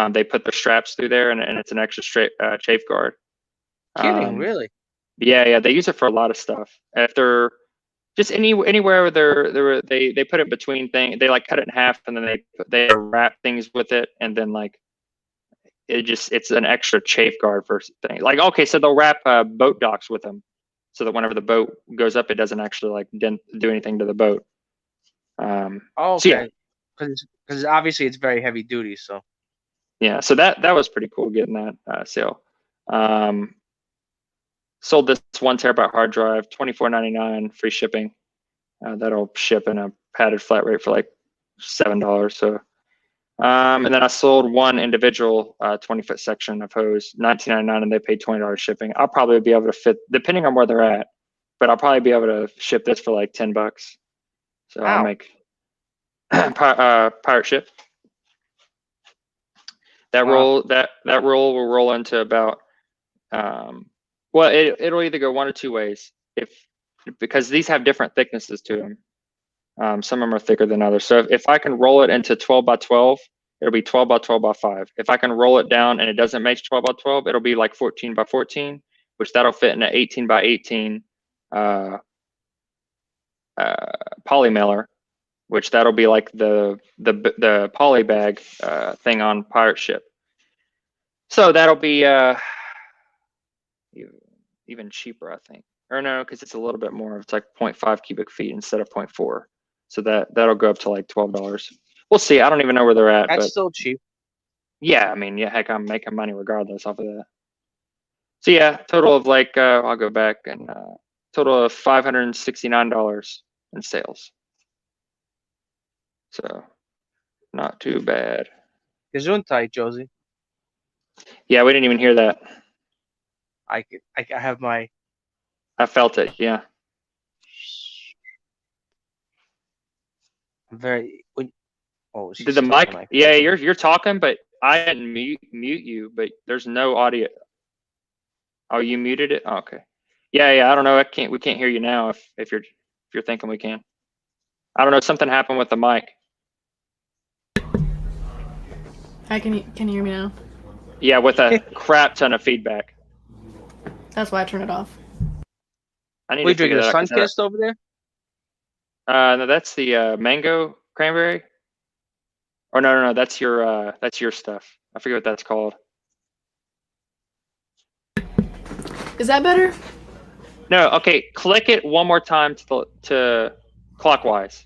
they put the straps through there, and it's an extra chafe guard. kidding, really. Yeah, they use it for a lot of stuff. If they're just anywhere where they put it between things, they like cut it in half and then they wrap things with it, and then like it's an extra chafe guard for things. Like, okay, so they'll wrap boat docks with them, so that whenever the boat goes up, it doesn't actually like do anything to the boat. Okay, so yeah. because obviously it's very heavy duty. So Yeah, so that was pretty cool getting that sale. Sold this 1 terabyte hard drive, $24.99 free shipping. That'll ship in a padded flat rate for like $7. So, and then I sold one individual 20-foot section of hose, $19.99, and they paid $20 shipping. I'll probably be able to fit, depending on where they're at, but I'll probably be able to ship this for like $10. So I'll make pirate ship. That roll will roll into about well, it'll either go one or two ways because these have different thicknesses to them. Some of them are thicker than others. So if I can roll it into 12 by 12, it'll be 12 by 12 by 5. If I can roll it down and it doesn't make 12 by 12, it'll be like 14 by 14, which that'll fit in an 18 by 18 poly mailer, which that'll be like the poly bag thing on Pirate Ship. So that'll be even cheaper, I think. Or no, because it's a little bit more. It's like 0.5 cubic feet instead of 0.4. So that'll go up to like $12. We'll see. I don't even know where they're at. that's still cheap. Yeah, I mean, yeah, heck, I'm making money regardless off of that. So yeah, total of like I'll go back and total of $569 in sales. So not too bad. Gesundheit, Josie. Yeah, we didn't even hear that. I have my. I felt it. Yeah. I'm very. Oh, Did the mic? Yeah, you're talking, but I didn't mute you, but there's no audio. Oh, you muted it? Oh, okay. Yeah. I don't know. We can't hear you now. If you're thinking we can. I don't know. Something happened with the mic. Hi, can you hear me now? Yeah, with a crap ton of feedback. That's why I turned it off. I need We to figure drinking a that out. Sunkist over there? No, that's the mango cranberry. Or no, that's your stuff. I forget what that's called. Is that better? No, okay. Click it one more time to clockwise.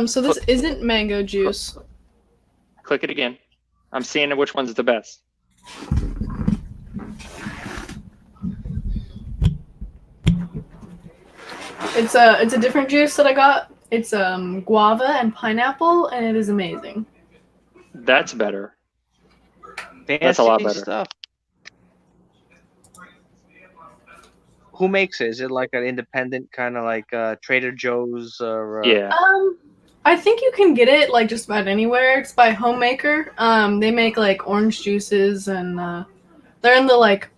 So this isn't mango juice. Click it again. I'm seeing which one's the best. It's a different juice that I got. It's guava and pineapple, and it is amazing. That's better. That's a lot better. Stuff. Who makes it? Is it like an independent kind of like Trader Joe's or? Yeah. I think you can get it like just about anywhere. It's by Homemaker. They make like orange juices and they're in the like.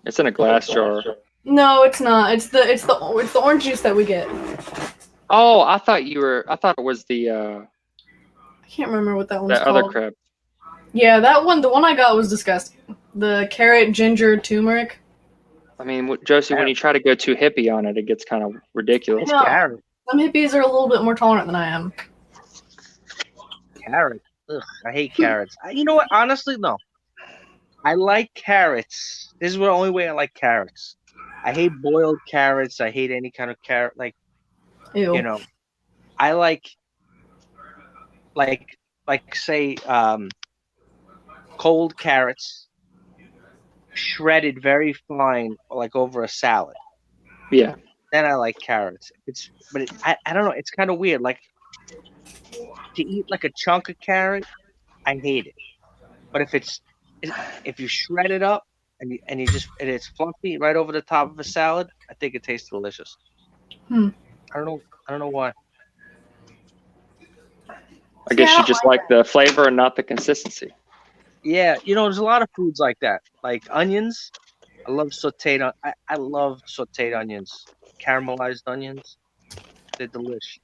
It's in a glass jar. No, it's not. It's the orange juice that we get. Oh, I thought it was the I can't remember what that one's that other called. crap. Yeah, that one. The one I got was disgusting. The carrot ginger turmeric. I mean, Josie, when you try to go too hippie on it, it gets kind of ridiculous. No. Carrot. Some hippies are a little bit more tolerant than I am. Carrot. Ugh, I hate carrots. You know what? Honestly, no. I like carrots. This is the only way I like carrots. I hate boiled carrots. I hate any kind of carrot. Like, Ew. you know, I like say cold carrots shredded very fine, like over a salad. Yeah. Then I like carrots. I don't know. It's kind of weird. Like to eat like a chunk of carrot, I hate it. But if you shred it up and it's fluffy right over the top of a salad, I think it tastes delicious. Hmm. I don't know why. I guess you just like the flavor and not the consistency. Yeah, there's a lot of foods like that. Like onions. I love sauteed. I love sauteed onions, caramelized onions. They're delicious.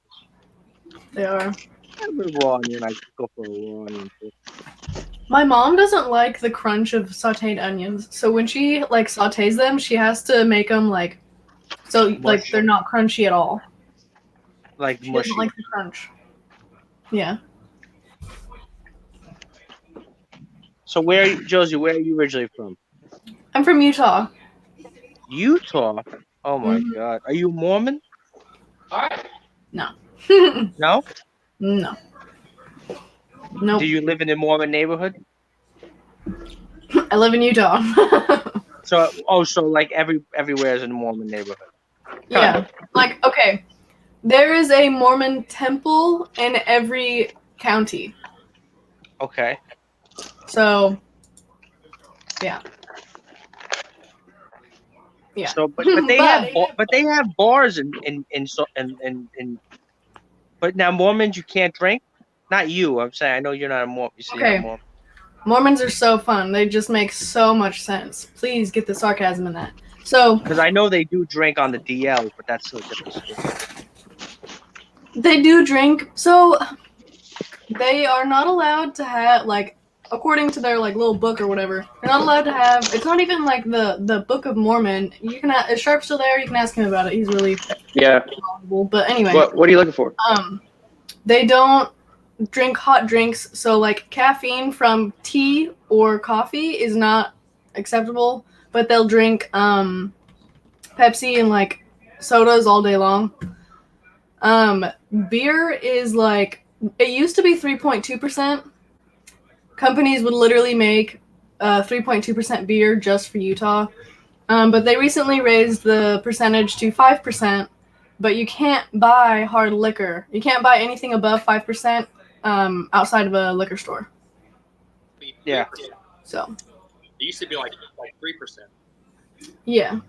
They are. A raw onion, I go for a raw onion too. My mom doesn't like the crunch of sauteed onions, so when she like sautés them, she has to make them like like they're not crunchy at all. Like She mushy. doesn't like the crunch. Yeah. So Josie, where are you originally from? I'm from Utah. Utah? Oh my Mhm. God. Are you Mormon? No. No? No. Nope. Do you live in a Mormon neighborhood? I live in Utah. So like everywhere is in a Mormon neighborhood. Yeah. Like, okay. There is a Mormon temple in every county. Okay. So, yeah. Yeah. So, but they have bars but now Mormons you can't drink. Not you. I'm saying I know you're not a Mormon. You see, you're not a Mormon. Mormons are so fun. They just make so much sense. Please get the sarcasm in that. So, because I know they do drink on the DL, but that's still a different story. they do drink. So, they are not allowed to have like, according to their like little book or whatever. They're not allowed to have. It's not even like the Book of Mormon. You can. Is Sharp still there? You can ask him about it. He's really knowledgeable. But anyway. What are you looking for? They don't drink hot drinks, so like caffeine from tea or coffee is not acceptable, but they'll drink Pepsi and like sodas all day long. Beer is like, it used to be 3.2%. Companies would literally make 3.2% beer just for Utah, but they recently raised the percentage to 5%. But you can't buy hard liquor. You can't buy anything above 5% outside of a liquor store. Yeah. So. It used to be like 3%. Yeah.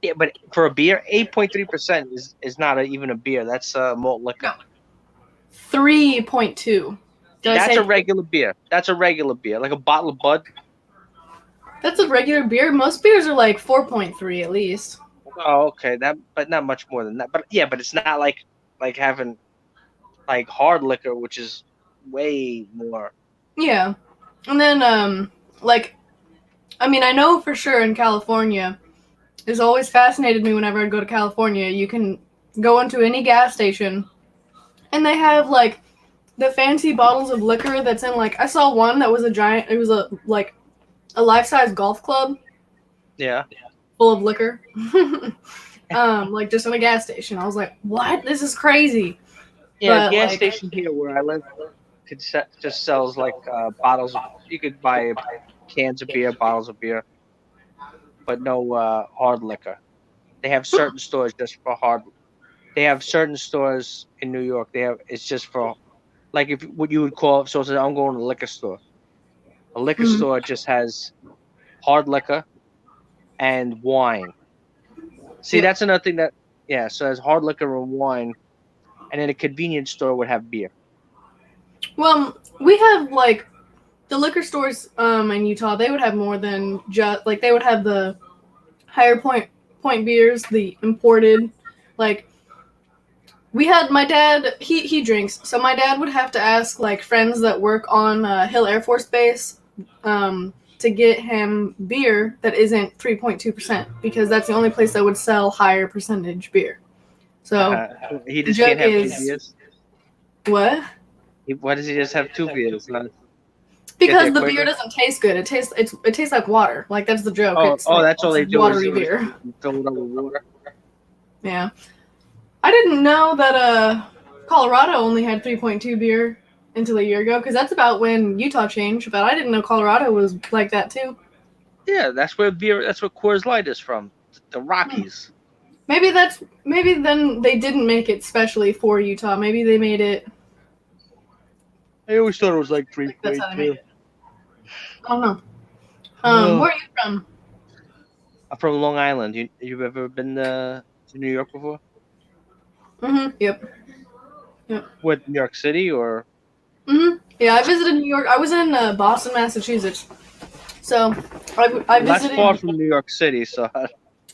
Yeah, but for a beer, 8.3% is not even a beer. That's malt liquor. 3.2. That's a regular beer. That's a regular beer, like a bottle of Bud. That's a regular beer. Most beers are like 4.3 at least. Oh, okay. But not much more than that. But yeah, but it's not like having like hard liquor, which is way more. Yeah, and then like, I mean, I know for sure in California, it's always fascinated me whenever I go to California. You can go into any gas station, and they have like the fancy bottles of liquor that's in like, I saw one that was a giant. It was a life-size golf club. Yeah. Full of liquor. Like just in a gas station. I was like, what? This is crazy. Yeah, But, gas like, station here where I live just sells like bottles. You could buy cans of beer, bottles of beer, but no hard liquor. They have certain stores just for hard. They have certain stores in New York. It's just for like if what you would call. So I'm going to the liquor store. A liquor store just has hard liquor and wine. See, that's another thing so there's hard liquor and wine, and then a convenience store would have beer. Well, we have like the liquor stores in Utah. They would have more than just like they would have the higher point beers, the imported. Like we had my dad. He drinks, so my dad would have to ask like friends that work on Hill Air Force Base to get him beer that isn't 3.2% because that's the only place that would sell higher percentage beer. So He just joke can't have is- 2 beers. what? Why does he just have 2 beers? Because there the quicker? beer doesn't taste good. It tastes like water. Like that's the joke. Oh, It's like that's all they do. watery Is beer. fill it up with water. Yeah. I didn't know that Colorado only had 3.2 beer until a year ago because that's about when Utah changed. But I didn't know Colorado was like that too. Yeah, that's where Coors Light is from. The Rockies. Maybe then they didn't make it specially for Utah. Maybe they made it. I always thought it was like That's how they made 3.2. it. I don't know. Oh. Where are you from? I'm from Long Island. You've ever been to New York before? Yep. What, New York City or? Yeah, I visited New York. I was in Boston, Massachusetts. So I That's visited. far from New York City, so.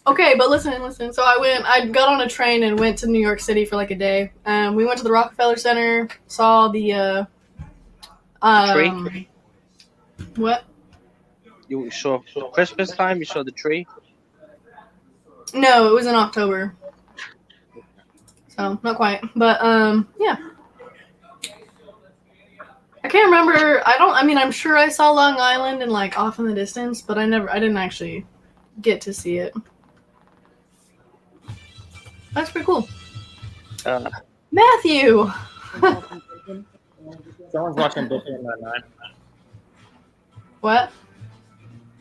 Okay, but listen. So I got on a train and went to New York City for like a day. We went to the Rockefeller Center, saw the tree? What? You saw Christmas time. You saw the tree. No, it was in October. So not quite, but yeah. I can't remember. I'm sure I saw Long Island and like off in the distance, but I didn't actually get to see it. That's pretty cool. Matthew. Someone's watching Brooklyn Nine-Nine. What?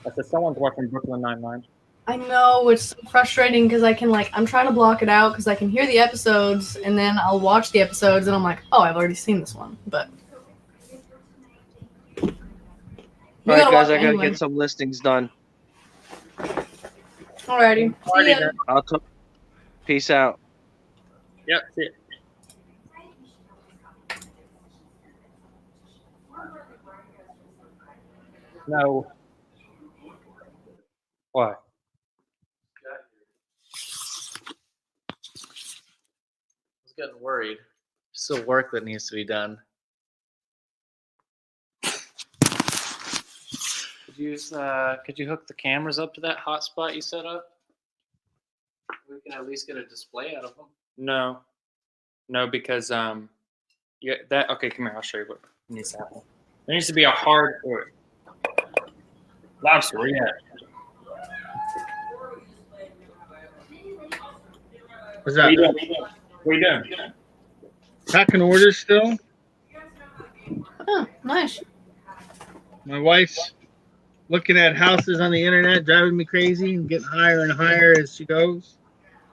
I said someone's watching Brooklyn Nine-Nine. I know it's frustrating because I'm trying to block it out because I can hear the episodes and then I'll watch the episodes and I'm like, oh, I've already seen this one. But All right, guys, I gotta get some listings done. Alrighty. See ya. I'll talk. Peace out. Yep. See it. No. Why? I was getting worried. Still work that needs to be done. Could you hook the cameras up to that hotspot you set up? We can at least get a display out of them. No, because yeah, that okay. Come here, I'll show you what needs to happen. There needs to be a hard lobster. Where you at? What's What are that? you doing? What are you doing? Packing orders still. Oh, nice. My wife's looking at houses on the internet, driving me crazy, and getting higher and higher as she goes.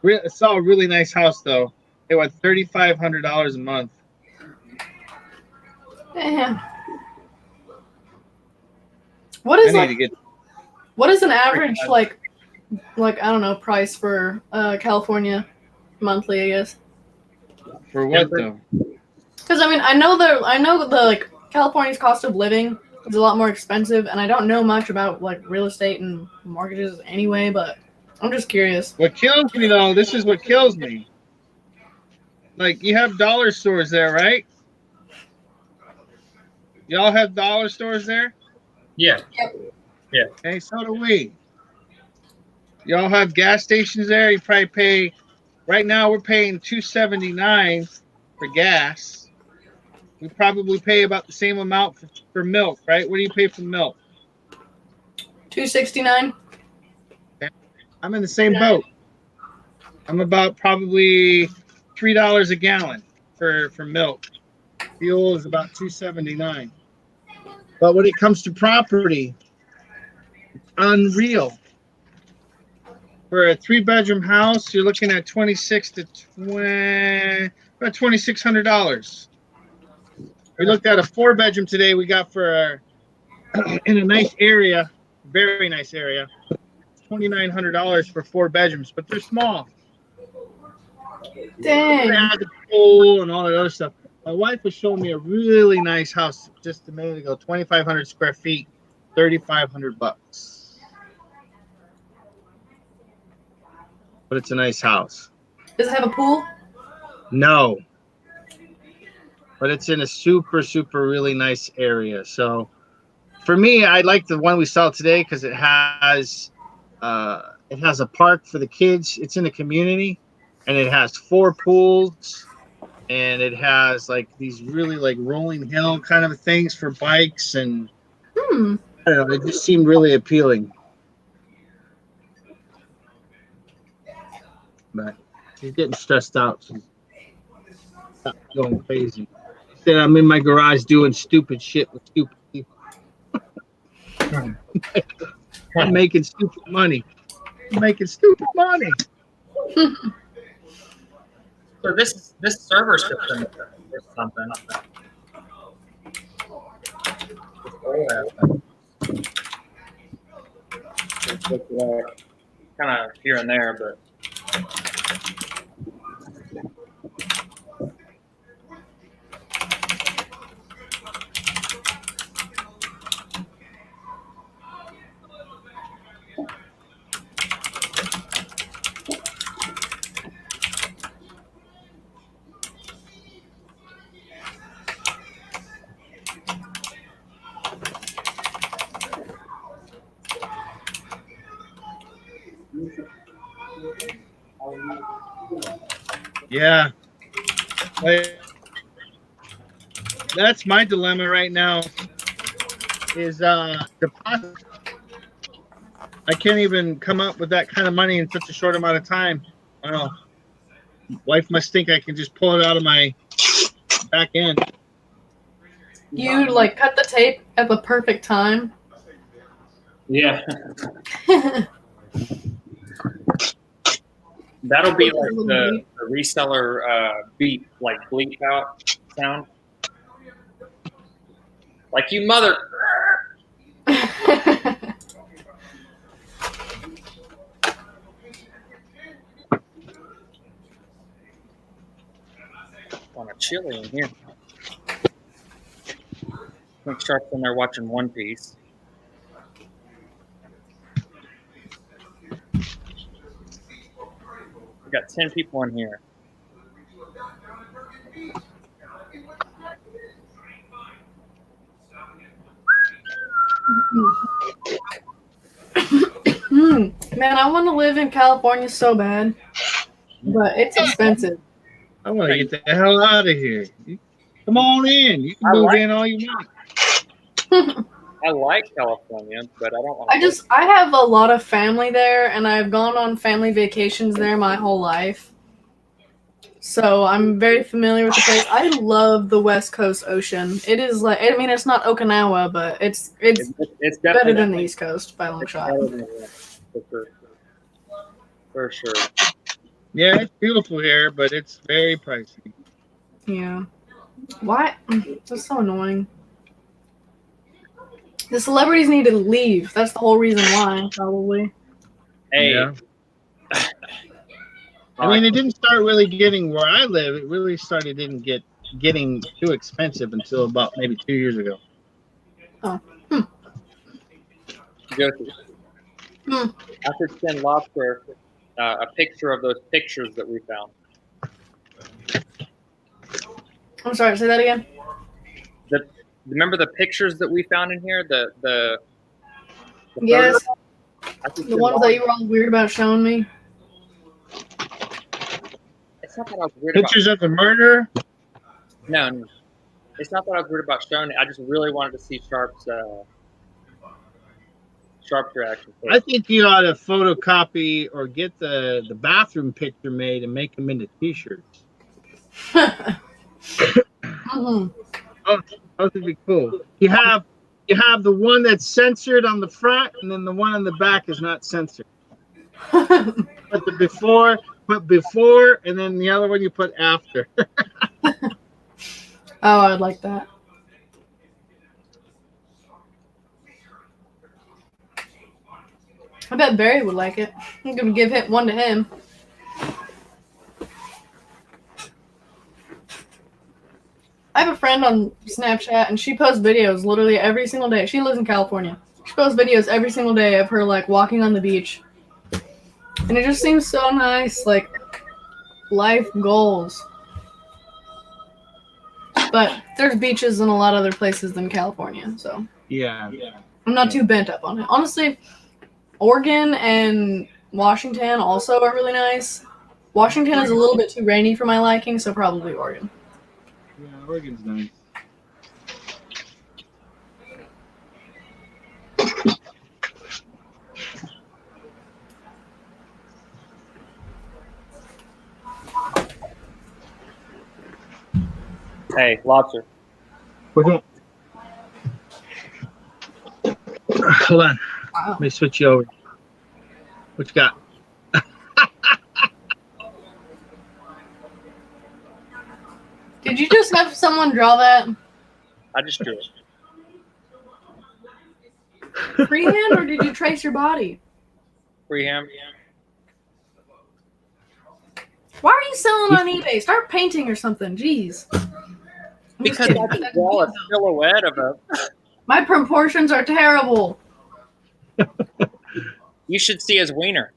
I saw a really nice house though. It was $3,500 a month. Damn. What is what is an average like I don't know price for California monthly? I guess. For what though? Because I know the like California's cost of living is a lot more expensive, and I don't know much about like real estate and mortgages anyway, but I'm just curious. What kills me though, this is what kills me. Like you have dollar stores there, right? Y'all have dollar stores there? Yeah. Okay, so do we. Y'all have gas stations there. You probably pay. Right now, we're paying $2.79 for gas. We probably pay about the same amount for milk, right? What do you pay for milk? $2.69. I'm in the same boat. I'm about probably $3 a gallon for milk. Fuel is about $2.79. But when it comes to property, it's unreal. For a 3-bedroom house, you're looking at about $2,600. We looked at a 4-bedroom today. We got for in a nice area, very nice area, $2,900 for 4 bedrooms, but they're small. Dang. They had the pool and all that other stuff. My wife was showing me a really nice house just a minute ago, 2,500 square feet, $3,500. But it's a nice house. Does it have a pool? No, but it's in a super, super really nice area. So for me, I like the one we saw today because it has a park for the kids. It's in a community, and it has 4 pools, and it has like these really like rolling hill kind of things for bikes, and Hmm. I don't know. It just seemed really appealing. But she's getting stressed out. She's going crazy. She said I'm in my garage doing stupid shit with stupid people. I'm making stupid money. I'm making stupid money. So this server system is something. Kind of here and there, but Yeah. Like, that's my dilemma right now. Is deposit. I can't even come up with that kind of money in such a short amount of time. I don't know. Wife must think I can just pull it out of my back end. You like cut the tape at the perfect time. yeah, that'll be like the reseller beep, like bleep out sound. Like you mother. Want a chili in here. I think Sharp's in there watching One Piece. We got 10 people in here. Man, I want to live in California so bad, but it's expensive. I want to get the hell out of here. Come on in. You can I move like- in all you want. I like California, but I don't want I have a lot of family there, and I've gone on family vacations there my whole life. So I'm very familiar with the place. I love the West Coast Ocean. It is like, I mean, it's not Okinawa, but it's it's better definitely than the East Coast by a long it's shot. better than the- for sure. Yeah, it's beautiful here, but it's very pricey. Yeah. Why? That's so annoying. The celebrities need to leave. That's the whole reason why, probably. Hey, Yeah. I mean, it didn't start really getting where I live. It really started getting too expensive until about maybe 2 years ago. Oh. go to. Hmm. I could send Lobster a picture of those pictures that we found. I'm sorry, say that again. Remember the pictures that we found in here? The Yes, photos? I could the send ones that you were all weird about showing me. It's not that I was weird Pictures of the murder. No. It's not that I was weird about showing it. I just really wanted to see Sharp's reaction. I think you ought to photocopy or get the bathroom picture made and make them into T-shirts. Mhm. Oh, those would be cool. You have the one that's censored on the front, and then the one on the back is not censored. Put before, and then the other one you put after. Oh, I'd like that. I bet Barry would like it. I'm gonna give one to him. I have a friend on Snapchat, and she posts videos literally every single day. She lives in California. She posts videos every single day of her like walking on the beach, and it just seems so nice, like life goals. But there's beaches in a lot of other places than California, so Yeah. I'm not too bent up on it. Honestly, Oregon and Washington also are really nice. Washington is a little bit too rainy for my liking, so probably Oregon. Yeah, Oregon's nice. Hey, Lobster. Hold on. Wow. Let me switch you over. What you got? Did you just have someone draw that I just drew it. freehand, or did you trace your body? Freehand. Why are you selling on eBay? Start painting or something. Jeez. I'm just Because kidding. I can draw a silhouette of a. My proportions are terrible. You should see his wiener.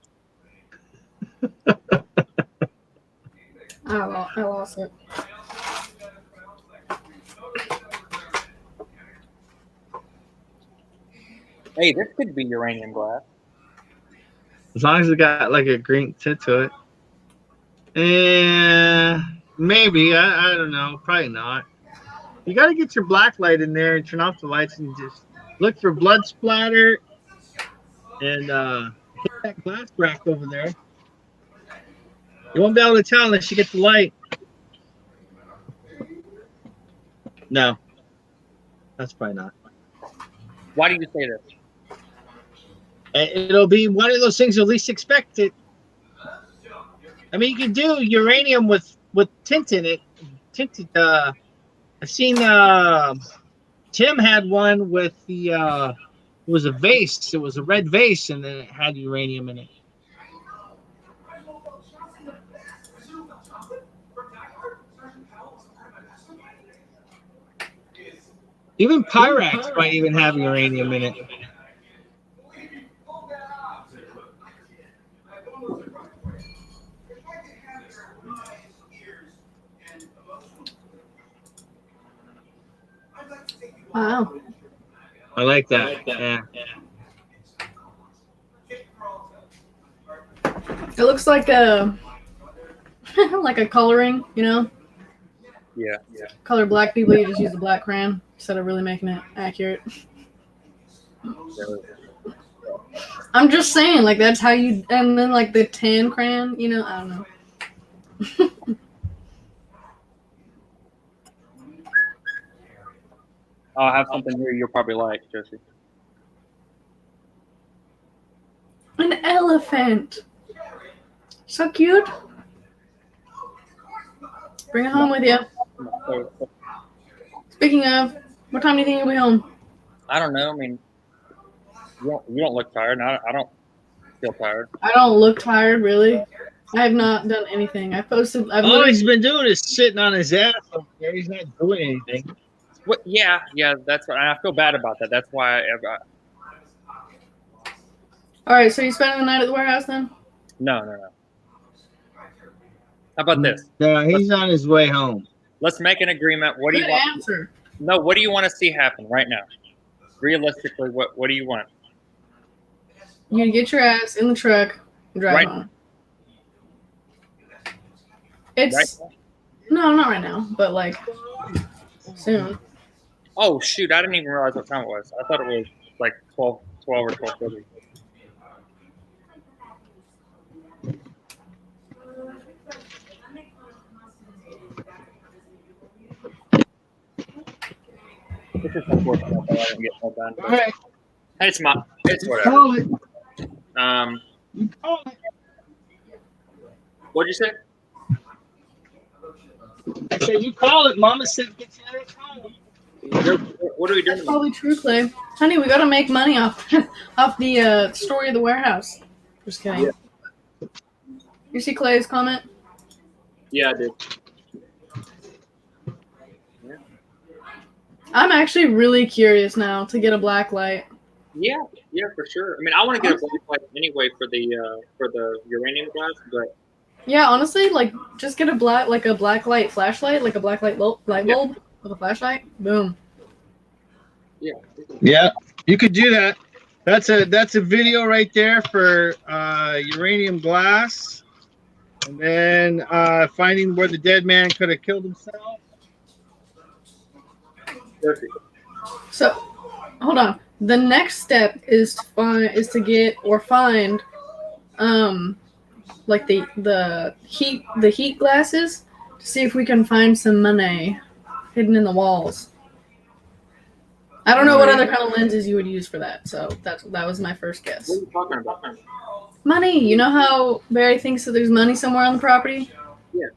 I lost it. Hey, this could be uranium glass. As long as it got like a green tint to it. Maybe. I don't know. Probably not. You got to get your black light in there and turn off the lights and just look for blood splatter and hit that glass rack over there. You won't be able to tell unless you get the light. No. That's probably not. Why do you say this? It'll be one of those things you'll least expect it. I mean, you can do uranium with tint in it. Tinted. I've seen Tim had one with the it was a vase. It was a red vase, and then it had uranium in it. Even Pyrex might even have uranium in it. Wow. I like that. Yeah. It looks like a like a coloring, you know? Yeah. Color black people, you just use the black crayon instead of really making it accurate. I'm just saying, like that's how you, and then like the tan crayon, you know? I don't know. I'll have something here you'll probably like, Josie. An elephant. So cute. Bring it home with you. Speaking of, what time do you think you'll be home? I don't know. I mean, you don't look tired. And I don't feel tired. I don't look tired, really. I have not done anything. I've All literally, he's been doing is sitting on his ass over there. He's not doing anything. What? Yeah. That's what I feel bad about that. That's why all right, so you spending the night at the warehouse then? No. How about this? No, he's on his way home. Let's make an agreement. What do Good you want? answer. No. What do you want to see happen right now? Realistically, what do you want? You get your ass in the truck and drive Right. home. It's Right? no, not right now, but like soon. Oh shoot! I didn't even realize what time it was. I thought it was like 12 or 12:30. It's just unfortunate that I didn't get more done. All right. It's whatever. Call it. Um, Call it. what'd you say? I said, you call it. Mama said, get you home. What are we doing? That's probably true, Clay. Honey, we gotta make money off the story of the warehouse. Just kidding. Yeah. You see Clay's comment? Yeah, I did. I'm actually really curious now to get a black light. Yeah, for sure. I mean, I want to get a black light anyway for the uranium glass, but Yeah, honestly, like just get a black light flashlight, like a black light light bulb with a flashlight. Boom. Yeah, you could do that. That's a video right there for uranium glass, and then finding where the dead man could have killed himself. perfect. So, hold on. The next step is to get or find, like the heat glasses to see if we can find some money hidden in the walls. I don't know what other kind of lenses you would use for that, so that was my first guess. What are you talking about? Money. You know how Barry thinks that there's money somewhere on the property? Yeah.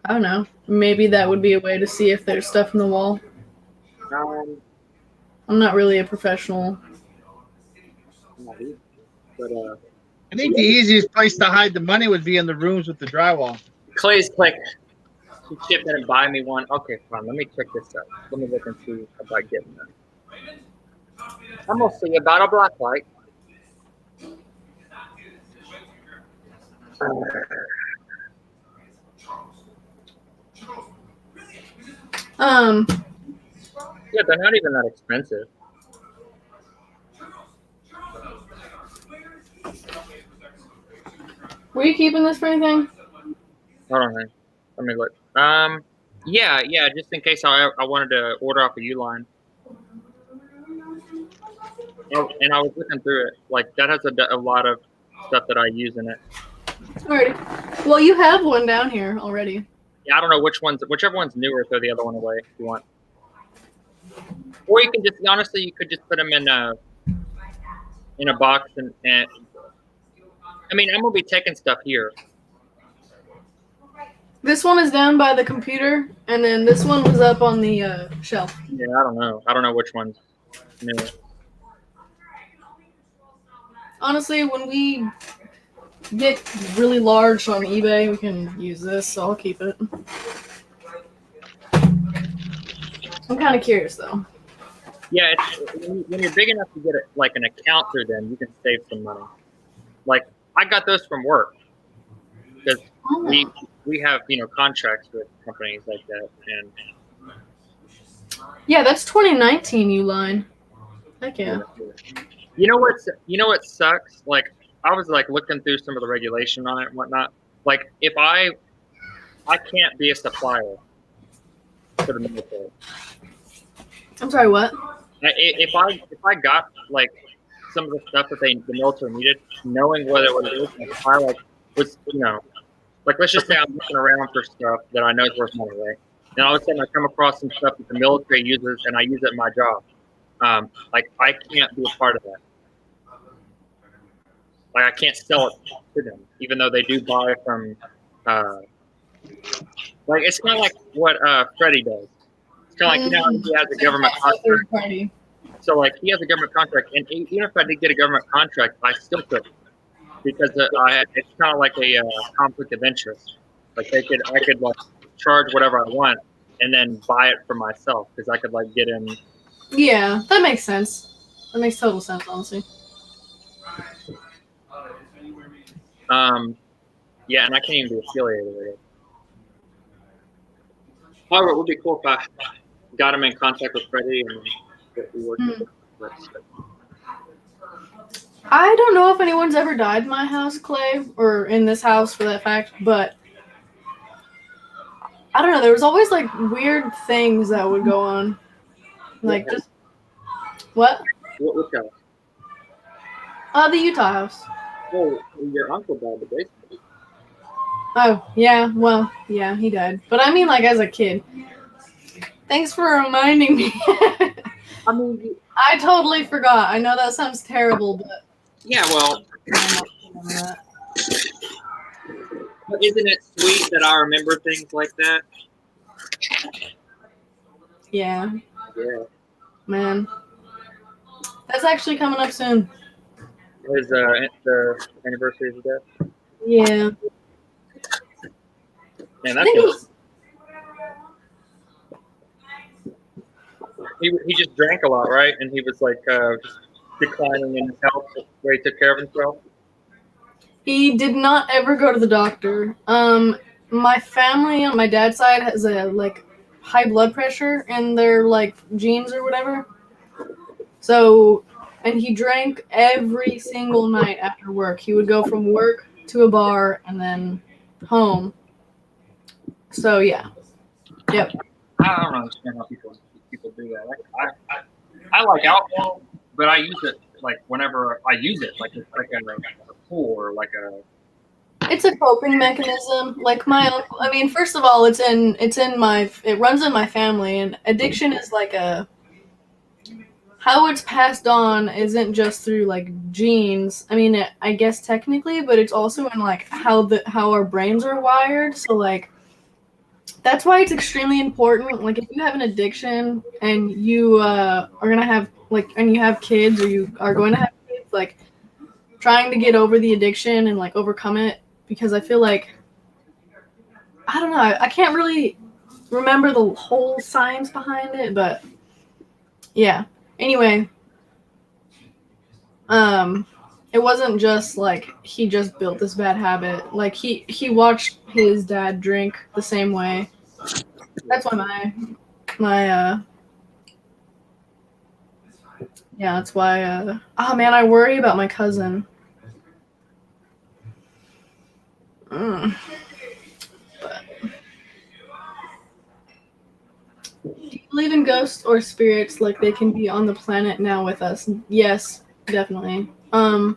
I don't know. Maybe that would be a way to see if there's stuff in the wall. I'm not really a professional. But I think the easiest place to hide the money would be in the rooms with the drywall. Clay's like, he shipped in and buy me one. Okay, fine. Let me check this out. Let me look and see about getting that. I'm gonna see about a black light. Yeah, they're not even that expensive. Were you keeping this for anything? Hold on, man. Let me look. Yeah, just in case I wanted to order off a Uline. Oh, and I was looking through it. Like, that has a lot of stuff that I use in it. Alrighty. Well, you have one down here already. Yeah, I don't know whichever one's newer, throw the other one away if you want. Or you can just, honestly, you could just put them in a box and I mean, I'm gonna be taking stuff here. This one is down by the computer, and then this one was up on the shelf. Yeah, I don't know which one's newer. Honestly, when we get really large on eBay, we can use this, so I'll keep it. I'm kind of curious, though. Yeah, when you're big enough to get like an account through them, you can save some money. Like, I got those from work because we have contracts with companies like that, and yeah, that's 2019 Uline. Heck yeah. You know what sucks? Like, I was like looking through some of the regulation on it and whatnot. Like, if I can't be a supplier to the military. I'm sorry, what? If I got like some of the stuff that the military needed, knowing what it is, if I was like, let's just say I'm looking around for stuff that I know is worth money, right? And all of a sudden I come across some stuff that the military uses and I use it in my job. Like, I can't be a part of that. Like, I can't sell it to them, even though they do buy from. Like, it's kind of like what Freddie does. It's kind of like, how he has a government contract. So, like, he has a government contract, and even if I did get a government contract, I still couldn't, because it's kind of like a conflict of interest. Like, I could like charge whatever I want and then buy it for myself, because I could like get in. Yeah, that makes sense. That makes total sense, honestly. Yeah, and I can't even be affiliated with it. However, it would be cool if I got him in contact with Freddie and we worked with him. I don't know if anyone's ever died in my house, Clay, or in this house for that fact, but I don't know. There was always like weird things that would go on. Like, just what? Which house? The Utah house. Oh, your uncle died in the basement. Oh, yeah. Well, yeah, he died. But I mean, like, as a kid. Thanks for reminding me. I mean, I totally forgot. I know that sounds terrible, but yeah, well, but isn't it sweet that I remember things like that? yeah, Yeah. man. That's actually coming up soon. Is the anniversary of his death? Yeah. Man, that's good. he just drank a lot, right? And he was like just declining in his health the way he took care of himself. He did not ever go to the doctor. My family on my dad's side has a like high blood pressure in their like genes or whatever. So, and he drank every single night after work. He would go from work to a bar and then home. So yeah, yep. I don't understand how people do that. Like, I like alcohol, but I use it like whenever I use it, like it's like a pool or like a. It's a coping mechanism. Like my uncle. I mean, first of all, it runs in my family, and addiction is like how it's passed on isn't just through like genes. I mean, I guess technically, but it's also in like how our brains are wired. So like that's why it's extremely important. Like if you have an addiction and you are gonna have and you have kids or you are going to have kids, like trying to get over the addiction and like overcome it, because I feel like I don't know. I can't really remember the whole science behind it, but yeah. Anyway, it wasn't just like he just built this bad habit. Like he watched his dad drink the same way. That's why that's why oh man, I worry about my cousin. But do you believe in ghosts or spirits, like they can be on the planet now with us? Yes, definitely. I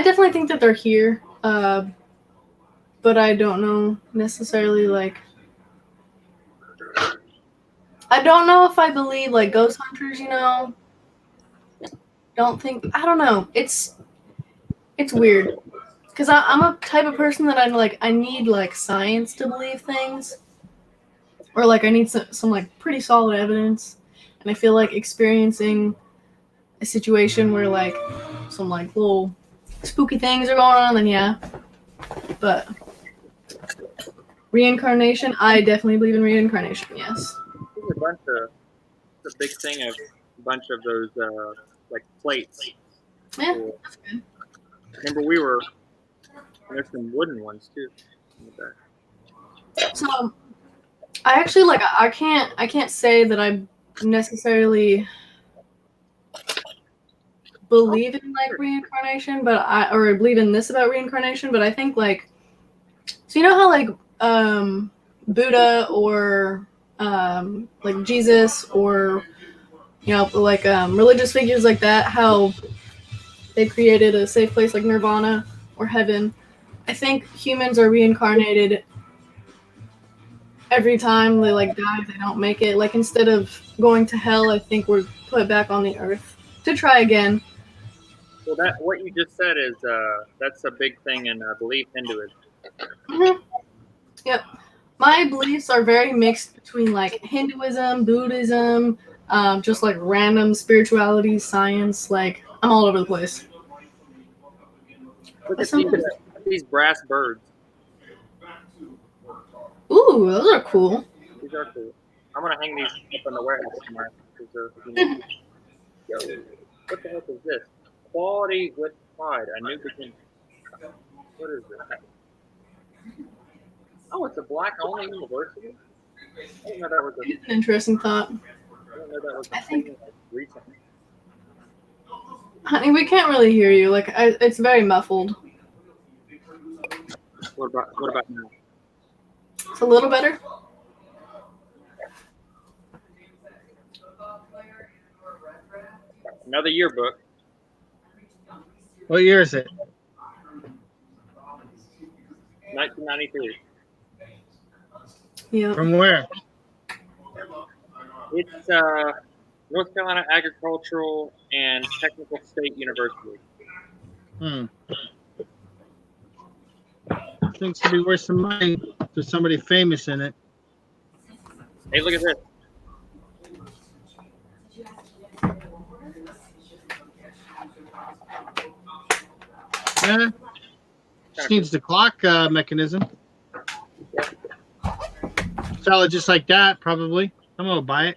definitely think that they're here, but I don't know necessarily, like, I don't know if I believe, like, ghost hunters, you know? I don't know. It's weird. Because I'm a type of person that I need, like, science to believe things. Or, like, I need some like, pretty solid evidence. And I feel like experiencing a situation where, like, some, like, little spooky things are going on, then yeah. But reincarnation, I definitely believe in reincarnation, yes. There's a big thing of a bunch of those, like, plates. Yeah, that's good. Remember there's some wooden ones, too. So, I actually, like, I can't say that I necessarily believe in, like, reincarnation, or believe in this about reincarnation, but I think, like, so you know how, like, Buddha or, like, Jesus or, you know, like, religious figures like that, how they created a safe place like Nirvana or heaven. I think humans are reincarnated every time they, like, die, they don't make it. Like, instead of going to hell, I think we're put back on the earth to try again. Well, what you just said is that's a big thing in I believe Hinduism. Mm-hmm. Yep. My beliefs are very mixed between like Hinduism, Buddhism, just like random spirituality, science. Like I'm all over the place. Look at these brass birds. Ooh, those are cool. These are cool. I'm gonna hang these up in the warehouse tomorrow. What the heck is this? Quality with pride. A new beginning. What is this? Oh, it's a black-only university? I didn't know that was It's an interesting thought. I didn't know that was I think recently. Honey, we can't really hear you. Like, it's very muffled. What about now? It's a little better. Another yearbook. What year is it? 1993. Yeah. From where? It's North Carolina Agricultural and Technical State University. Seems to be worth some money for somebody famous in it. Hey, look at this. Yeah. Just needs the clock mechanism. Sell it just like that, probably. I'm gonna buy it.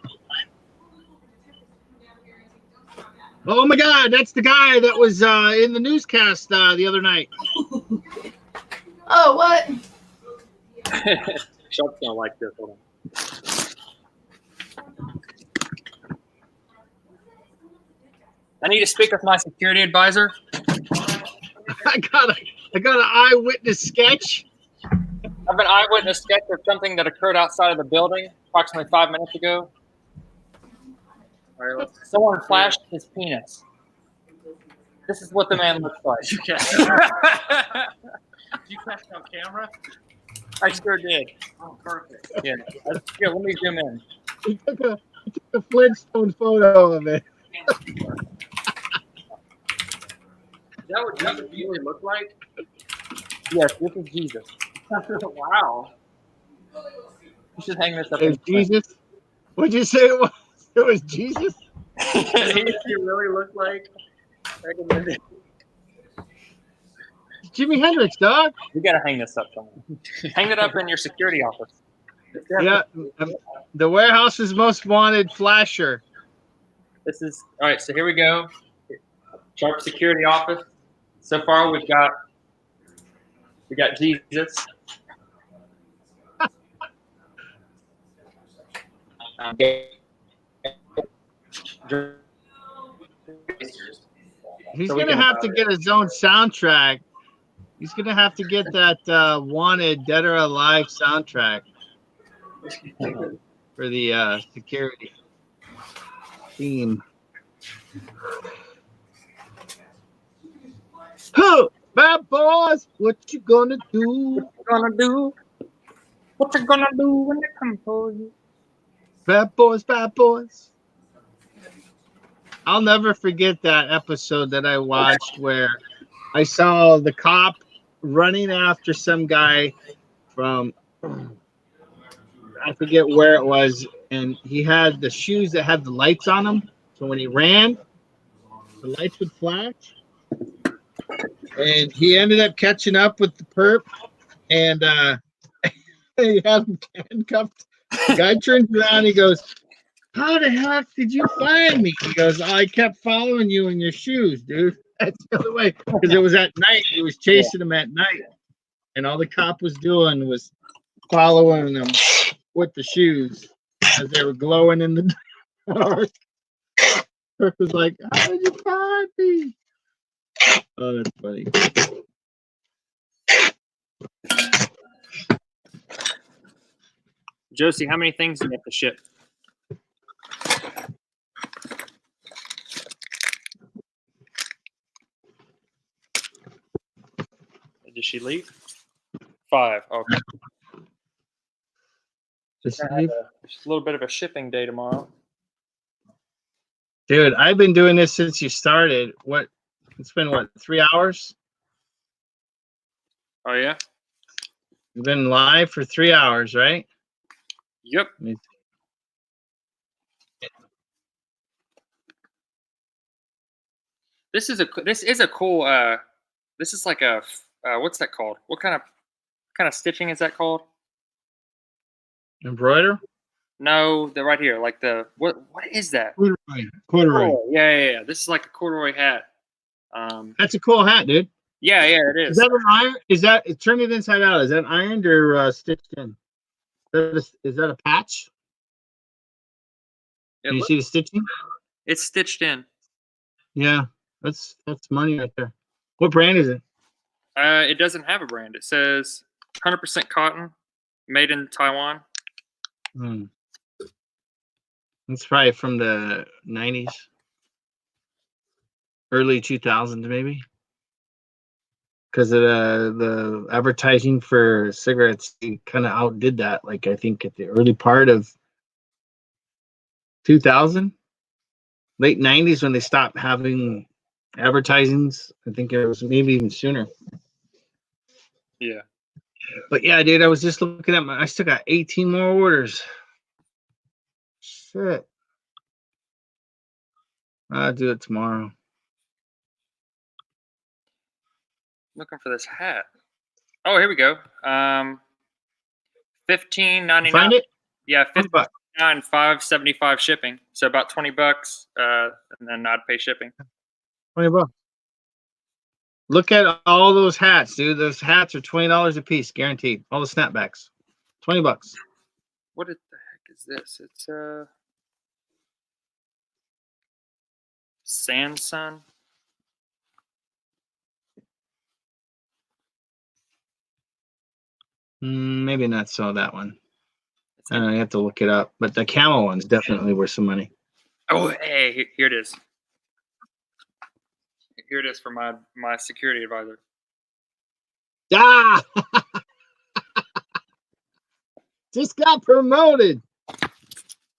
Oh my God, that's the guy that was in the newscast the other night. Oh, what? Sharp's gonna like this. Hold on. I need to speak with my security advisor. I got an eyewitness sketch. I have an eyewitness sketch of something that occurred outside of the building approximately 5 minutes ago. All right, someone flashed his penis. This is what the man looks like. Did you catch it on camera? I sure did. Oh, perfect. Yeah. Here, let me zoom in. He took a Flintstone photo of it. Is that what Jesus really looked like? Yes, this is Jesus. Wow. You should hang this up. It was Jesus. What'd you say it was? It was Jesus? Did he really look like? Jimi Hendrix, dog. You gotta hang this up somewhere. Hang it up in your security office. Yeah. The warehouse's most wanted flasher. This is all right. So here we go. Sharp security office. So far, we got Jesus. He's So we gonna can- have to get his own soundtrack. He's gonna have to get that wanted Dead or Alive soundtrack for the security theme. Huh, bad boys, what you gonna do? What you gonna do when they come for you? Bad boys, bad boys. I'll never forget that episode that I watched where I saw the cop running after some guy from, I forget where it was, and he had the shoes that had the lights on them. So when he ran, the lights would flash. And he ended up catching up with the perp, and he had him handcuffed. The guy turns around, he goes, "How the heck did you find me?" He goes, "I kept following you in your shoes, dude." That's the other way, because it was at night. He was chasing him at night, and all the cop was doing was following them with the shoes as they were glowing in the dark. Kirk was like, "How did you find me?" Oh, that's funny. Josie, how many things do you have to ship? Did she leave? 5. Okay. Just Just a little bit of a shipping day tomorrow. Dude, I've been doing this since you started. What? It's been what, 3 hours? Oh yeah. You've been live for 3 hours, right? Yep. This is a cool. This is like a what's that called? What kind of stitching is that called? Embroider? No, they're right here. Like the what is that? Corduroy. Corduroy. Oh, yeah. This is like a corduroy hat. That's a cool hat, dude. Yeah, it Is is. that an iron? Is that turn it inside out? Is that ironed or stitched in? Is that a patch? Can you see the stitching? It's stitched in. Yeah, that's money right there. What brand is it? It doesn't have a brand. It says 100% cotton, made in Taiwan. It's probably from the 90s, early 2000s, maybe. Because of the advertising for cigarettes, kind of outdid that. Like I think at the early part of 2000, late 90s when they stopped having advertisings. I think it was maybe even sooner. Yeah. But yeah, dude, I was just looking at I still got 18 more orders. Shit. I'll do it tomorrow. Looking for this hat. Oh, here we go. $15.99. Find it? Yeah, $20. and $5.75 shipping. So about $20, and then I'd pay shipping. $20. Look at all those hats, dude. Those hats are $20 a piece, guaranteed. All the snapbacks, $20. What the heck is this? It's Sand Sun. Maybe not so that one. I don't know, you have to look it up. But the camel one's definitely worth some money. Oh, hey, here it is. Here it is for my security advisor. Ah! Just got promoted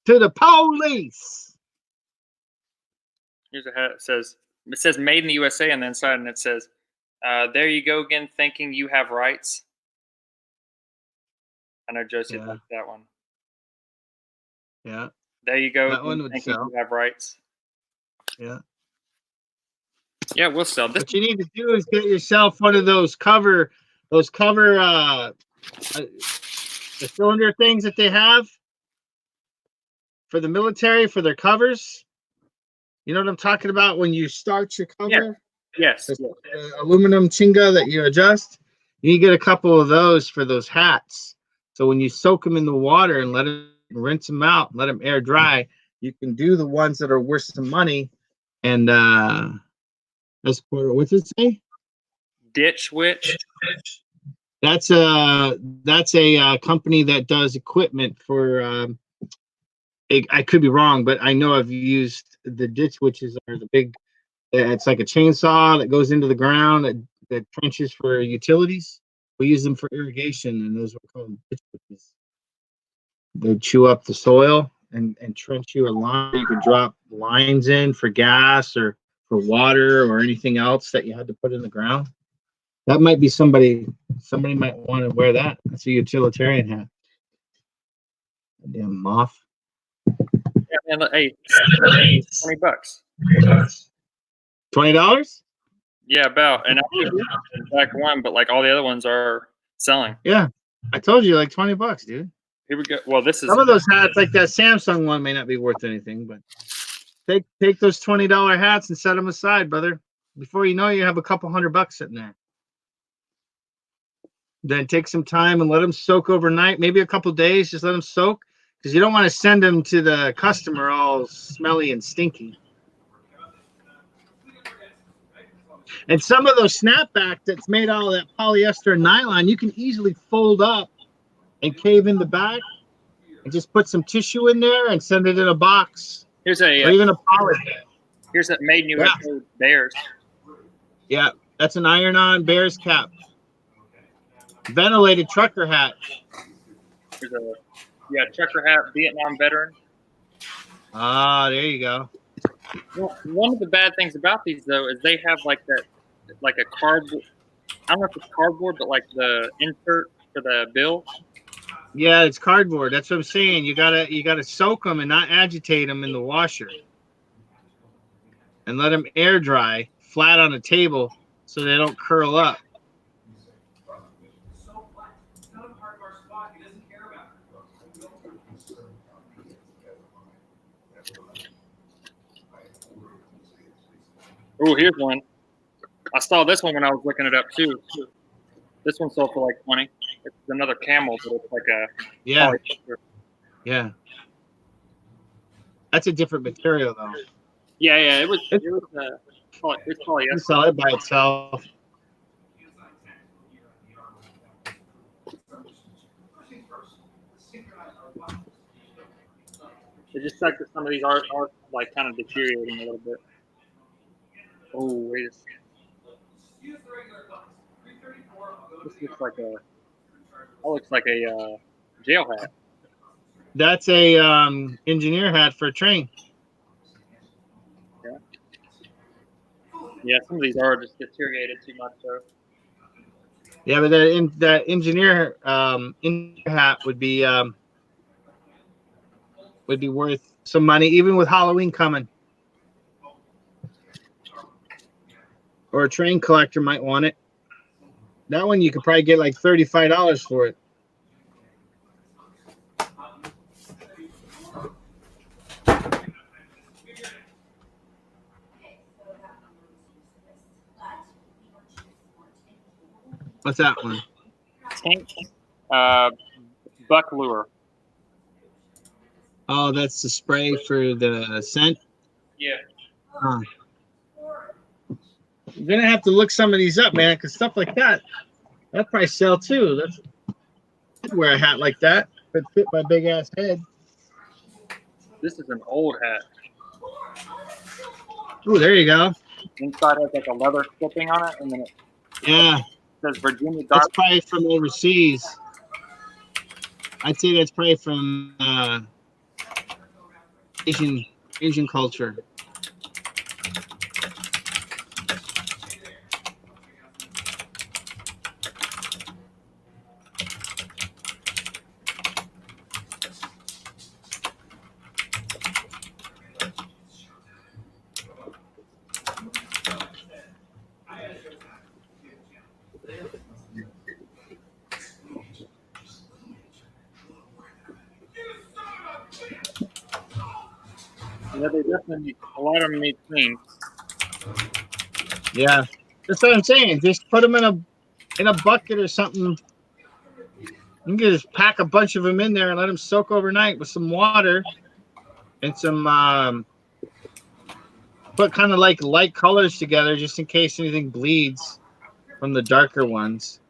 to the police. Here's a hat. It says "Made in the USA" on the inside, and it says, "There you go again, thinking you have rights." I know Josie likes that one. Yeah. There you go. That one would thinking sell. you have rights. Yeah. Yeah, we'll sell this. What you need to do is get yourself one of those cover the cylinder things that they have for the military for their covers. You know what I'm talking about when you start your cover? Yeah. Yes. The aluminum chinga that you adjust. You need to get a couple of those for those hats. So when you soak them in the water and let it rinse them out, let them air dry, you can do the ones that are worth some money. And what's it say? Ditch Witch. That's a company that does equipment for. I could be wrong, but I know I've used the Ditch Witches are the big. It's like a chainsaw that goes into the ground that trenches for utilities. We use them for irrigation, and those are called Ditch Witches. They chew up the soil and trench you a line. You can drop lines in for gas or for water or anything else that you had to put in the ground. That might be somebody might want to wear that. That's a utilitarian hat. Damn moth. Yeah, man, hey, $20. $20? Yeah, about. And I think back one, but like all the other ones are selling. Yeah. I told you like $20, dude. Here we go. Well, this is Some of those hats, like that Samsung one, may not be worth anything, but take those $20 hats and set them aside, brother. Before you know it, you have a couple $100 sitting there. Then take some time and let them soak overnight, maybe a couple days. Just let them soak, because you don't want to send them to the customer all smelly and stinky. And some of those snapback that's made out of that polyester nylon, you can easily fold up and cave in the back and just put some tissue in there and send it in a box. Here's or even a poly. Here's a Made in USA Bears. Yeah, that's an iron-on Bears cap. Ventilated trucker hat. There's a trucker hat, Vietnam veteran. Ah, there you go. Well, one of the bad things about these though is they have like a cardboard. I don't know if it's cardboard, but like the insert for the bill. Yeah, it's cardboard. That's what I'm saying. You gotta soak them and not agitate them in the washer, and let them air dry flat on a table so they don't curl up. Oh, here's one. I saw this one when I was looking it up too. This one sold for like 20. It's another camel, but it's like a yeah. That's a different material though. Yeah. It's polyester. You sell it by itself. It just like that some of these are like kind of deteriorating a little bit. Oh, wait a second. This looks like a jail hat. That's a engineer hat for a train. Yeah, some of these are just deteriorated too much. So. Yeah, but that engineer hat would be worth some money, even with Halloween coming. Or a train collector might want it. That one you could probably get like $35 for it. What's that one? Tank buck lure. Oh, that's the spray for the scent. Yeah. Huh. You're gonna have to look some of these up, man, because stuff like that probably sell too. I'd wear a hat like that. If it fit my big ass head. This is an old hat. Oh, there you go. Inside has like a leather clipping on it, and then it Yeah, says Virginia that's Dark. probably from overseas. I'd say that's probably from Asian culture. Yeah, they definitely need, a lot of them need clean. Yeah, that's what I'm saying. Just put them in a bucket or something. You can just pack a bunch of them in there and let them soak overnight with some water and some put kind of like light colors together just in case anything bleeds from the darker ones.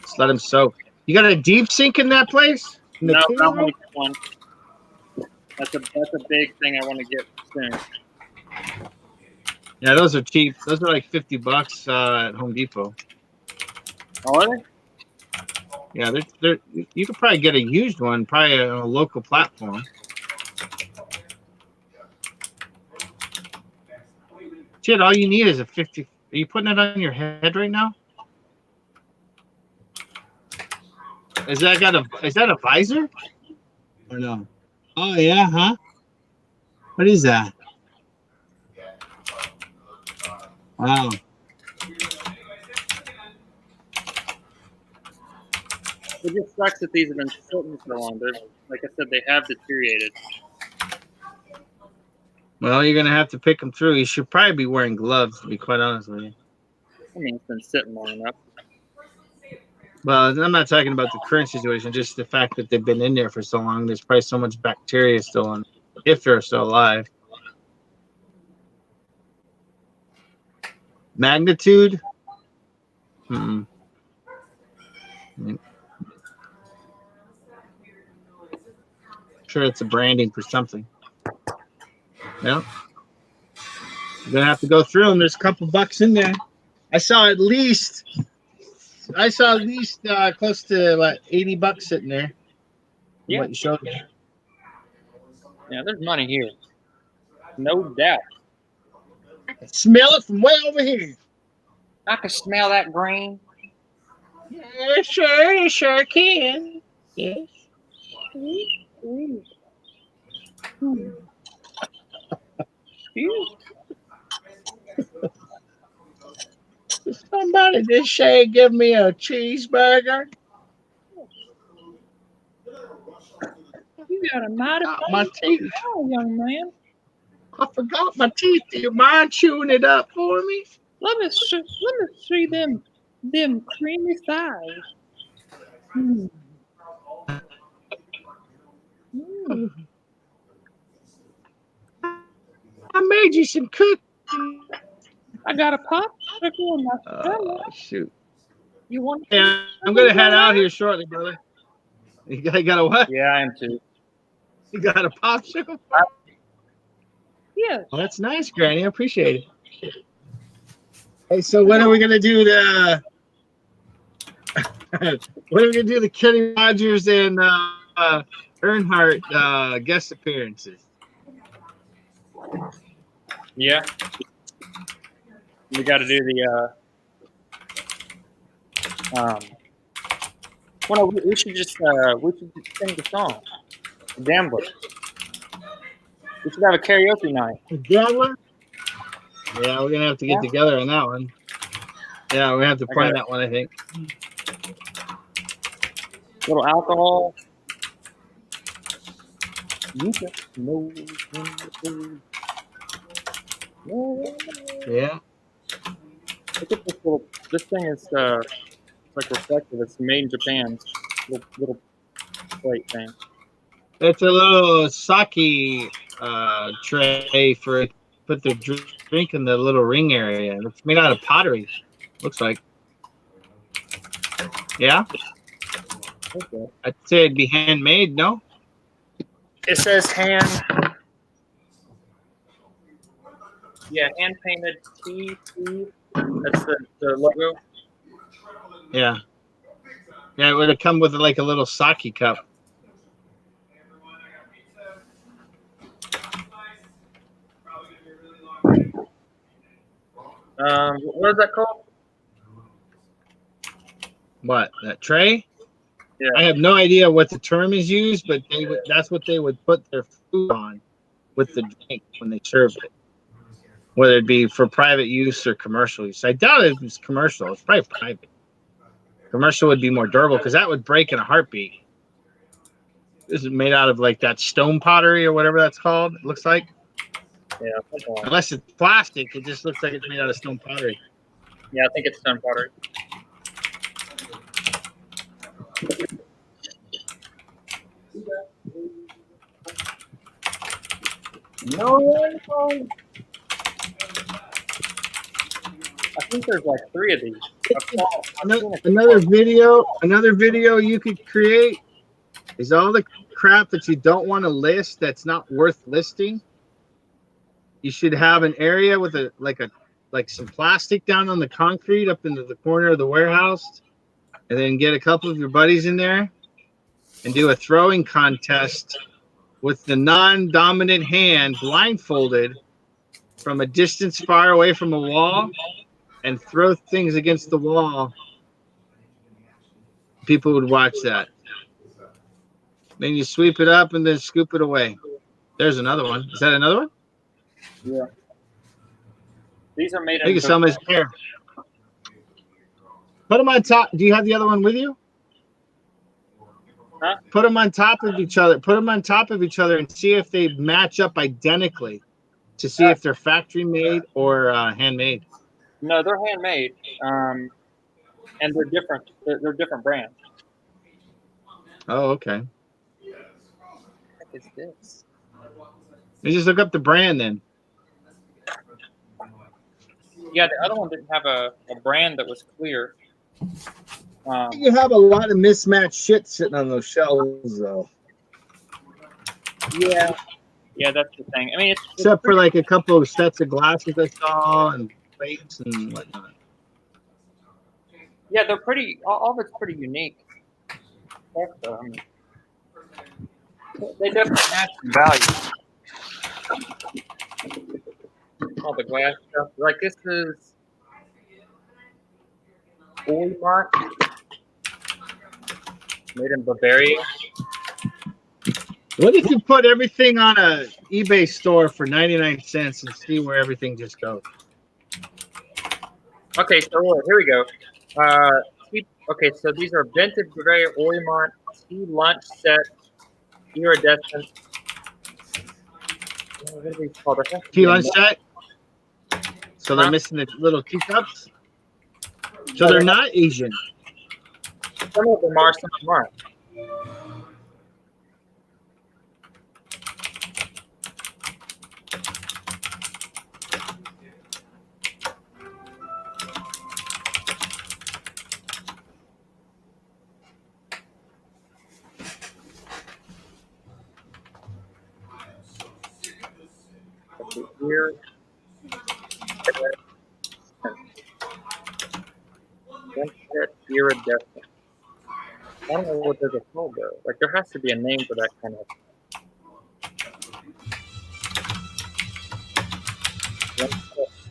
Just let them soak. You got a deep sink in that place? In the No, cleaning I want room? to get one. That's a big thing I want to get soon. Yeah, those are cheap. Those are like $50 at Home Depot. Oh, are they? Yeah, they're you could probably get a used one, probably on a local platform. Shit, all you need is a 50. Are you putting it on your head right now? Is that a visor? Or no? Oh yeah, huh? What is that? Wow. It just sucks that these have been sitting so long. They're, like I said, they have deteriorated. Well, you're gonna have to pick them through. You should probably be wearing gloves, to be quite honest with you. I mean, it's been sitting long enough. Well, I'm not talking about the current situation, just the fact that they've been in there for so long. There's probably so much bacteria still in, if they're still alive. Magnitude? Hmm. Sure, it's a branding for something. Yeah. You're gonna have to go through them. There's a couple bucks in there. I saw at least close to what, $80 sitting there. Yeah. What you showed me. Yeah, there's money here. No doubt. I can smell it from way over here. I can smell that green. Yeah, sure, you sure can. Yes. Somebody just say give me a cheeseburger. You got a mighty My teeth. young man. I forgot my teeth. Do you mind chewing it up for me? Let me see them creamy thighs. I made you some cookies. I got a popsicle in my stomach. Shoot. You want? Yeah, I'm gonna head out here shortly, brother. You got a what? Yeah, I am too. You got a popsicle? Yeah. Well, that's nice, Granny. I appreciate it. Hey, so when are we gonna do the? When are we gonna do the Kenny Rogers and Earnhardt guest appearances? Yeah. We got to do the. Well, no, we should just sing the song. The Gambler. We should have a karaoke night. The Gambler? Yeah, we're gonna have to get together on that one. Yeah, we have to plan that one, I think. Little alcohol. You just know. Yeah. Look at this little. This thing is It's like reflective. It's made in Japan. Little plate thing. It's a little sake tray for put the drink in the little ring area. It's made out of pottery. Looks like. Yeah, Okay. I'd say it'd be handmade. No. It says hand. Yeah, hand painted T. That's the logo. Yeah. Yeah, it would have come with like a little sake cup. What is that called? What, that tray? Yeah. I have no idea what the term is used, but that's what they would put their food on with the drink when they serve it. Whether it be for private use or commercial use. I doubt it was commercial. It's probably private. Commercial would be more durable because that would break in a heartbeat. This is made out of like that stone pottery or whatever that's called. It looks like. Yeah. Okay. Unless it's plastic, it just looks like it's made out of stone pottery. Yeah, I think it's stone pottery. No. I think there's like 3 of these. Another video you could create is all the crap that you don't want to list that's not worth listing. You should have an area with like some plastic down on the concrete up into the corner of the warehouse, and then get a couple of your buddies in there and do a throwing contest with the non-dominant hand blindfolded from a distance far away from a wall and throw things against the wall. People would watch that. Then you sweep it up and then scoop it away. There's another one. Is that another one? Yeah. These are made I think it's on my pair. Put them on top. Do you have the other one with you? Huh? Put them on top of each other. Put them on top of each other and see if they match up identically to see if they're factory made or handmade. No, they're handmade. And they're different. They're different brands. Oh, okay. What is this? You just look up the brand then. Yeah, the other one didn't have a brand that was clear. You have a lot of mismatched shit sitting on those shelves, though. Yeah, that's the thing. I mean, it's Except for like a couple of sets of glasses I saw and plates and whatnot. yeah, they're pretty. All of it's pretty unique. They definitely add some value. All the glass stuff. Like this is Oymont, made in Bavaria. What if you put everything on a eBay store for 99 cents and see where everything just goes? Okay, so here we go. Okay, so these are vintage Bavaria Oymont tea lunch set, iridescent. What are these called? Tea lunch set? So they're missing the little teacups? So they're not Asian. Some of them are, some of them aren't. Here. Iridescent. I don't know what those are called though. Like there has to be a name for that kind of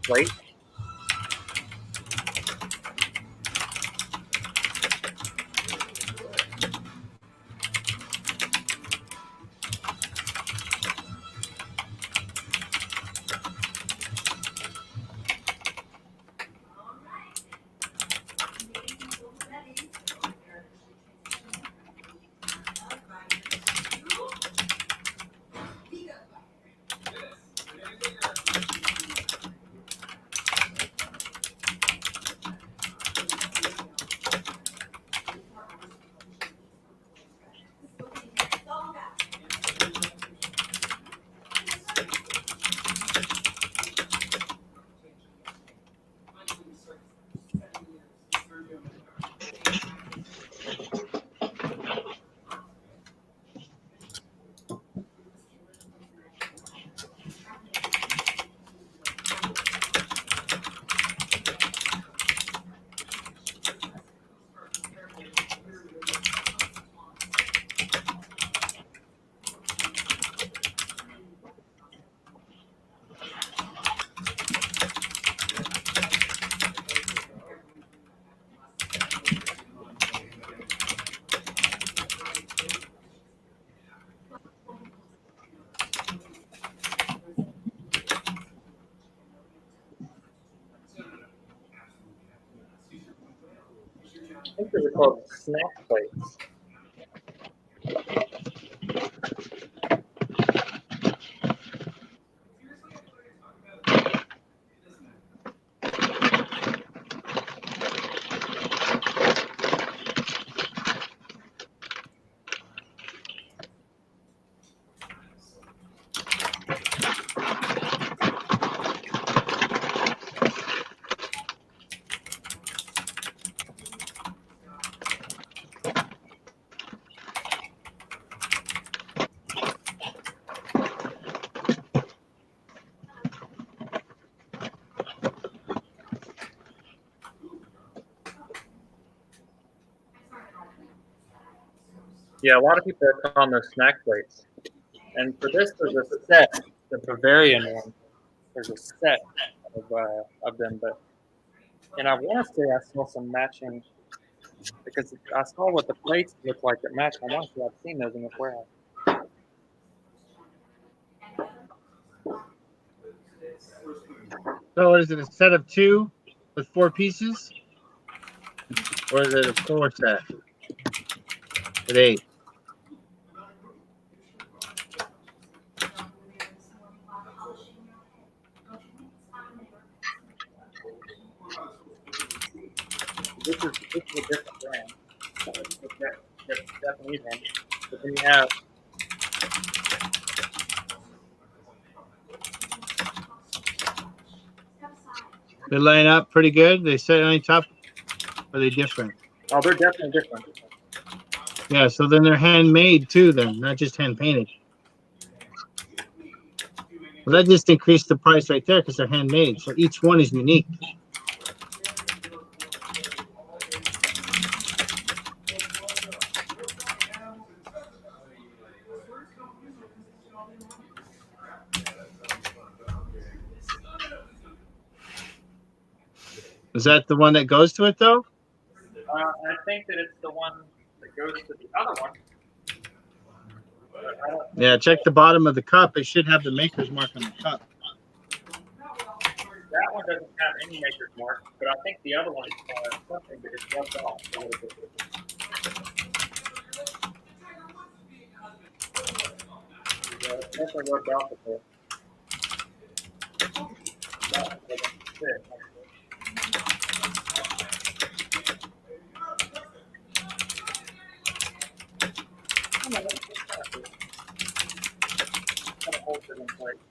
plate. think these are called snack plates. Yeah, a lot of people are calling those snack plates. And for this, there's a set, the Bavarian one. There's a set of them, but and I want to say I saw some matching because I saw what the plates look like that match. I want to say I've seen those in this warehouse. So is it a set of 2 with 4 pieces? Or is it a 4 set with 8? This is a different brand. That's Japanese one. But then you have They line up pretty good. They sit on top. Are they different? oh, they're definitely different. Yeah, so then they're handmade too, then, not just hand painted. Well, that just increased the price right there because they're handmade. So each one is unique. Is that the one that goes to it though? I think that it's the one that goes to the other one. But I don't Yeah, check the bottom of the cup. It should have the maker's mark on the cup. That one doesn't have any maker's mark, but I think the other one something that is rubbed off a little bit. Yeah, it's definitely rubbed off a bit. That one doesn't fit. Kind of holds it in place.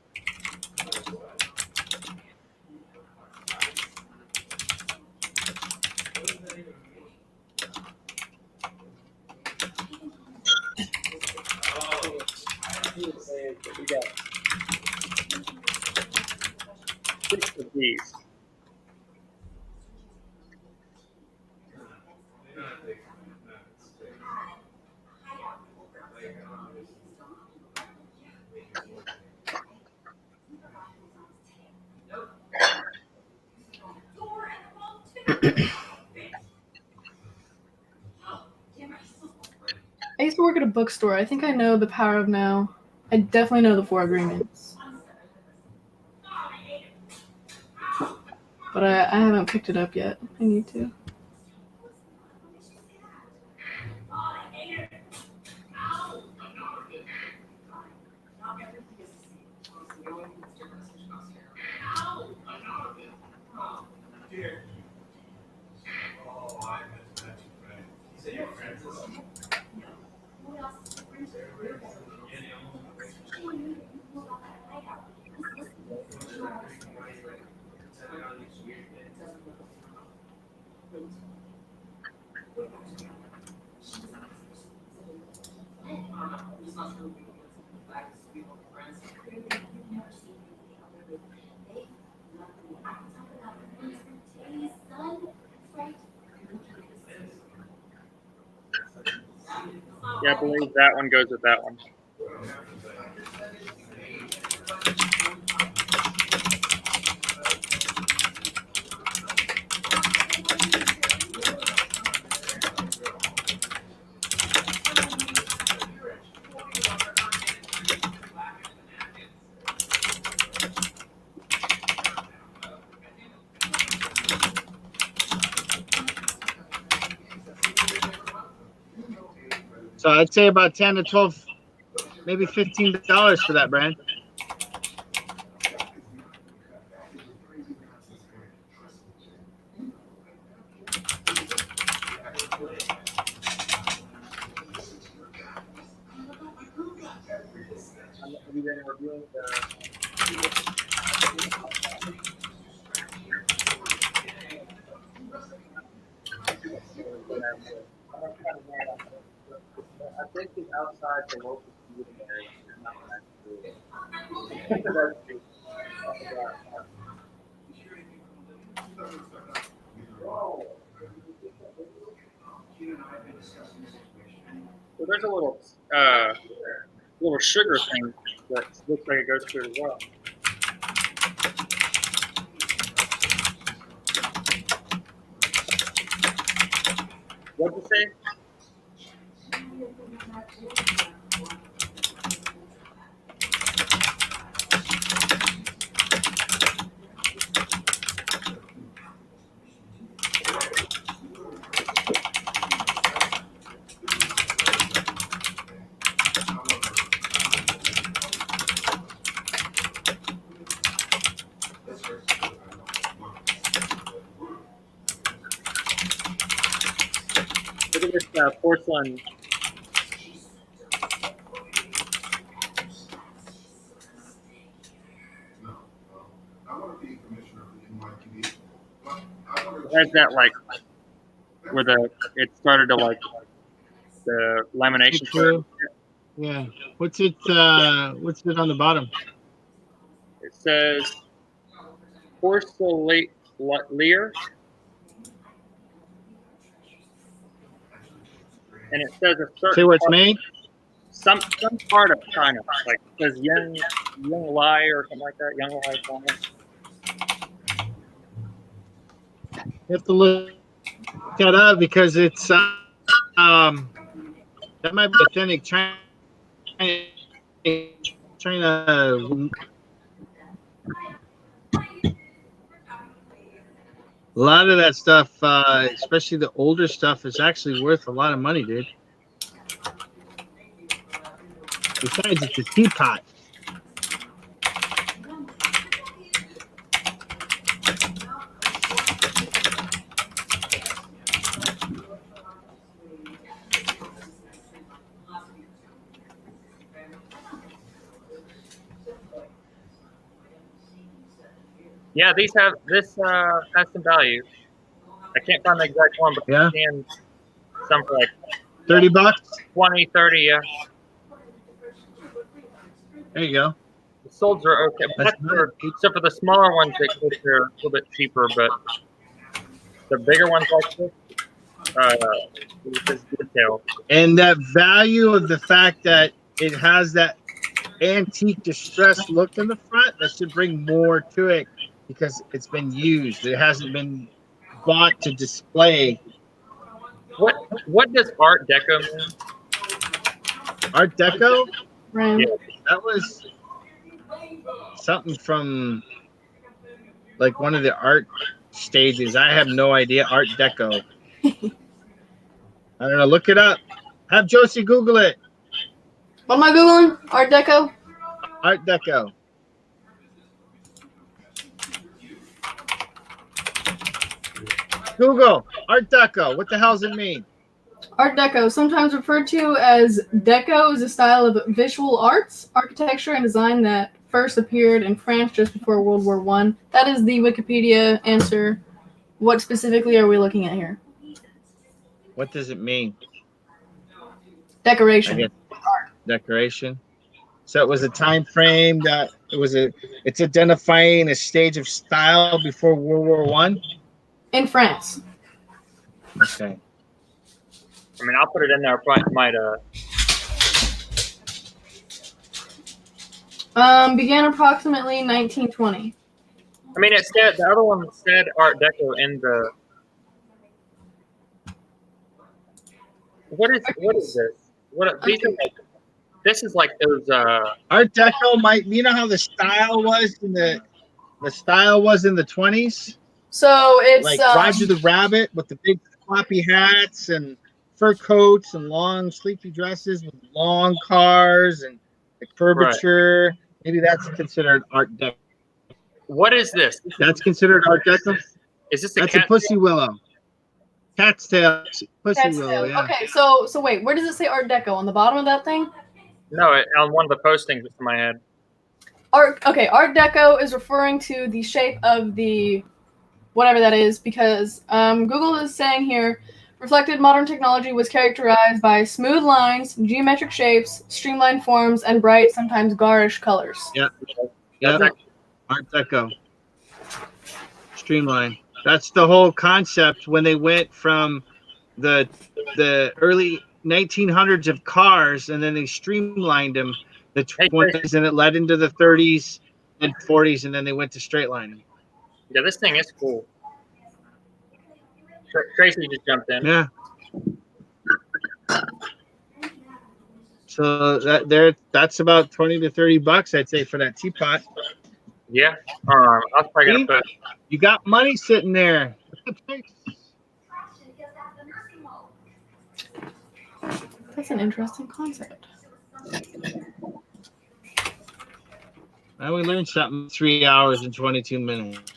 We got 6 of these. I used to work at a bookstore. I think I know the Power of Now. I definitely know the 4 Agreements. But I haven't picked it up yet. I need to. Yeah, I believe that one goes with that one. So I'd say about 10 to 12, maybe $15 for that brand. Have you been reviewing I think it's outside the local commuting area. So there's a little sugar thing that looks like it goes through as well. What'd you say? Look at this porcelain. It has that like where it started to like the lamination. True. Yeah. What's it on the bottom? It says porcelain leer. And it says a certain Say where it's made? Some part of China, like it says Young Lai or something like that. Young Lai something. You have to look that up because it's that might be authentic China. A lot of that stuff, especially the older stuff, is actually worth a lot of money, dude. Besides, it's a teapot. Yeah, this has some value. I can't find the exact one, but Yeah, I'm some for like $30. 20, 30. Yeah, There you go. the solds are okay. But so for the smaller ones, they're a little bit cheaper, but the bigger ones like this, this detail. And that value of the fact that it has that antique distressed look in the front, that should bring more to it because it's been used. It hasn't been bought to display. What does Art Deco mean? Art Deco? Right. Yeah. That was something from like one of the art stages. I have no idea. Art Deco. I don't know. Look it up. Have Josie Google it. What am I Googling? Art Deco? Art Deco. Google Art Deco. What the hell does it mean? Art Deco, sometimes referred to as Deco, is a style of visual arts, architecture, and design that first appeared in France just before World War I. That is the Wikipedia answer. What specifically are we looking at here? What does it mean? Decoration. I guess decoration. So it was a time frame that it's identifying a stage of style before World War I. In France. Okay. I mean, I'll put it in there. Might Began approximately 1920. I mean, it said the other one said Art Deco in the. What is this? These are like, this is like those. Art Deco might. You know how the style was in the 20s. So it's Like Roger the Rabbit with the big floppy hats and fur coats and long sleepy dresses with long cars and the curvature. Maybe that's considered Art Deco. What is this? That's considered Art Deco. Is this a That's a cat? pussy willow. Cat's tail. Pussy Cat's willow. tail. Yeah. Okay, so wait, where does it say Art Deco on the bottom of that thing? No, on one of the postings in my head. Art Deco is referring to the shape of the whatever that is because Google is saying here reflected modern technology was characterized by smooth lines, geometric shapes, streamlined forms, and bright, sometimes garish colors. Yeah. That's Yeah. Art Deco. Streamline. That's the whole concept when they went from the early 1900s of cars and then they streamlined them the 20s and it led into the 30s and 40s and then they went to straight lining. Yeah, this thing is cool. Tracy just jumped in. Yeah. So that's about 20 to 30 bucks, I'd say, for that teapot. Yeah. I was probably gonna put. You got money sitting there. That's an interesting concept. Now we learned something in 3 hours and 22 minutes.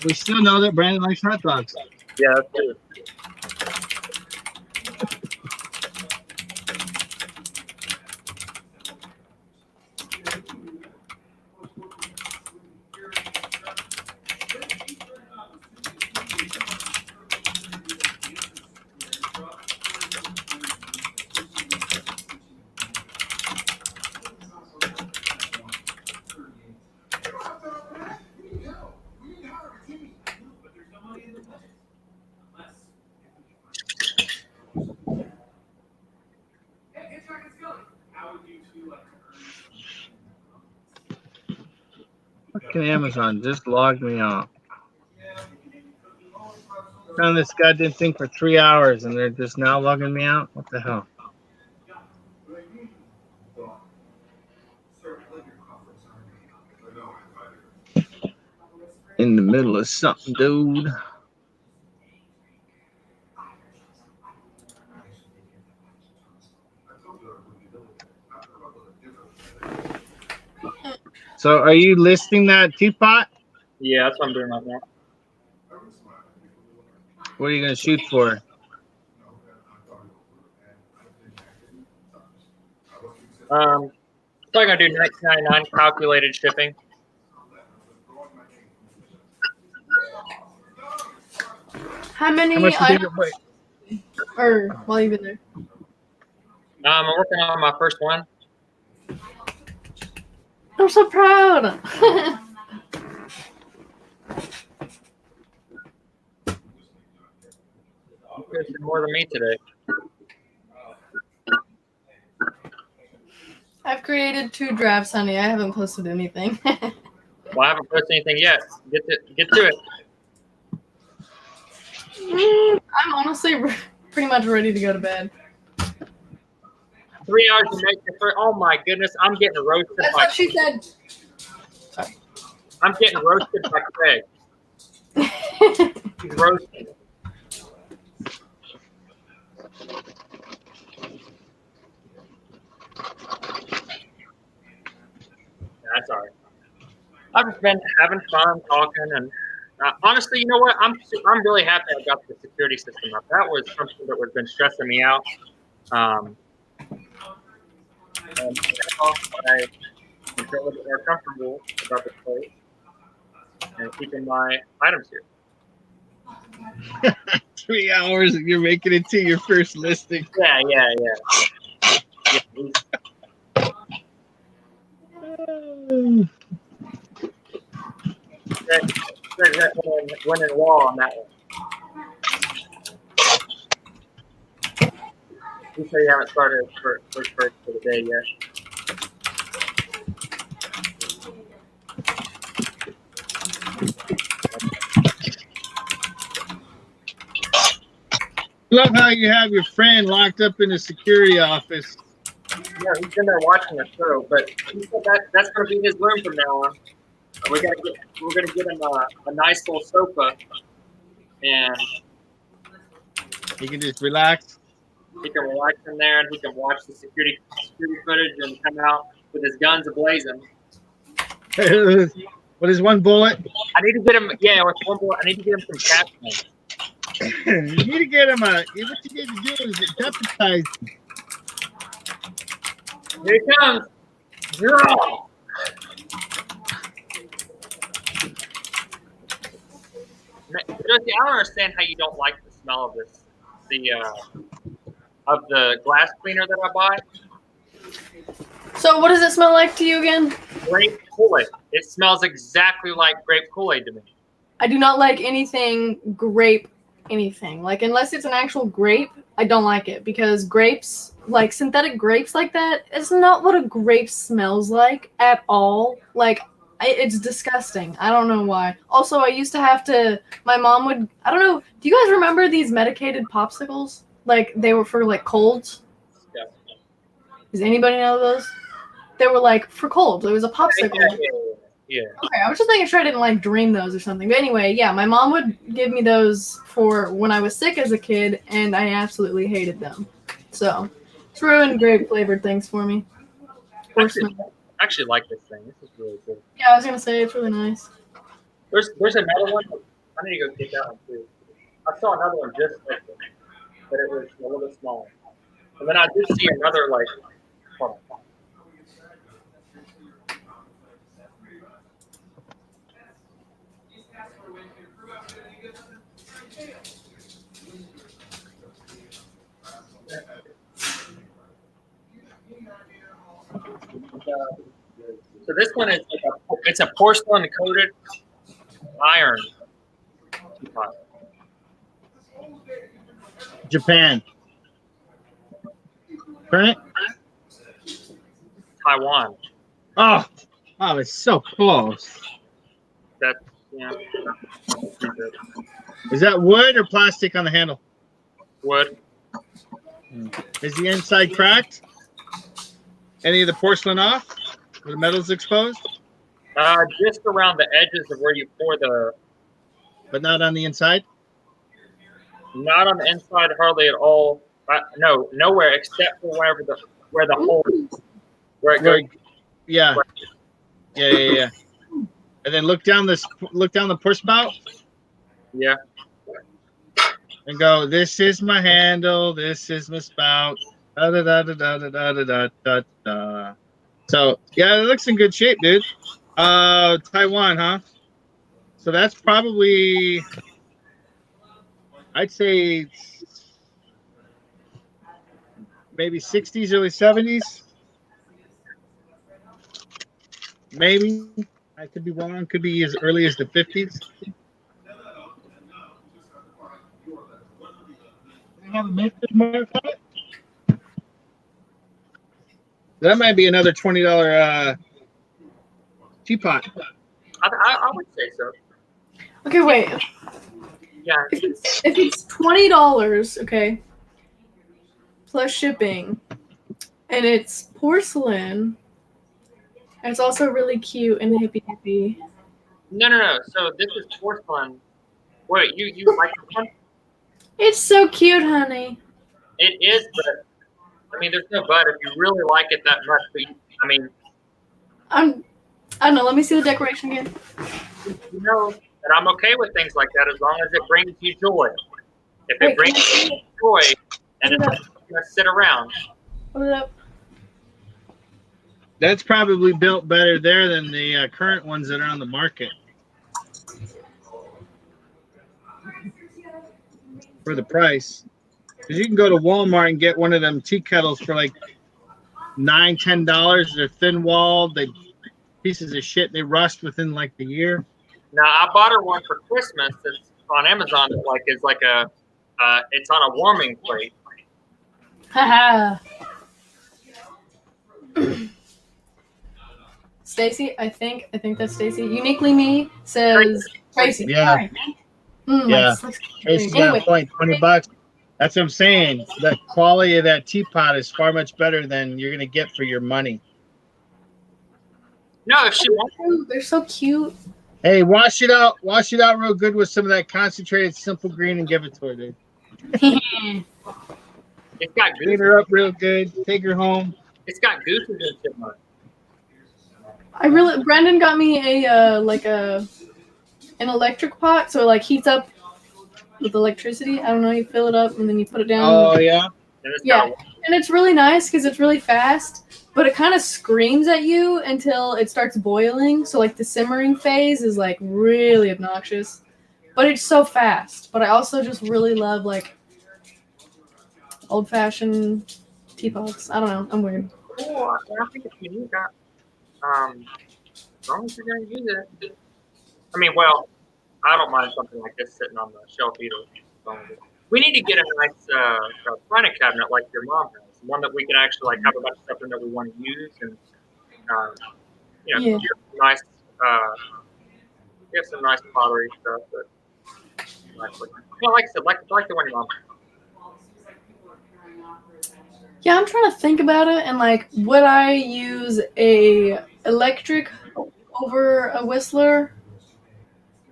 We still know that Brandon likes hot dogs. Yeah, that's good. Fucking Amazon just logged me off. Found this goddamn thing for 3 hours and they're just now logging me out? What the hell? In the middle of something, dude. So are you listing that teapot? Yeah, that's what I'm doing right now. What are you going to shoot for? Probably gonna do $19.99 calculated shipping. How many How much you think items? it weighs? Or while you've been there. I'm working on my first one. I'm so proud. You did more than me today. I've created 2 drafts, honey. I haven't posted anything. Well, I haven't posted anything yet. Get to it. I'm honestly pretty much ready to go to bed. 3 hours to make the first. Oh my goodness, I'm getting roasted. That's what she said. I'm getting roasted by Craig. He's roasting. That's all right. I've just been having fun talking, and honestly, you know what? I'm really happy I got the security system up. That was something that was been stressing me out. And now I feel a little bit more comfortable about this place and keeping my items here. 3 hours and you're making it to your first listing. Yeah. Craig winning wall on that one. You say you haven't started first for the day yet. Love how you have your friend locked up in the security office. Yeah, he's in there watching the show, but he said that's going to be his room from now on. we're gonna get him a nice little sofa, and You can just relax. he can relax in there, and he can watch the security footage and come out with his guns ablazing. What is one bullet? I need to get him. Yeah, with one bullet, I need to get him some captions. You need to get him what you need to do is deputize. Here he comes. Girl. Josie, I don't understand how you don't like the smell of this. Of the glass cleaner that I buy. So what does it smell like to you again? Grape Kool-Aid. It smells exactly like grape Kool-Aid to me. I do not like anything grape anything. Like, unless it's an actual grape, I don't like it, because grapes, like synthetic grapes like that, it's not what a grape smells like at all. Like, it's disgusting. I don't know why. Also, I used to have to, my mom would, I don't know, do you guys remember these medicated popsicles? Like, they were for like colds? Yeah. Does anybody know those? They were like for colds. It was a popsicle. Yeah. Okay, I was just making sure I didn't like dream those or something. But anyway, yeah, my mom would give me those for when I was sick as a kid, and I absolutely hated them. So it's ruined grape flavored things for me. I actually like this thing. This is really cool. Yeah, I was gonna say it's really nice. There's another one. I need to go get that one too. I saw another one just like this, but it was a little bit smaller. And then I did see another like. Hold on. So this one is like it's a porcelain coated iron teapot. Japan. Right? Taiwan. Oh, it's so close. That's yeah. Is that wood or plastic on the handle? Wood. Is the inside cracked? Any of the porcelain off? Where the metal's exposed? Just around the edges of where you pour the. But not on the inside? Not on the inside, hardly at all. No, nowhere except for where the hole, where it goes. Yeah. Yeah. And then look down the push spout. Yeah. And go. This is my handle. This is my spout. Da da da da da da da da da. So yeah, it looks in good shape, dude. Taiwan, huh? So that's probably, I'd say, maybe 60s, early 70s. Maybe. I could be wrong. Could be as early as the 50s. They have a vintage mark on it? That might be another $20 teapot. I would say so. Okay, wait. Yeah. If it's $20, okay, plus shipping, and it's porcelain, and it's also really cute and hippie. No. So this is porcelain. Wait, you like this one? It's so cute, honey. It is, but I mean, there's no but. If you really like it that much, but I mean, I don't know. Let me see the decoration again. you know that I'm okay with things like that as long as it brings you joy. If it brings you joy, and it's not going to sit around. Hold it up. That's probably built better there than the current ones that are on the market. For the price. Because you can go to Walmart and get one of them tea kettles for like $9, $10. They're thin walled. They pieces of shit. They rust within like the year. Now I bought her one for Christmas. That's on Amazon. That like is like a, it's on a warming plate. Haha. Stacy, I think that's Stacy. Uniquely Me says Tracy. Yeah. Yeah. Tracy's got a point. $20. That's what I'm saying. The quality of that teapot is far much better than you're gonna get for your money. No, if she wants. Ooh, they're so cute. Hey, wash it out real good with some of that concentrated simple green and give it to her, dude. It's got Clean goose. her up real good. Take her home. It's got gooses and shit on it. Brandon got me an electric pot, so it like heats up with electricity. I don't know, you fill it up and then you put it down. Oh yeah. And it's Yeah, got and it's really nice because it's really fast, but it kind of screams at you until it starts boiling. So like the simmering phase is like really obnoxious, but it's so fast. But I also just really love like old-fashioned teapots. I don't know, I'm weird. cool. I think if you need that, as long as you're gonna use it. I mean, well, I don't mind something like this sitting on the shelf either. We need to get a nice china cabinet like your mom has, one that we can actually like have a bunch of stuff in that we want to use, and you know, Yeah. you have nice, you have some nice pottery stuff. But like I said, like the one your mom has. Yeah, I'm trying to think about it, and like, would I use a electric over a Whistler?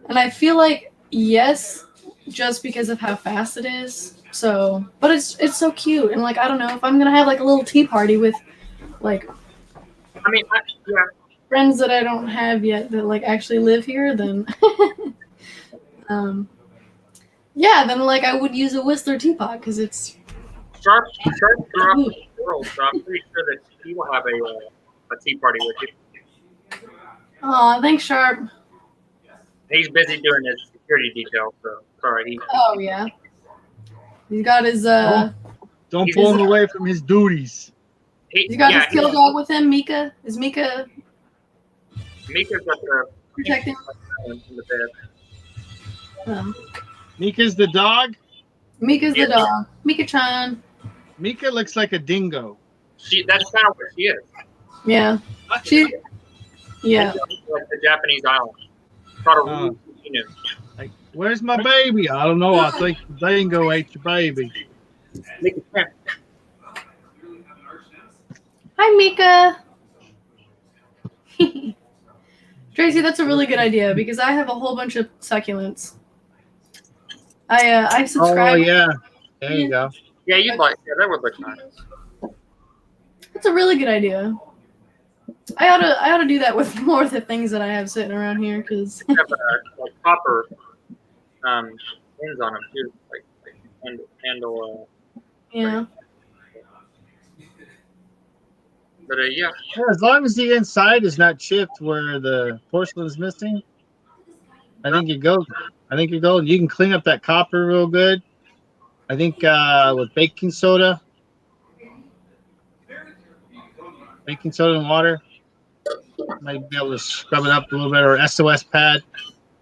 And I feel like yes, just because of how fast it is. So, but it's so cute, and like I don't know if I'm gonna have like a little tea party with like I mean, yeah. friends that I don't have yet that like actually live here, then yeah, then like I would use a Whistler teapot because it's Sharp grew up in the world, so I'm pretty sure that he will have a tea party with you. oh thanks Sharp. He's busy doing his security detail, so sorry. Oh yeah, he's got his Don't pull him away from his duties. he's got his kill dog with him. Mika Mika's got the protecting. in the bed. Mika's the dog. Mika's the dog. Mika-chan. Mika looks like a dingo. That's kind of what she is. Yeah. She. Yeah. Like the Japanese island. Called a Like, where's my baby? I don't know. I think the dingo ate your baby. Hi, Mika. Tracy, that's a really good idea because I have a whole bunch of succulents. I subscribe. Oh yeah, there you go. Yeah, that would look nice. That's a really good idea. I ought to do that with more of the things that I have sitting around here because Have like copper ends on them too, like handle. yeah. But yeah. Yeah, as long as the inside is not chipped where the porcelain is missing, I think you're golden. You can clean up that copper real good. I think with baking soda and water, might be able to scrub it up a little bit, or SOS pad.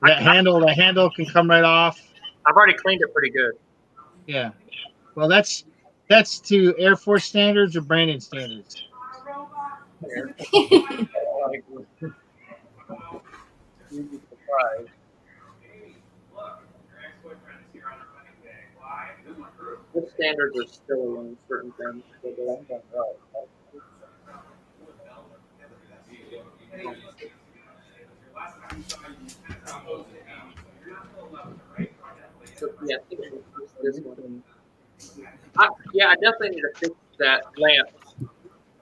That handle can come right off. I've already cleaned it pretty good. Yeah. Well, that's to Air Force standards or Brandon standards. What standards are still in certain things? So they haven't done right. So, yeah, I think this one. I definitely need to fix that lamp.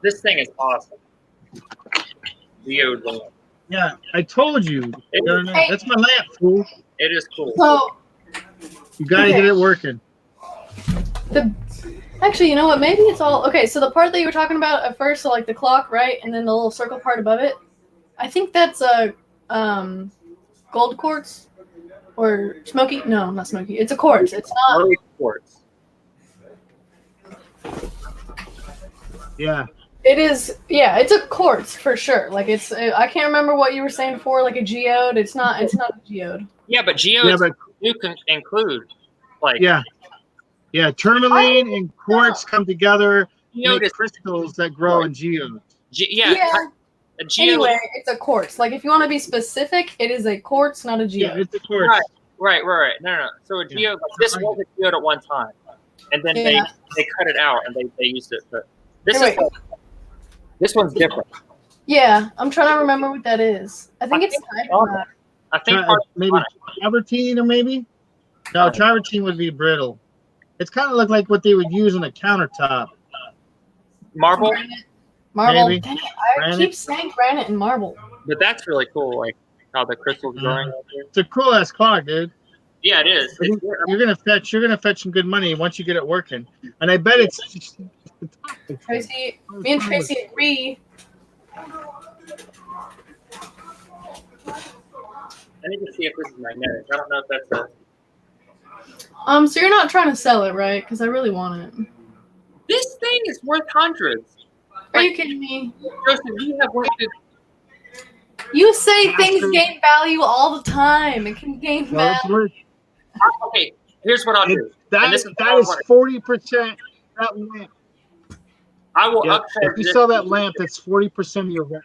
This thing is awesome. Geode lamp. Yeah, I told you. That's my lamp, fool. It is cool. So You gotta get it working. actually, you know what? Maybe it's all okay. So the part that you were talking about at first, so like the clock, right, and then the little circle part above it. I think that's a gold quartz or smoky. No, not smoky. It's a quartz. It's not. Early quartz. Yeah. It is. Yeah, it's a quartz for sure. Like it's. I can't remember what you were saying before. Like a geode. It's not. It's not a geode. Yeah, but geodes do include like Tourmaline and quartz come together, geode make crystals that grow in geodes. A geode. Anyway, it's a quartz. Like if you want to be specific, it is a quartz, not a geode. Yeah, it's a quartz. Right. No. So a geode. Like, this was a geode at one time, and then they cut it out and they used it. But this one's different. Yeah, I'm trying to remember what that is. I think it's I think Maybe travertine, or maybe no, travertine would be brittle. It's kind of look like what they would use on a countertop. marble, marble. Maybe. Dang it, I Granite. keep saying granite and marble. but that's really cool. Like how the crystals growing. It's a cool ass clock, dude. Yeah, it is. I think you're gonna fetch some good money once you get it working, and I bet it's just the top. Tracy, me and Tracy agree. I need to see if this is magnetic. I don't know if that's a. So you're not trying to sell it, right? Because I really want it. This thing is worth hundreds. Are you kidding me? Joseph, you have wasted. You say things gain value all the time. It can gain Well, it's value. worth, Okay, here's what I'll do. that this is is what I want. 40%. That lamp. I will Yeah, upcharge if you this. sell that lamp, that's 40% of your rent.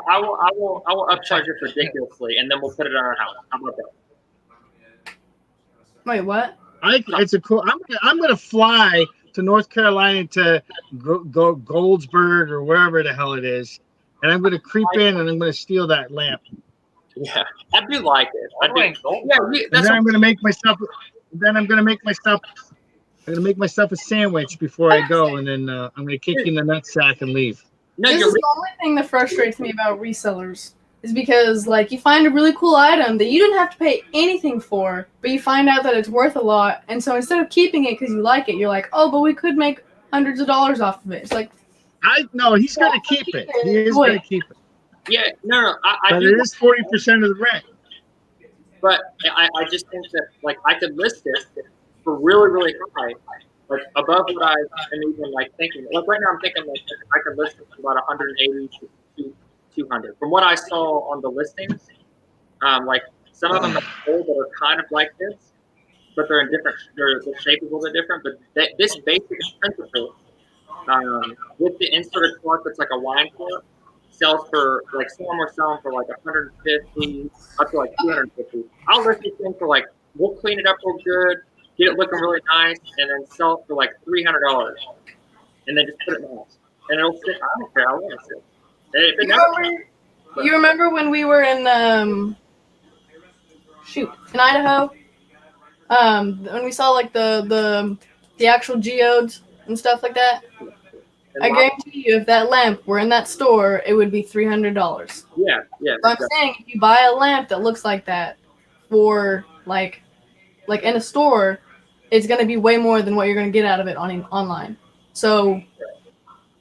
I will upcharge this ridiculously, and then we'll put it on our house. How about that? Wait, what? It's a cool. I'm gonna fly to North Carolina to go Goldsburg or wherever the hell it is, and I'm gonna creep in and I'm gonna steal that lamp. Yeah, I do like it. I do. Yeah, And that's then I'm gonna make myself. Then I'm gonna make myself. I'm gonna make myself a sandwich before I go, and then I'm gonna kick you in the nutsack and leave. no, This you're is the only thing that frustrates me about resellers. Is because like you find a really cool item that you didn't have to pay anything for, but you find out that it's worth a lot, and so instead of keeping it because you like it, you're like, oh, but we could make hundreds of dollars off of it. It's like, No, he's gonna keep it. He is gonna keep it. Yeah, no, I But do. it is 40% of the rent. But I just think that like I could list it for really, really high, like above what I've been even like thinking. Like right now, I'm thinking like I could list it for about 180 to 200. From what I saw on the listings, like some of them are old that are kind of like this, but they're in different. The shape is a little bit different. But this basic principle, with the inserted clock that's like a wine clock, sells for like some of them are selling for like 150 up to like 250. I'll list this thing for like we'll clean it up real good, get it looking really nice, and then sell it for like $300, and then just put it in the house, and it'll sit. I don't care how long it sits. If it never, you remember when we were in in Idaho? When we saw like the actual geodes and stuff like that. I guarantee you, if that lamp were in that store, it would be $300. Yeah. So I'm saying, if you buy a lamp that looks like that for like in a store, it's gonna be way more than what you're gonna get out of it online. So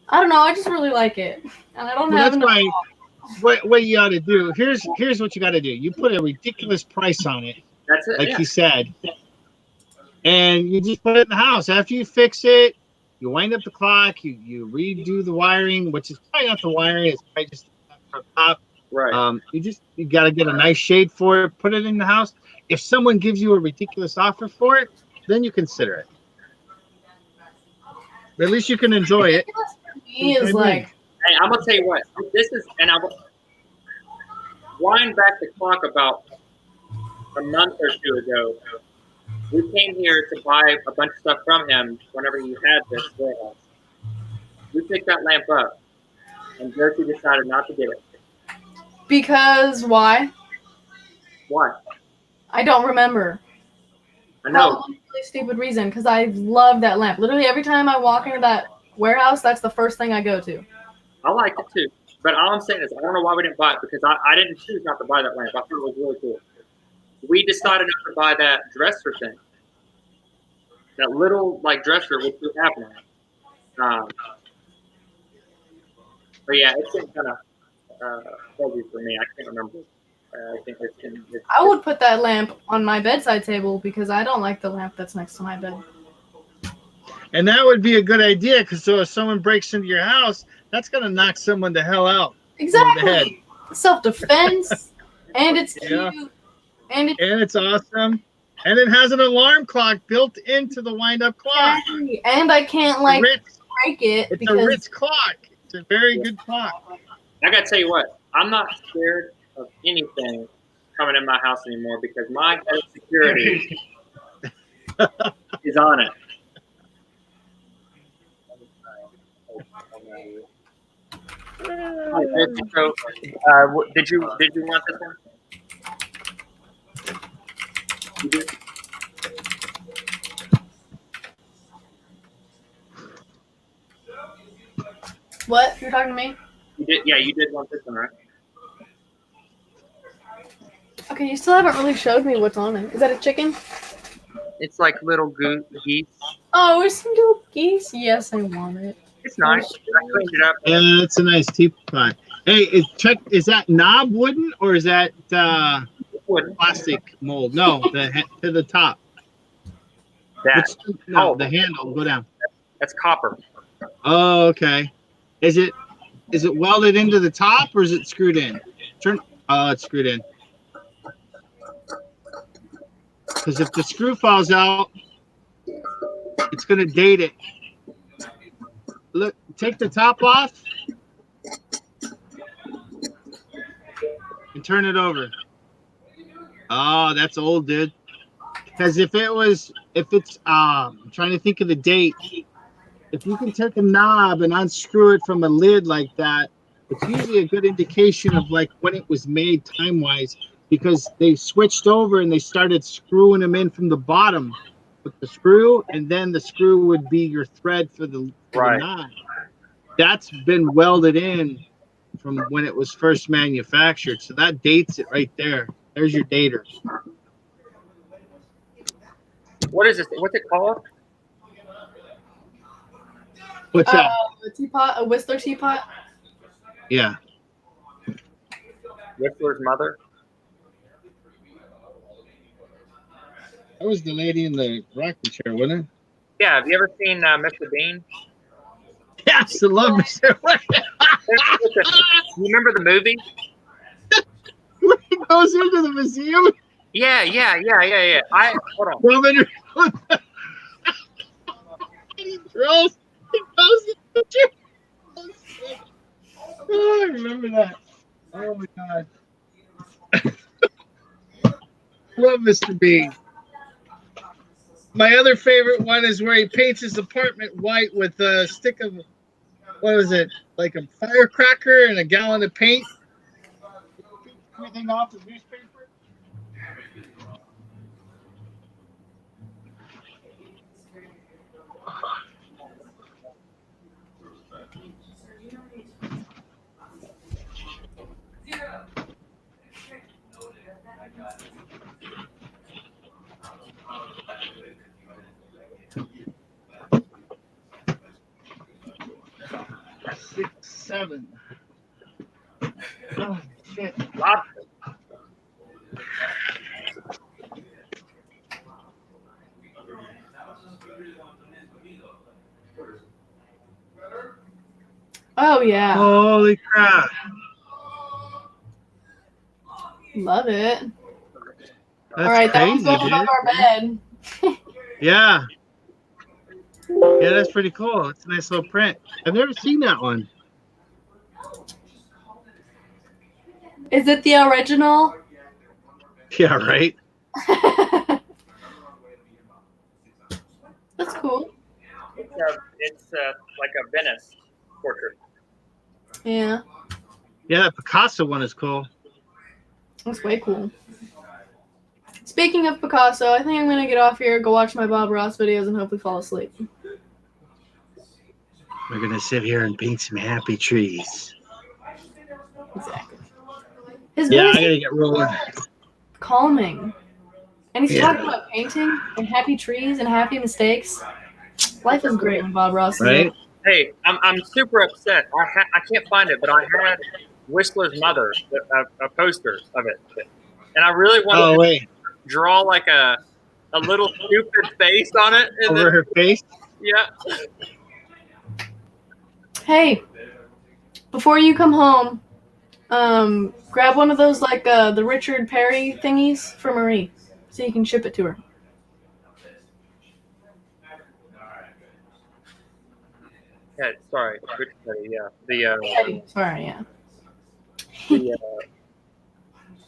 I don't know. I just really like it, and I don't have enough. What you ought to do. Here's what you got to do. You put a ridiculous price on it. That's it. Like you said, and you just put it in the house. After you fix it, you wind up the clock. You redo the wiring, which is probably not the wiring. It's probably just the top. Right. You got to get a nice shade for it. Put it in the house. If someone gives you a ridiculous offer for it, then you consider it. But at least you can enjoy it. He is like. Hey, I'm gonna tell you what. This is, and I will wind back the clock about a month or two ago. We came here to buy a bunch of stuff from him whenever he had this warehouse. We picked that lamp up, and Josie decided not to get it. Because why? Why? I don't remember. I know. Probably a really stupid reason, because I love that lamp. Literally every time I walk into that warehouse, that's the first thing I go to. I like it too. But all I'm saying is I don't know why we didn't buy it, because I didn't choose not to buy that lamp. I thought it was really cool. We decided not to buy that dresser thing. That little like dresser which we have now. But yeah, it's been kind of fuzzy for me. I can't remember. I think I would put that lamp on my bedside table because I don't like the lamp that's next to my bed. And that would be a good idea, because so if someone breaks into your house, that's gonna knock someone the hell out. Exactly. Self-defense, and it's cute, Yeah. and it's awesome, and it has an alarm clock built into the wind-up clock. And I can't like break it. It's because a Ritz clock. It's a very good clock. I gotta tell you what, I'm not scared of anything coming in my house anymore because my head of security is on it. So, did you want this one? You did? What? You're talking to me? You did. Yeah, you did want this one, right? Okay, you still haven't really showed me what's on it. Is that a chicken? It's like little geese. Oh, it's some little geese. Yes, I want it. It's nice. I cleaned it up. Yeah, that's a nice teapot. Hey, is that knob wooden or is that Wooden. plastic mold? No, to the top. That. The handle. Go down. That's copper. Oh, okay. Is it welded into the top or is it screwed in? Oh, it's screwed in. Because if the screw falls out, it's gonna date it. Look, take the top off and turn it over. Oh, that's old, dude. Because I'm trying to think of the date. If you can take a knob and unscrew it from a lid like that, it's usually a good indication of like when it was made time-wise, because they switched over and they started screwing them in from the bottom with the screw, and then the screw would be your thread for the knob. That's been welded in from when it was first manufactured, so that dates it right there. There's your dater. What is this? What's it called? What's that? A teapot, a Whistler teapot. Yeah. Whistler's mother. That was the lady in the rocking chair, wasn't it? Yeah. Have you ever seen Mr. Bean? Yes, I love Mr. You remember the movie? When he goes into the museum. Yeah. Hold on. Woman, he goes in the chair. Oh, I remember that. Oh my god. Love Mr. Bean. My other favorite one is where he paints his apartment white with a stick of, what was it, like a firecracker and a gallon of paint. Everything off the newspaper. Six, seven. Oh, shit. Lobster. Oh yeah, Holy crap. love it. That's All right, that one's crazy, going dude. above our bed. Yeah. Yeah, that's pretty cool. It's a nice little print. I've never seen that one. Is it the original? Yeah, right? That's cool. It's like a Venice portrait. Yeah, Yeah, that Picasso one is cool. that's way cool. Speaking of Picasso, I think I'm gonna get off here, go watch my Bob Ross videos, and hopefully fall asleep. We're going to sit here and paint some happy trees. Exactly. His Yeah, I videos got to get rolling. are calming, and he's Yeah. talking about painting and happy trees and happy mistakes. Life is great when Bob Ross is Right? it. Hey, I'm super upset. I can't find it, but I had Whistler's mother, a poster of it, and I really wanted Oh, to wait. draw like a little stupid face on it. And Over then, her face? yeah. Hey, before you come home, grab one of those like the Richard Perry thingies for Marie, so you can ship it to her. Yeah, sorry. Yeah. Sorry, yeah. The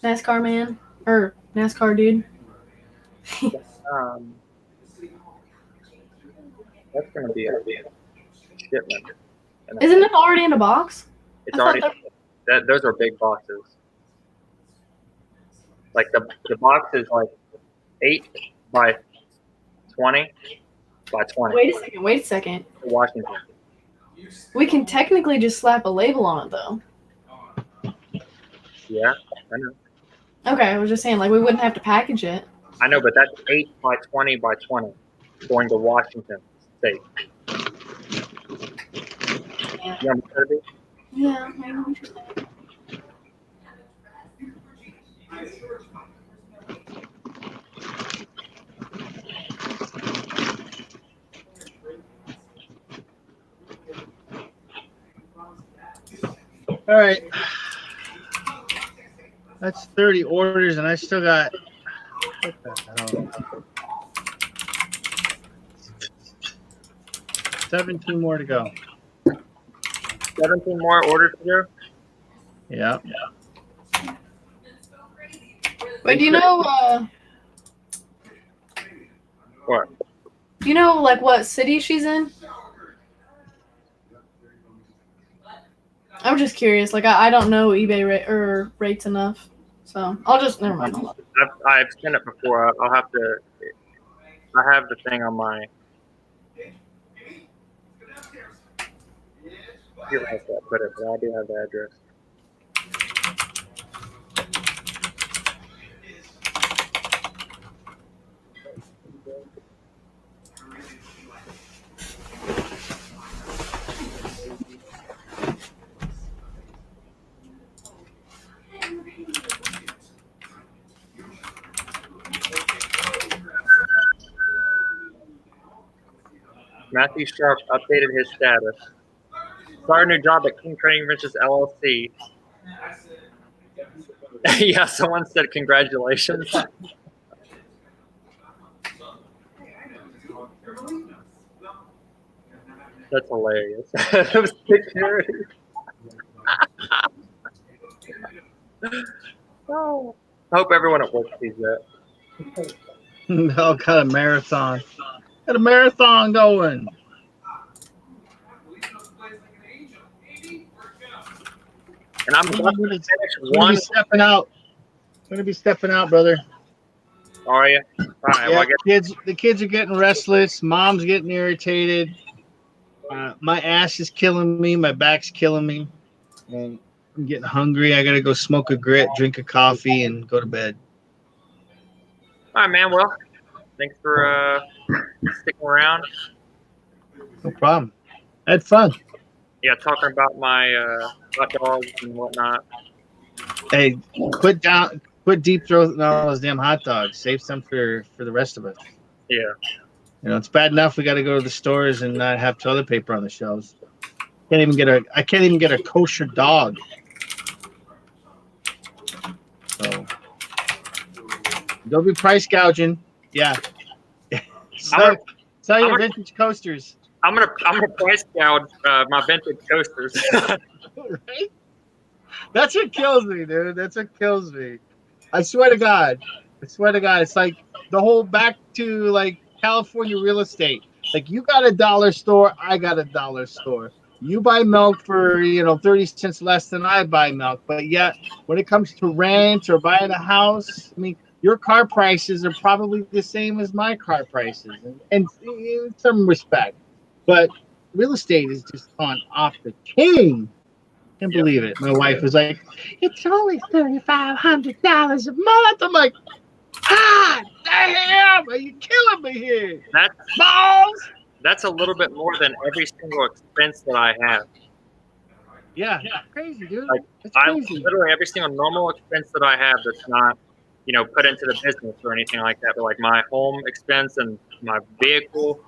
NASCAR man or NASCAR dude. that's gonna be a shipment. Isn't it already in a box? It's I thought already that. Those are big boxes. Like the box is like 8 by 20 by 20 Wait a second. for Washington. We can technically just slap a label on it, though. Yeah, I know. Okay, I was just saying, like, we wouldn't have to package it. I know, but that's 8 by 20 by 20 going to Washington State. Yeah. You know what I'm saying? Yeah, I know what you're saying. All right. That's 30 orders, and I still got. What the hell? 17 more to go. 17 more orders to go. Yeah. Wait, do you know, What? do you know, like, what city she's in? I'm just curious. Like, I don't know eBay rates enough. So, I'll just, never mind. I've seen it before. I'll have to. I have the thing on my. You have to put it, but I do have the address. Matthew Sharp updated his status. Started a new job at King Trading Ventures LLC. Yeah, someone said congratulations. That's hilarious. It was security. Oh. I hope everyone at work sees that. No, got a marathon. Got a marathon going. And I'm going to finish one. Stepping out. Gonna be stepping out, brother. Are you? All right. Yeah, Well, I guess the kids are getting restless. Mom's getting irritated. My ass is killing me. My back's killing me. And I'm getting hungry. I gotta go smoke a grit, drink a coffee, and go to bed. all right, man. Well, thanks for sticking around. No problem. I had fun. Yeah, talking about my hot dogs and whatnot. Hey, quit deep throating all those damn hot dogs. Save some for the rest of us. Yeah. You know, it's bad enough we got to go to the stores and not have toilet paper on the shelves. I can't even get a kosher dog. So don't be price gouging. Yeah. Sell your vintage coasters. I'm gonna price gouge my vintage coasters. Right? That's what kills me, dude. That's what kills me. I swear to God. It's like the whole back to like California real estate. Like you got a dollar store, I got a dollar store. You buy milk for 30 cents less than I buy milk, but yet when it comes to rent or buying a house, I mean, your car prices are probably the same as my car prices, and in some respect. But real estate is just on off the chain. Can't believe it. My wife was like, "It's only $3,500 a month." I'm like, "God damn, are you killing me here?" That's a little bit more than every single expense that I have. Yeah, crazy, dude. Like That's I crazy. literally every single normal expense that I have that's not, put into the business or anything like that, but like my home expense and my vehicle.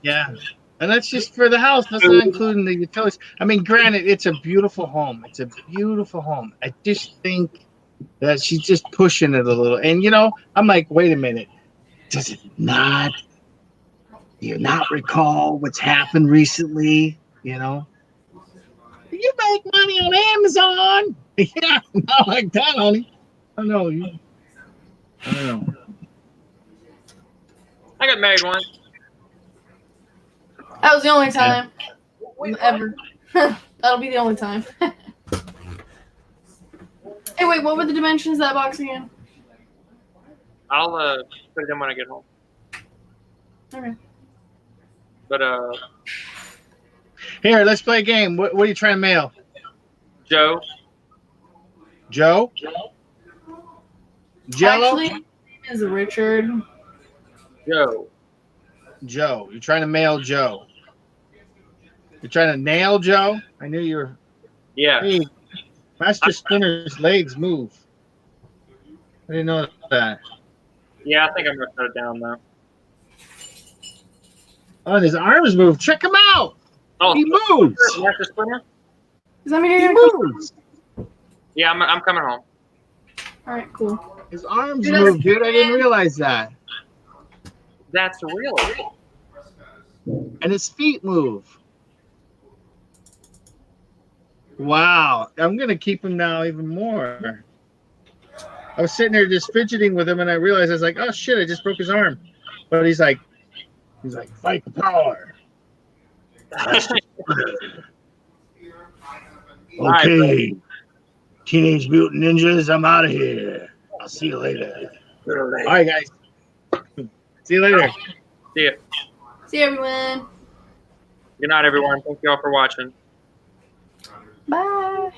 Yeah. And that's just for the house. That's not including the utilities. I mean, granted, it's a beautiful home. It's a beautiful home. I just think that she's just pushing it a little. And, I'm like, wait a minute. Do you not recall what's happened recently? You make money on Amazon. Yeah, not like that, honey. I don't know. I don't know. I got married once. That was the only time ever. That'll be the only time. Hey, wait, what were the dimensions of that box again? I'll put it in when I get home. Okay. But Here, let's play a game. What are you trying to mail? Joe, Joe? Jello? Actually, his name is Richard. Joe. Joe. You're trying to mail Joe. You're trying to nail Joe? I knew you were. Yeah. Hey, Master Splinter's legs move. I didn't know that. Yeah, I think I'm gonna shut it down now. Oh, and his arms move. Check him out. Oh, He moves. Master Splinter? Does that mean He you're gonna come? moves. Yeah, I'm coming home. All right, cool. His arms Dude, that's- move, dude. I didn't realize that. That's real. And his feet move. Wow. I'm going to keep him now even more. I was sitting there just fidgeting with him, and I realized I was like, oh, shit, I just broke his arm. But he's like, fight the power. Okay. Teenage Mutant Ninjas, I'm out of here. I'll see you later. All right, guys. See you later. See ya. See you, everyone. Good night, everyone. Thank you all for watching. Bye.